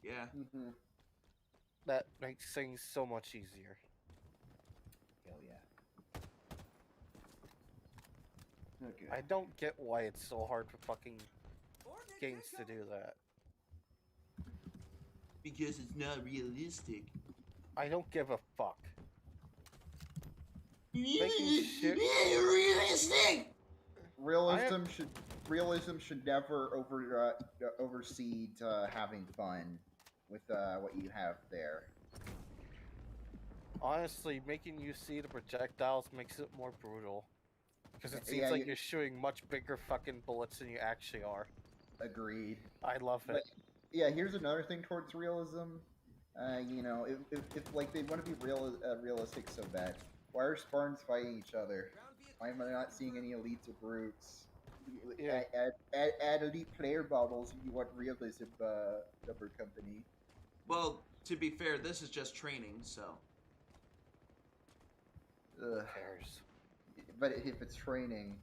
Yeah. That makes things so much easier. Hell yeah. Okay. I don't get why it's so hard for fucking games to do that. Because it's not realistic. I don't give a fuck. Making shit realistic. Realism should never oversee having fun with what you have there. Honestly, making you see the projectiles makes it more brutal. Because it seems Yeah, like you're shooting much bigger fucking bullets than you actually are. Agreed. I love it. But yeah, here's another thing towards realism. You know, if like they want to be realistic so bad, why are Spartans fighting each other? Why am I not seeing any elites or brutes? Yeah. Add elite player bubbles if you want realism, rubber company. Well, to be fair, this is just training, so. Who cares? But if it's training,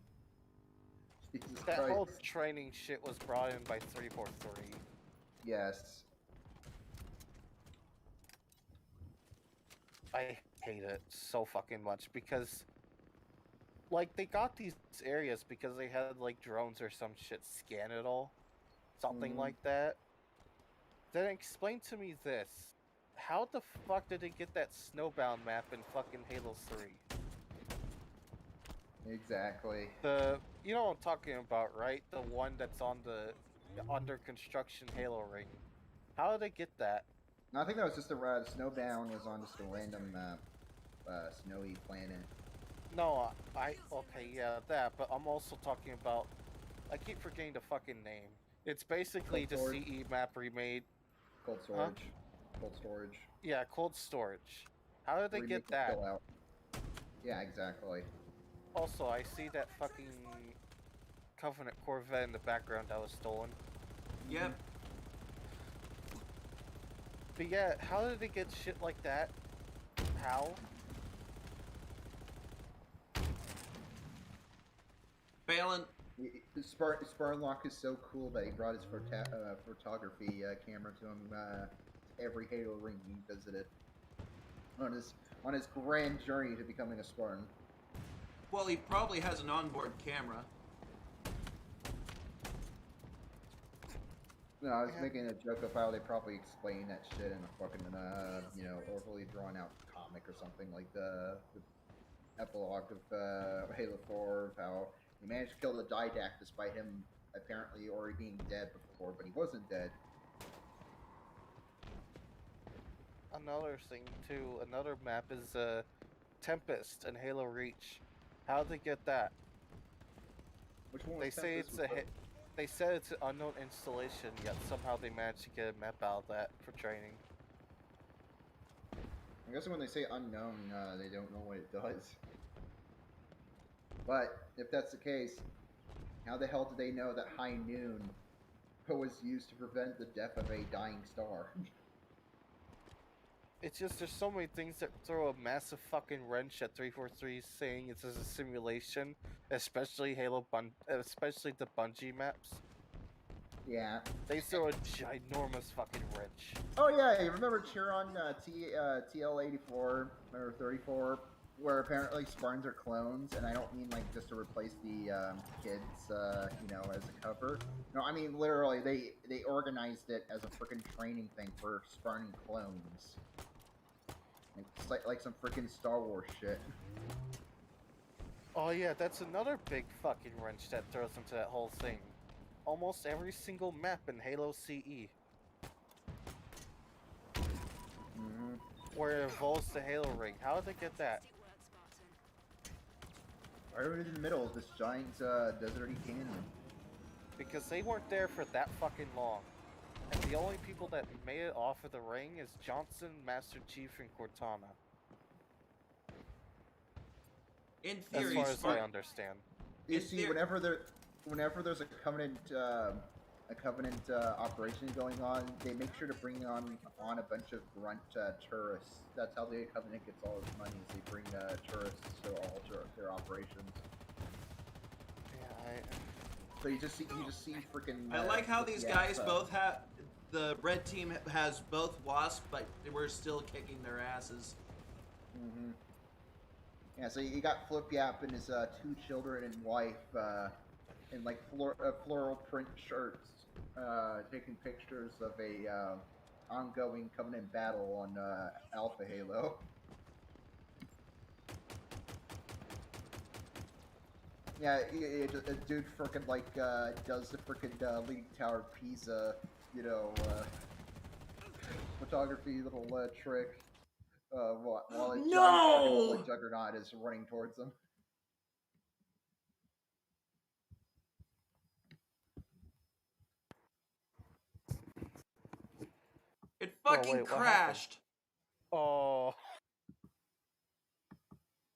Jesus That Christ. whole training shit was brought in by 343. Yes. I hate it so fucking much because, like, they got these areas because they had, like, drones or some shit scan it all. Something like that. Then explain to me this. How the fuck did they get that Snowbound map in fucking Halo 3? Exactly. You know what I'm talking about, right? The one that's on the under construction Halo ring. How did they get that? No, I think that was just a Snowbound was on just a random snowy planet. No, okay, yeah, that, but I'm also talking about, I keep forgetting the fucking name. It's basically the Cold storage. CE map remade. Cold storage. Cold storage. Yeah, cold storage. How did they Remake get and that? fill out. Yeah, exactly. Also, I see that fucking Covenant Corvette in the background that was stolen. Yep. But yeah, how did they get shit like that? How? Balin. Sparlock is so cool that he brought his photography camera to him every Halo ring he visited on his grand journey to becoming a Spartan. Well, he probably has an onboard camera. No, I was making a joke of how they probably explain that shit in a fucking, overly drawn out comic or something, like the epilogue of Halo 4, of how he managed to kill the Didact despite him apparently already being dead before, but he wasn't dead. Another thing too, another map is Tempest and Halo Reach. How'd they get that? Which one? They say it's they said it's an unknown installation, yet somehow they managed to get a map out of that for training. I'm guessing when they say unknown, they don't know what it does. But if that's the case, how the hell do they know that High Noon was used to prevent the death of a dying star? It's just there's so many things that throw a massive fucking wrench at 343 saying it's a simulation, especially especially the Bungie maps. Yeah. They throw a ginormous fucking wrench. Oh yeah, you remember Chiron TL84 or 34, where apparently Spartans are clones, and I don't mean like just to replace the kids, as a cover. No, I mean literally they organized it as a freaking training thing for Spartan clones. Like some freaking Star Wars shit. Oh yeah, that's another big fucking wrench that throws into that whole thing. Almost every single map in Halo CE. Where it evolves the Halo ring. How did they get that? Right in the middle of this giant deserty canyon. Because they weren't there for that fucking long. And the only people that made it off of the ring is Johnson, Master Chief, and Cortana. In theory, as far as I understand. You see, whenever there's a Covenant a Covenant operation going on, they make sure to bring on a bunch of grunt tourists. That's how the Covenant gets all its money. Is they bring tourists to all their operations. Yeah, So you just see freaking. I like how these yeah, guys both have. The red team has both Wasp, but we're still kicking their asses. Mm-hmm. Yeah, so you got Flip Yap and his 2 children and wife in like floral print shirts, taking pictures of a ongoing Covenant battle on Alpha Halo. Yeah, a dude frickin' like does the frickin' Leaning Tower Pisa, photography little trick. While a giant juggernaut is running towards them. It fucking wait, what crashed. Oh.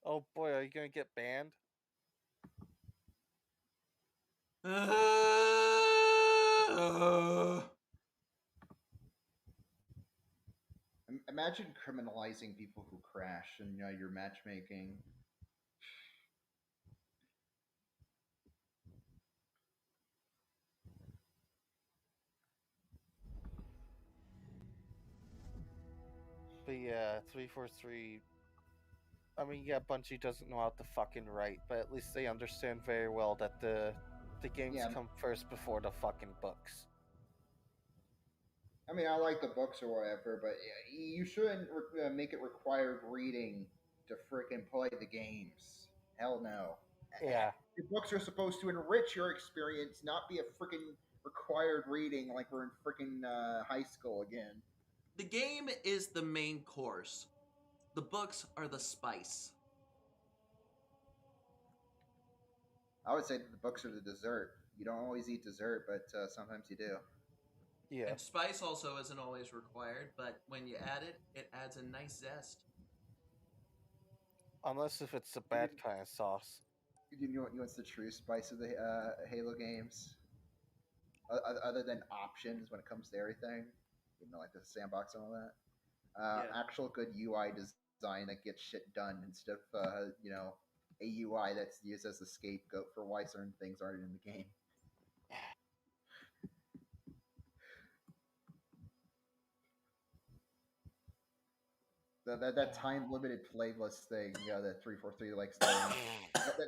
Oh boy, are you gonna get banned? Imagine criminalizing people who crash in your matchmaking. But yeah, 343. I mean, yeah, Bungie doesn't know how to fucking write, but at least they understand very well that the games come first before the fucking books. I mean, I like the books or whatever, but you shouldn't make it required reading to frickin' play the games. Hell no. Yeah. The books are supposed to enrich your experience, not be a frickin' required reading like we're in frickin' high school again. The game is the main course. The books are the spice. I would say that the books are the dessert. You don't always eat dessert, but sometimes you do. Yeah. And spice also isn't always required, but when you add it, it adds a nice zest. Unless if it's the bad kind of sauce. You know what's the true spice of the Halo games? Other than options when it comes to everything, like the sandbox and all that. Actual good UI design that gets shit done instead of a UI that's used as a scapegoat for why certain things aren't in the game. That time limited playlist thing, that 343 likes doing.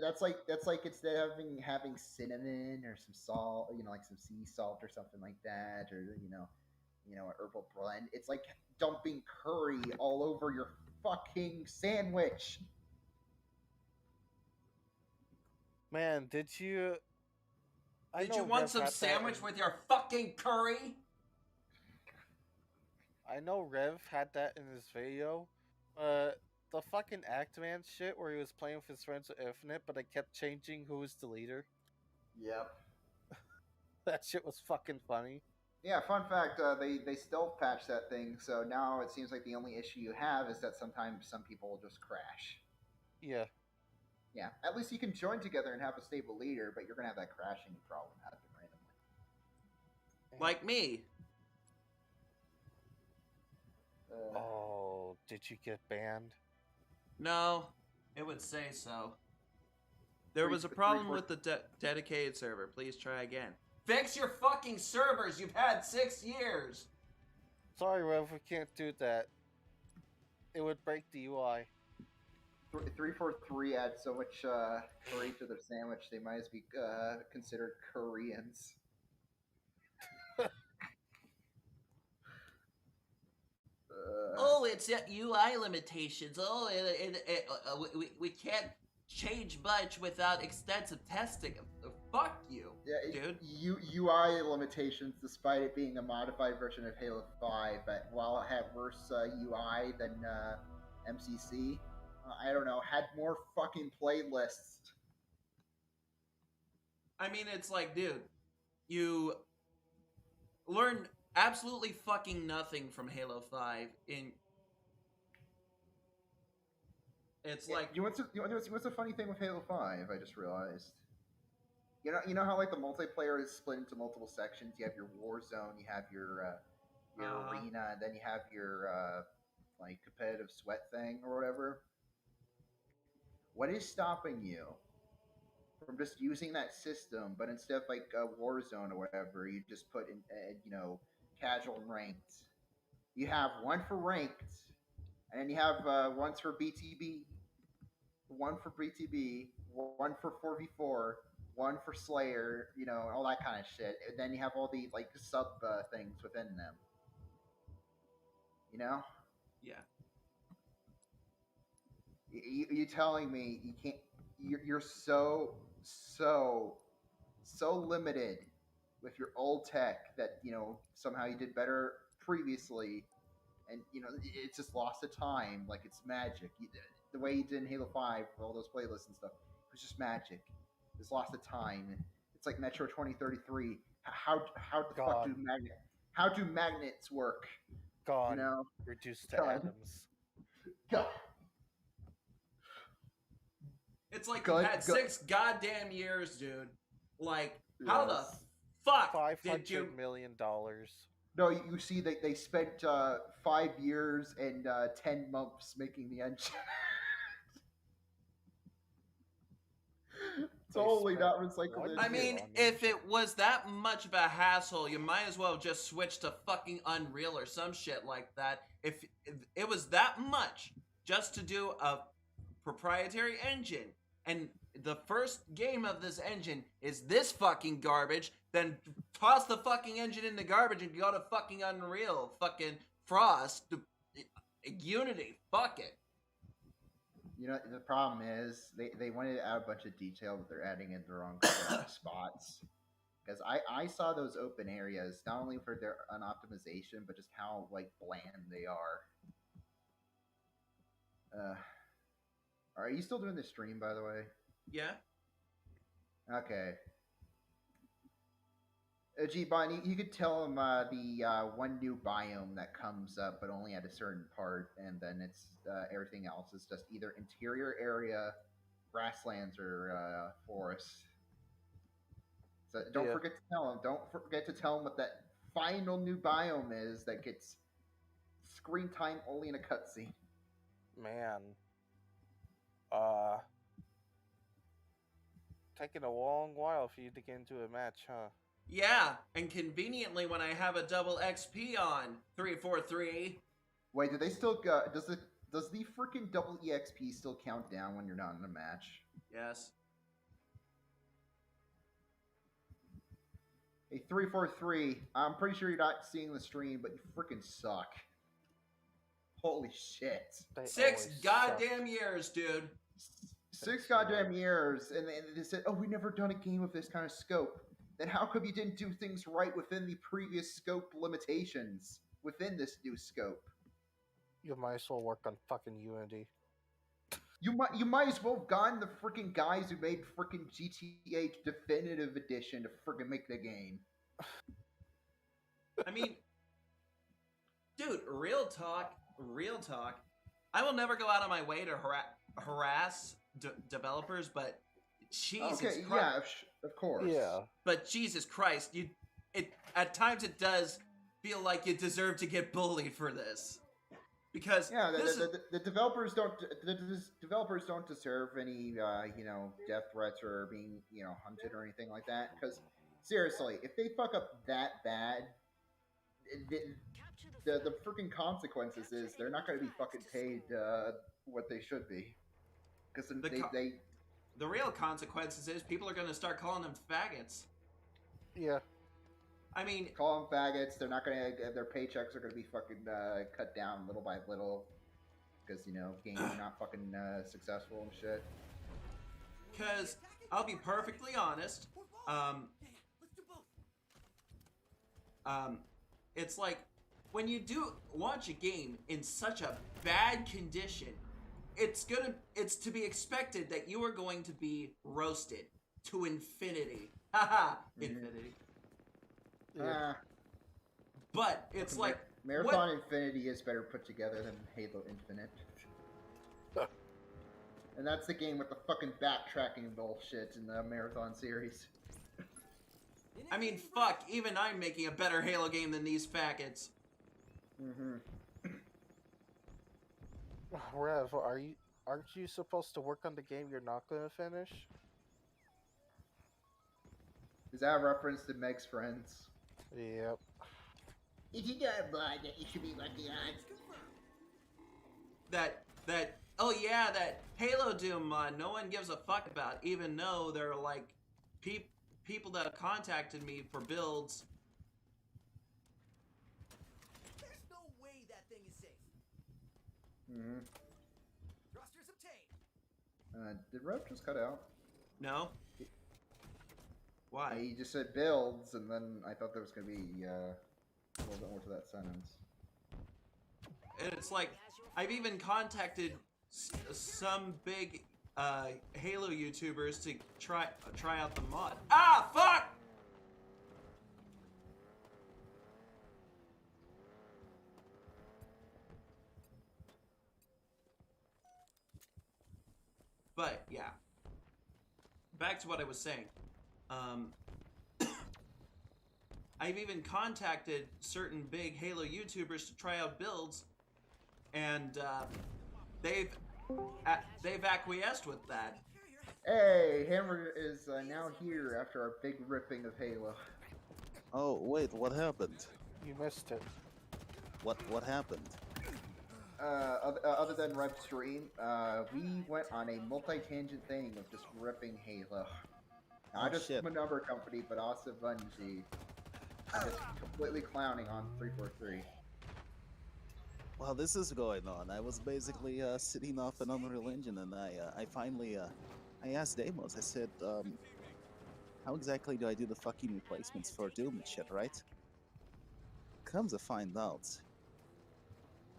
That's like instead of having cinnamon or some salt, like some sea salt or something like that, or a herbal blend. It's like dumping curry all over your fucking sandwich. Man, did you want some sandwich with your fucking curry? I know Rev had that in his video. The fucking Actman shit where he was playing with his friends with Infinite, but it kept changing who was the leader. Yep. That shit was fucking funny. Yeah, fun fact, they still patched that thing, so now it seems like the only issue you have is that sometimes some people will just crash. Yeah. Yeah, at least you can join together and have a stable leader, but you're going to have that crashing problem happen randomly. Like me. Oh, did you get banned? No, it would say so. There was a problem with the dedicated server. Please try again. Fix your fucking servers! You've had 6 years! Sorry, Rev, we can't do that. It would break the UI. 343 adds so much curry to their sandwich, they might as be considered Koreans. Oh, it's UI limitations. Oh, we can't change much without extensive testing. Fuck you, dude. UI limitations, despite it being a modified version of Halo 5, but while it had worse UI than MCC, I don't know, had more fucking playlists. I mean, it's like, dude, you learn absolutely fucking nothing from Halo 5 in... It's like... What's the funny thing with Halo 5, I just realized? you know how like the multiplayer is split into multiple sections. You have your war zone, you have your arena, and then you have your like competitive sweat thing or whatever. What is stopping you from just using that system, but instead of like a war zone or whatever, you just put in casual and ranked. You have one for ranked, and then you have one for BTB, one for 4v4, one for Slayer, all that kind of shit. And then you have all the like sub things within them. You know? Yeah. You telling me you can't? You're so limited with your old tech that somehow you did better previously, and it's just lost to time. Like it's magic. The way you did in Halo 5 for all those playlists and stuff, it was just magic. It's lost to time. It's like Metro 2033. How the fuck do magnets work? Gone. Reduced to Gone. atoms. God. It's like you had 6 goddamn years, dude. Like, how the fuck did you... $500 million. No, you see, they spent 5 years and 10 months making the engine. Totally not recycled. I mean, if it was that much of a hassle, you might as well just switch to fucking Unreal or some shit like that. If it was that much just to do a proprietary engine, and the first game of this engine is this fucking garbage, then toss the fucking engine in the garbage and go to fucking Unreal, fucking Frost, Unity, fuck it. The problem is they wanted to add a bunch of detail, but they're adding in the wrong spots. Because I saw those open areas, not only for their unoptimization, but just how like bland they are. Are you still doing the stream, by the way? Yeah. Okay. G-Bon, you could tell him the one new biome that comes up, but only at a certain part, and then it's everything else is just either interior area, grasslands, or forests. So don't forget to tell him. Don't forget to tell him what that final new biome is that gets screen time only in a cutscene. Man. Taking a long while for you to get into a match, huh? Yeah, and conveniently when I have a double XP on 343. Wait, do they still does the freaking double EXP still count down when you're not in a match? Yes. Hey, 343, I'm pretty sure you're not seeing the stream, but you freaking suck. Holy shit. 6 goddamn years, dude. 6 goddamn years, and they said, oh, we never done a game of this kind of scope. Then how come you didn't do things right within the previous scope limitations within this new scope? You might as well work on fucking Unity. You might as well have gotten the freaking guys who made freaking GTA Definitive Edition to freaking make the game. I mean, dude, real talk. I will never go out of my way to harass developers, but Jesus Christ. Yeah, of course. Yeah. But Jesus Christ, at times it does feel like you deserve to get bullied for this. Because the developers don't deserve any death threats or being hunted or anything like that. Because seriously, if they fuck up that bad, the freaking consequences is they're not going to be fucking paid what they should be. Because the real consequences is people are going to start calling them faggots. Yeah. I mean, call them faggots. They're not going to. Their paychecks are going to be fucking cut down little by little because games are not fucking successful and shit. Because I'll be perfectly honest, it's like when you do launch a game in such a bad condition, it's to be expected that you are going to be roasted to infinity. Haha, infinity. But it's like Marathon Infinity is better put together than Halo Infinite. And that's the game with the fucking backtracking bullshit in the Marathon series. I mean, fuck, even I'm making a better Halo game than these faggots. Mm-hmm. Rev, aren't you supposed to work on the game you're not gonna finish? Is that a reference to Meg's Friends? Yep. If you don't mind that you should be working on. Oh yeah, that Halo Doom mod no one gives a fuck about, even though there are like people that have contacted me for builds. There's no way that thing is safe. Mm-hmm. Thrusters obtained. Did Rev just cut out? No? Why? He just said builds, and then I thought there was going to be a little bit more to that sentence. And it's like, I've even contacted some big Halo YouTubers to try out the mod. Ah, fuck! But yeah, back to what I was saying. I've even contacted certain big Halo YouTubers to try out builds, and they've acquiesced with that. Hey, Hammer is now here after our big ripping of Halo. Oh wait, what happened? You missed it. What happened? Other than Rev's stream, we went on a multi-tangent thing of just ripping Halo. Not just shit. from a number company, but also Bungie. And just completely clowning on 343. While this is going on, I was basically sitting off an Unreal Engine, and I finally I asked Deimos. I said, how exactly do I do the fucking replacements for Doom and shit, right? Comes to find out,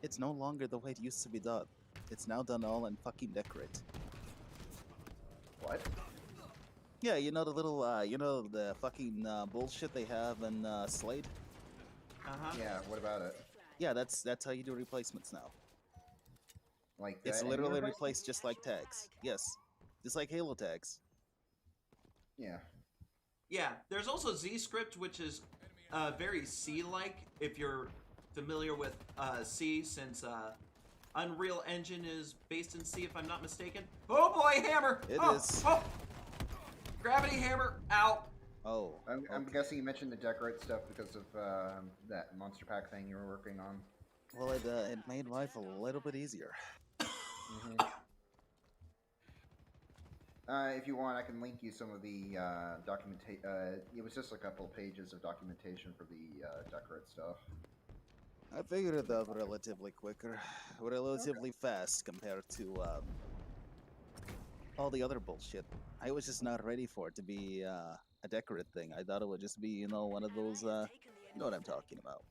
it's no longer the way it used to be done. It's now done all in fucking Decorate. What? Yeah, you know the little, the fucking bullshit they have in Slade? Uh-huh. Yeah, what about it? Yeah, that's how you do replacements now. Like It's any literally replacement? replaced just like tags. Yes, just like Halo tags. Yeah. Yeah, there's also Z-Script, which is very C-like, if you're familiar with C, since Unreal Engine is based in C, if I'm not mistaken. Oh boy, hammer! It Oh, is. Oh. Gravity hammer, out! Oh. I'm guessing you mentioned the Decorate stuff because of that monster pack thing you were working on. Well, it made life a little bit easier. Mm-hmm. If you want, I can link you some of the documentation. It was just a couple pages of documentation for the Decorate stuff. I figured it out relatively quicker, relatively fast compared to all the other bullshit. I was just not ready for it to be a Decorate thing. I thought it would just be, one of those, you know what I'm talking about.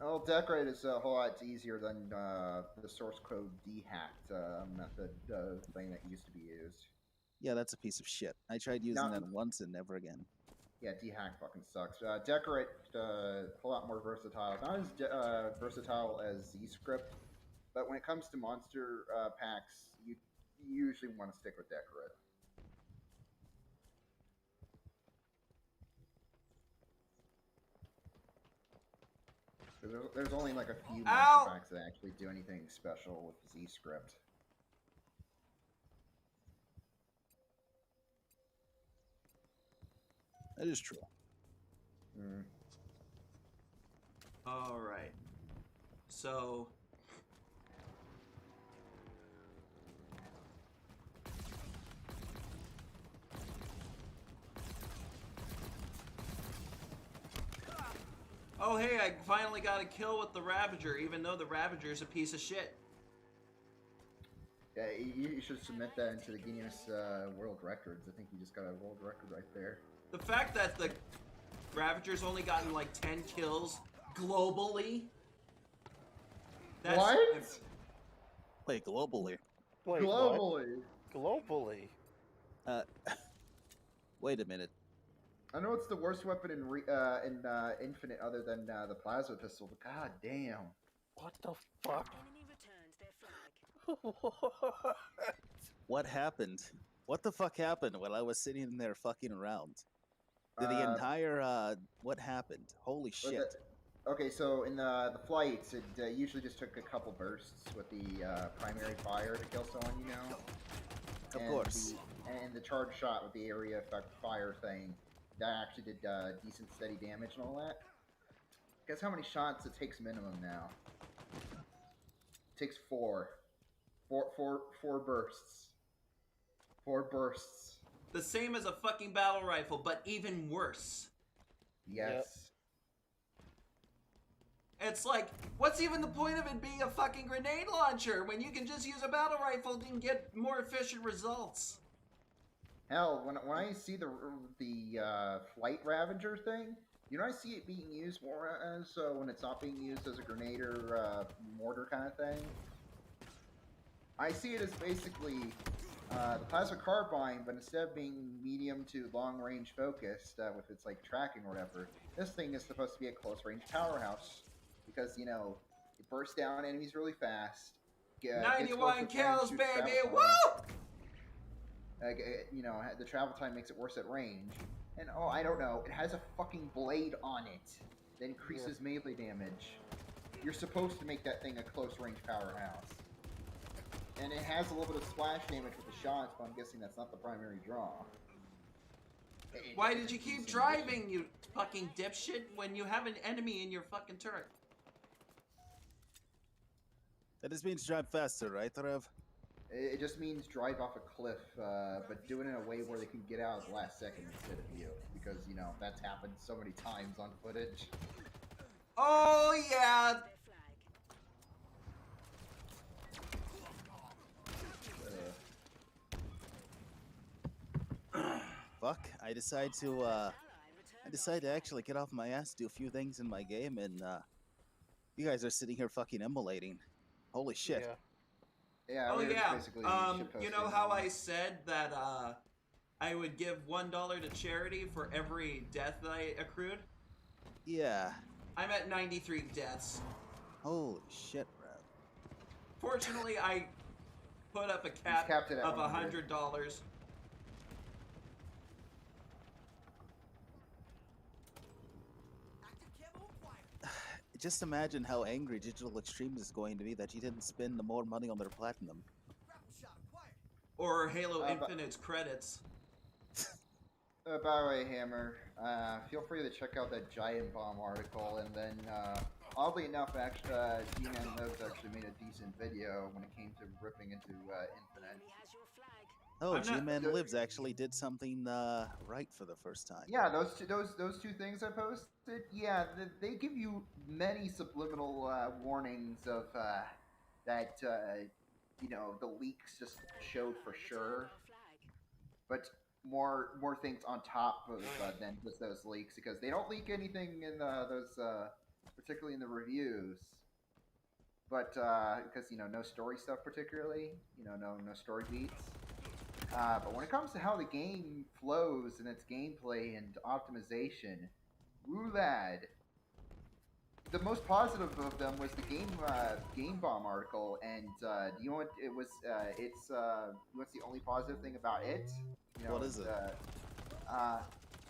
Well, Decorate is a whole lot easier than the source code dehacked method thing that used to be used. Yeah, that's a piece of shit. I tried using that once and never again. Yeah, dehack fucking sucks. Decorate, a whole lot more versatile. Not as versatile as Z-Script, but when it comes to monster packs, you usually want to stick with Decorate. There's only like a few monster packs that actually do anything special with Z-Script. That is true. Mm. Alright. So... Oh hey, I finally got a kill with the Ravager, even though the Ravager's a piece of shit. Yeah, you should submit that into the Guinness World Records. I think you just got a world record right there. The fact that the Ravager's only gotten like 10 kills globally. That's What? Wait, globally? Wait, globally? What? Globally? Wait a minute. I know it's the worst weapon in Infinite other than the plasma pistol, but god damn. What the fuck? What happened? What the fuck happened while I was sitting there fucking around? The entire what happened? Holy But shit! Okay, so in the flights, it usually just took a couple bursts with the primary fire to kill someone, you know. Of course. And the charge shot with the area effect fire thing, that actually did decent steady damage and all that. Guess how many shots it takes minimum now? It takes four bursts. 4 bursts. The same as a fucking battle rifle, but even worse. Yes. It's like, what's even the point of it being a fucking grenade launcher when you can just use a battle rifle and get more efficient results? Hell, when I see the flight Ravager thing, you know, I see it being used more as when it's not being used as a grenade or mortar kind of thing. I see it as basically the plasma carbine, but instead of being medium to long range focused with its like tracking or whatever, this thing is supposed to be a close range powerhouse because you know it bursts down enemies really fast. 91 kills, baby! Woo! You know, the travel time makes it worse at range. And oh, I don't know, it has a fucking blade on it that increases melee damage. You're supposed to make that thing a close range powerhouse. And it has a little bit of splash damage with the shots, but I'm guessing that's not the primary draw. Why did you keep driving, you fucking dipshit, when you have an enemy in your fucking turret? That just means drive faster, right, Rev? It just means drive off a cliff, but do it in a way where they can get out at the last second instead of you. Because, you know, that's happened so many times on footage. Oh, yeah! Fuck! I decide to actually get off my ass, do a few things in my game, and you guys are sitting here fucking emulating. Holy shit! Yeah. Oh yeah. Basically You know how I said that I would give $1 to charity for every death that I accrued? Yeah. I'm at 93 deaths. Holy shit, Rev. Fortunately, I put up a cap of $100. Just imagine how angry Digital Extremes is going to be that you didn't spend more money on their platinum. Or Halo Infinite's credits. By the way, Hammer, feel free to check out that Giant Bomb article, and then, oddly enough, actually, G-Man Lives actually made a decent video when it came to ripping into Infinite. Oh, G-Man Lives actually did something right for the first time. Yeah, those two things I posted, yeah, they give you many subliminal warnings of that, you know, the leaks just showed for sure. But more things on top of than just those leaks, because they don't leak anything in those, particularly in the reviews. But because, you know, no story stuff particularly, you know, no story beats. But when it comes to how the game flows and its gameplay and optimization, woo lad. The most positive of them was the Game Bomb article, and you know what it was? What's the only positive thing about it? You know, what is it?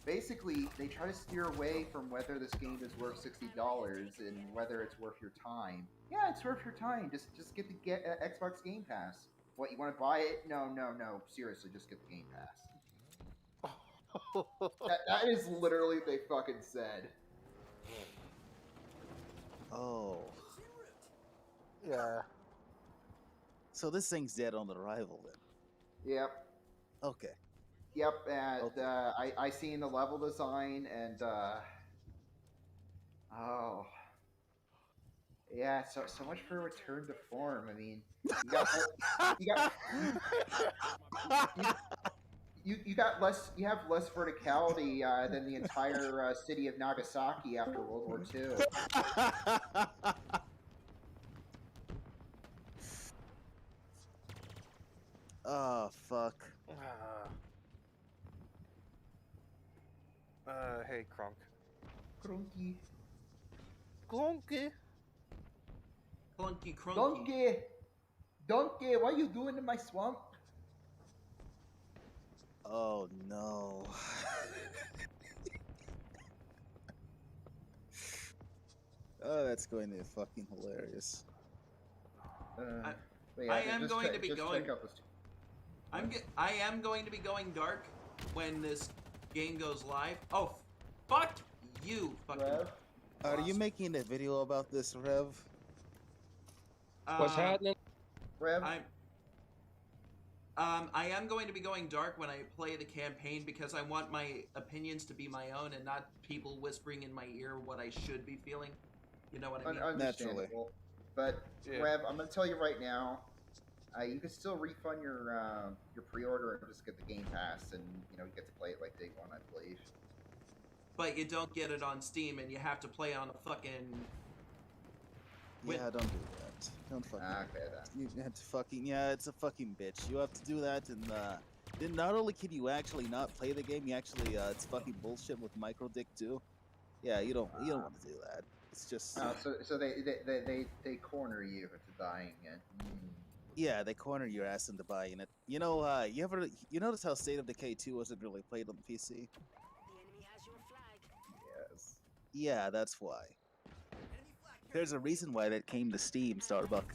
Basically, they try to steer away from whether this game is worth $60 and whether it's worth your time. Yeah, it's worth your time. Just get the Xbox Game Pass. What, you want to buy it? No. Seriously, just get the Game Pass. that is literally what they fucking said. Oh. Yeah. So this thing's dead on arrival then? Yep. Okay. Yep, and I seen the level design, and oh, yeah, so much for return to form. I mean, you have less verticality than the entire city of Nagasaki after World War II. Oh fuck. Hey, Krunk. Crunky. Glunky. Clunky crunky. Donkey, what are you doing in my swamp? Oh no. Oh, that's going to be fucking hilarious. But yeah, I am going to be just going. check out this. I am going to be going dark when this game goes live. Oh, fuck you, fucking. Rev? Are you making a video about this, Rev? What's happening? Rev? I am going to be going dark when I play the campaign because I want my opinions to be my own and not people whispering in my ear what I should be feeling. You know what I mean? Understandable. But Yeah. Rev, I'm gonna tell you right now, you can still refund your pre-order and just get the Game Pass, and you get to play it like day one, I believe. But you don't get it on Steam, and you have to play on a fucking. Yeah, don't do that. Don't fucking. Okay, then. You have to fucking. Yeah, it's a fucking bitch. You have to do that, and then not only can you actually not play the game, you actually it's fucking bullshit with microdick too. Yeah, you don't want to do that. It's just. So they corner you into buying it. Yeah, they corner your ass into buying it. You notice how State of Decay 2 wasn't really played on the PC? Yes. Yeah, that's why. There's a reason why that came to Steam, Starbuck.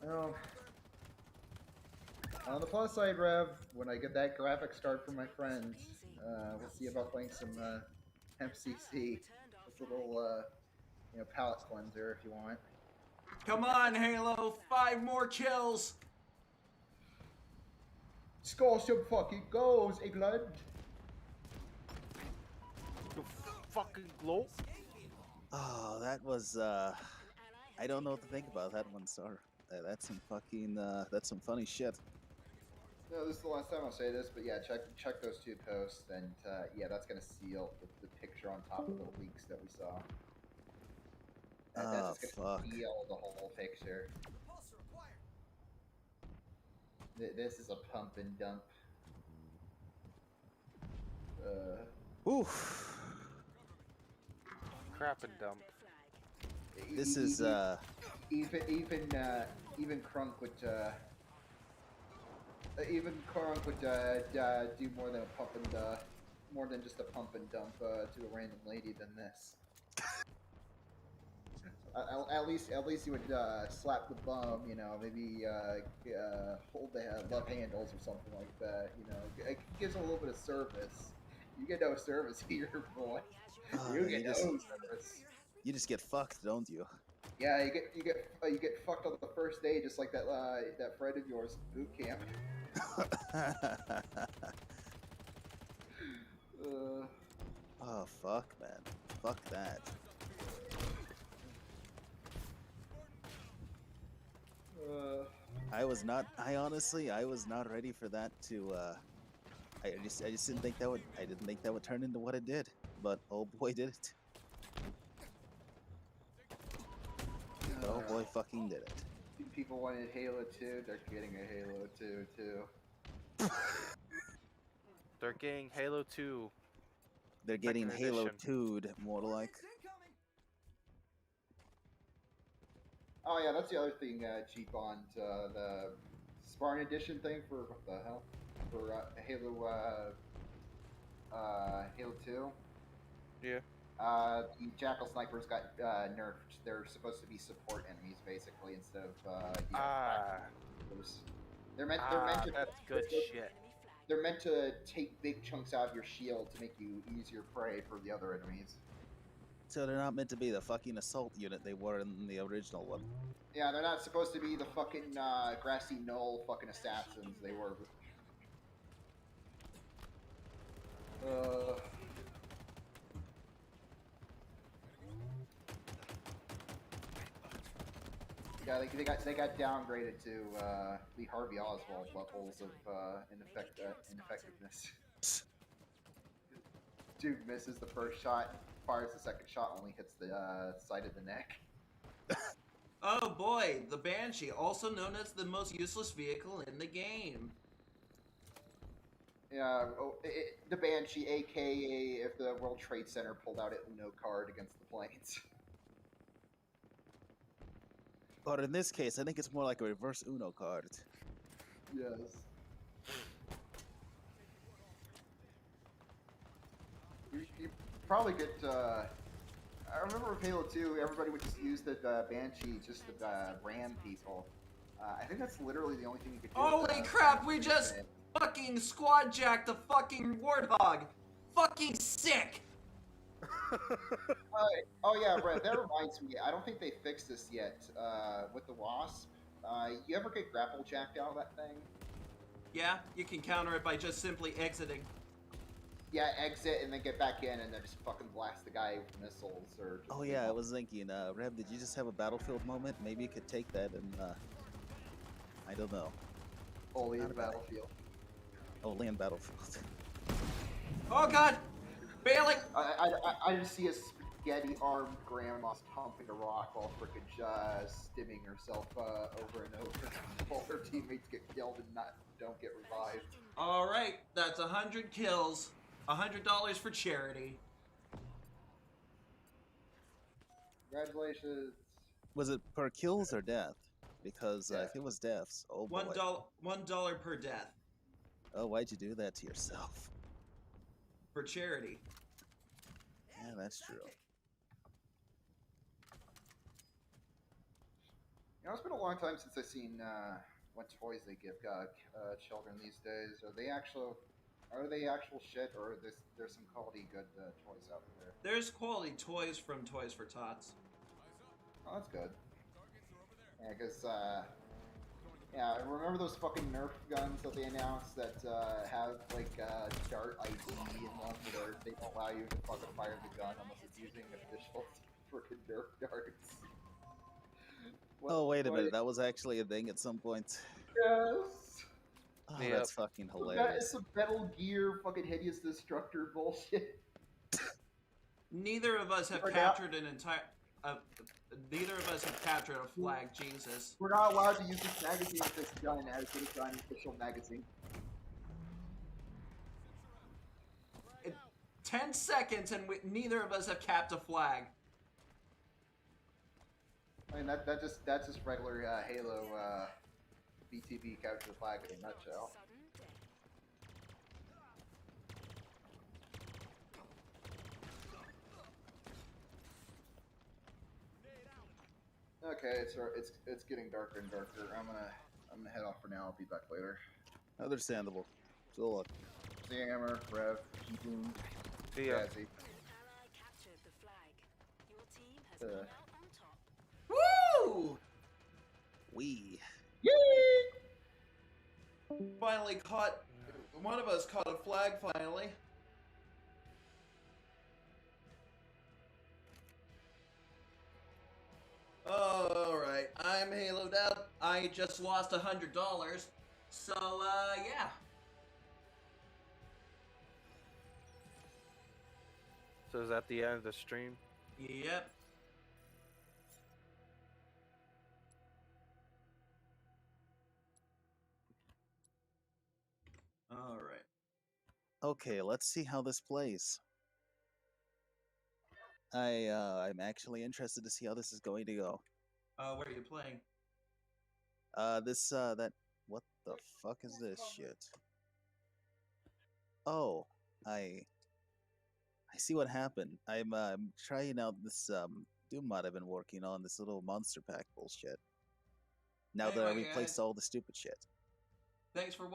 Well, on the plus side, Rev, when I get that graphics card from my friends, we'll see about playing some MCC. This little, palette cleanser if you want. Come on, Halo! 5 more kills! Score some fucking goals, England! You fucking glow. Oh, that was, I don't know what to think about that one, Star. That's some fucking, that's some funny shit. No, this is the last time I'll say this, but yeah, check those two posts, and yeah, that's gonna seal the picture on top of the leaks that we saw. That's just gonna seal the whole picture. This is a pump and dump. Oof. Crap and dump. This is even Crunk would do more than a pump and more than just a pump and dump to a random lady than this. At least you would slap the bum, maybe hold the love handles or something like that. It gives a little bit of service. You get no service here, boy. You get no service. You just get fucked, don't you? Yeah, you get fucked on the first day, just like that friend of yours in boot camp. Oh fuck, man, fuck that. I was not ready for that to. I just didn't think that would turn into what it did, but oh boy did it. Oh boy fucking did it. People wanted Halo 2, they're getting a Halo 2 too. They're getting Halo 2. They're getting Second Halo edition. 2'd, more like. Oh yeah, that's the other thing, cheap on the Spartan Edition thing for what the hell? For Halo 2. Yeah. The Jackal snipers got nerfed. They're supposed to be support enemies basically instead of They're meant to. That's good shit. They're meant to take big chunks out of your shield to make you easier prey for the other enemies. So they're not meant to be the fucking assault unit they were in the original one. Yeah, they're not supposed to be the fucking grassy knoll fucking assassins they were. Yeah, they got downgraded to the Harvey Oswald levels of ineffectiveness. Dude misses the first shot, fires the second shot, only hits the side of the neck. Oh boy, the Banshee, also known as the most useless vehicle in the game. Yeah, the Banshee, aka if the World Trade Center pulled out an Uno card against the planes. But in this case, I think it's more like a reverse Uno card. Yes. probably get. I remember with Halo 2, everybody would just use the Banshee just to ram people. I think that's literally the only thing you could do. Holy crap, we just fucking squad jacked the fucking Warthog. Fucking sick. Oh yeah, right. That reminds me. I don't think they fixed this yet with the Wasp. You ever get grapple jacked out of that thing? Yeah, you can counter it by just simply exiting. Yeah, exit and then get back in and then just fucking blast the guy with missiles or. Just Oh yeah, I was thinking, Reb, did you just have a battlefield moment? Maybe you could take that and, I don't know. Only in Battlefield. Only in Battlefield. Oh god! Bailing! I just see a spaghetti-armed grandma pumping a rock while frickin' stimming herself over and over while her teammates get killed and don't get revived. Alright, that's 100 kills. $100 for charity. Congratulations. Was it per kills or death? Because if it was deaths, oh boy. $1 per death. Oh, why'd you do that to yourself? For charity. Yeah, that's true. You know, it's been a long time since I've seen what toys they give children these days. Are they actual shit, or there's some quality good toys out there? There's quality toys from Toys for Tots. Oh, that's good. Yeah, because yeah, remember those fucking Nerf guns that they announced that have like Dart ID in them, where they don't allow you to fucking fire the gun unless it's using official freaking Nerf darts. Oh, wait a minute. That was actually a thing at some point. Yes. Oh, that's fucking That hilarious. is some Metal Gear fucking hideous destructor bullshit. Neither of us have captured an entire. Neither of us have captured a flag. Jesus. We're not allowed to use this magazine with this gun as it is an official magazine. 10 seconds and neither of us have capped a flag. I mean that's just regular Halo BTB capture the flag in a nutshell. Okay, it's getting darker and darker. I'm gonna head off for now. I'll be back later. Understandable. So look. See you, Hammer, Rev, Boom, See ya. Jazzy. Woo! Wee. Finally caught. One of us caught a flag finally. Alright, I'm haloed out. I just lost $100. So, yeah. So is that the end of the stream? Yep. Alright. Okay, let's see how this plays. I'm actually interested to see how this is going to go. Where are you playing? What the fuck is this shit? Oh, I see what happened. I'm trying out this Doom mod I've been working on, this little monster pack bullshit. Now that I Anyway, replaced all the stupid shit. Thanks for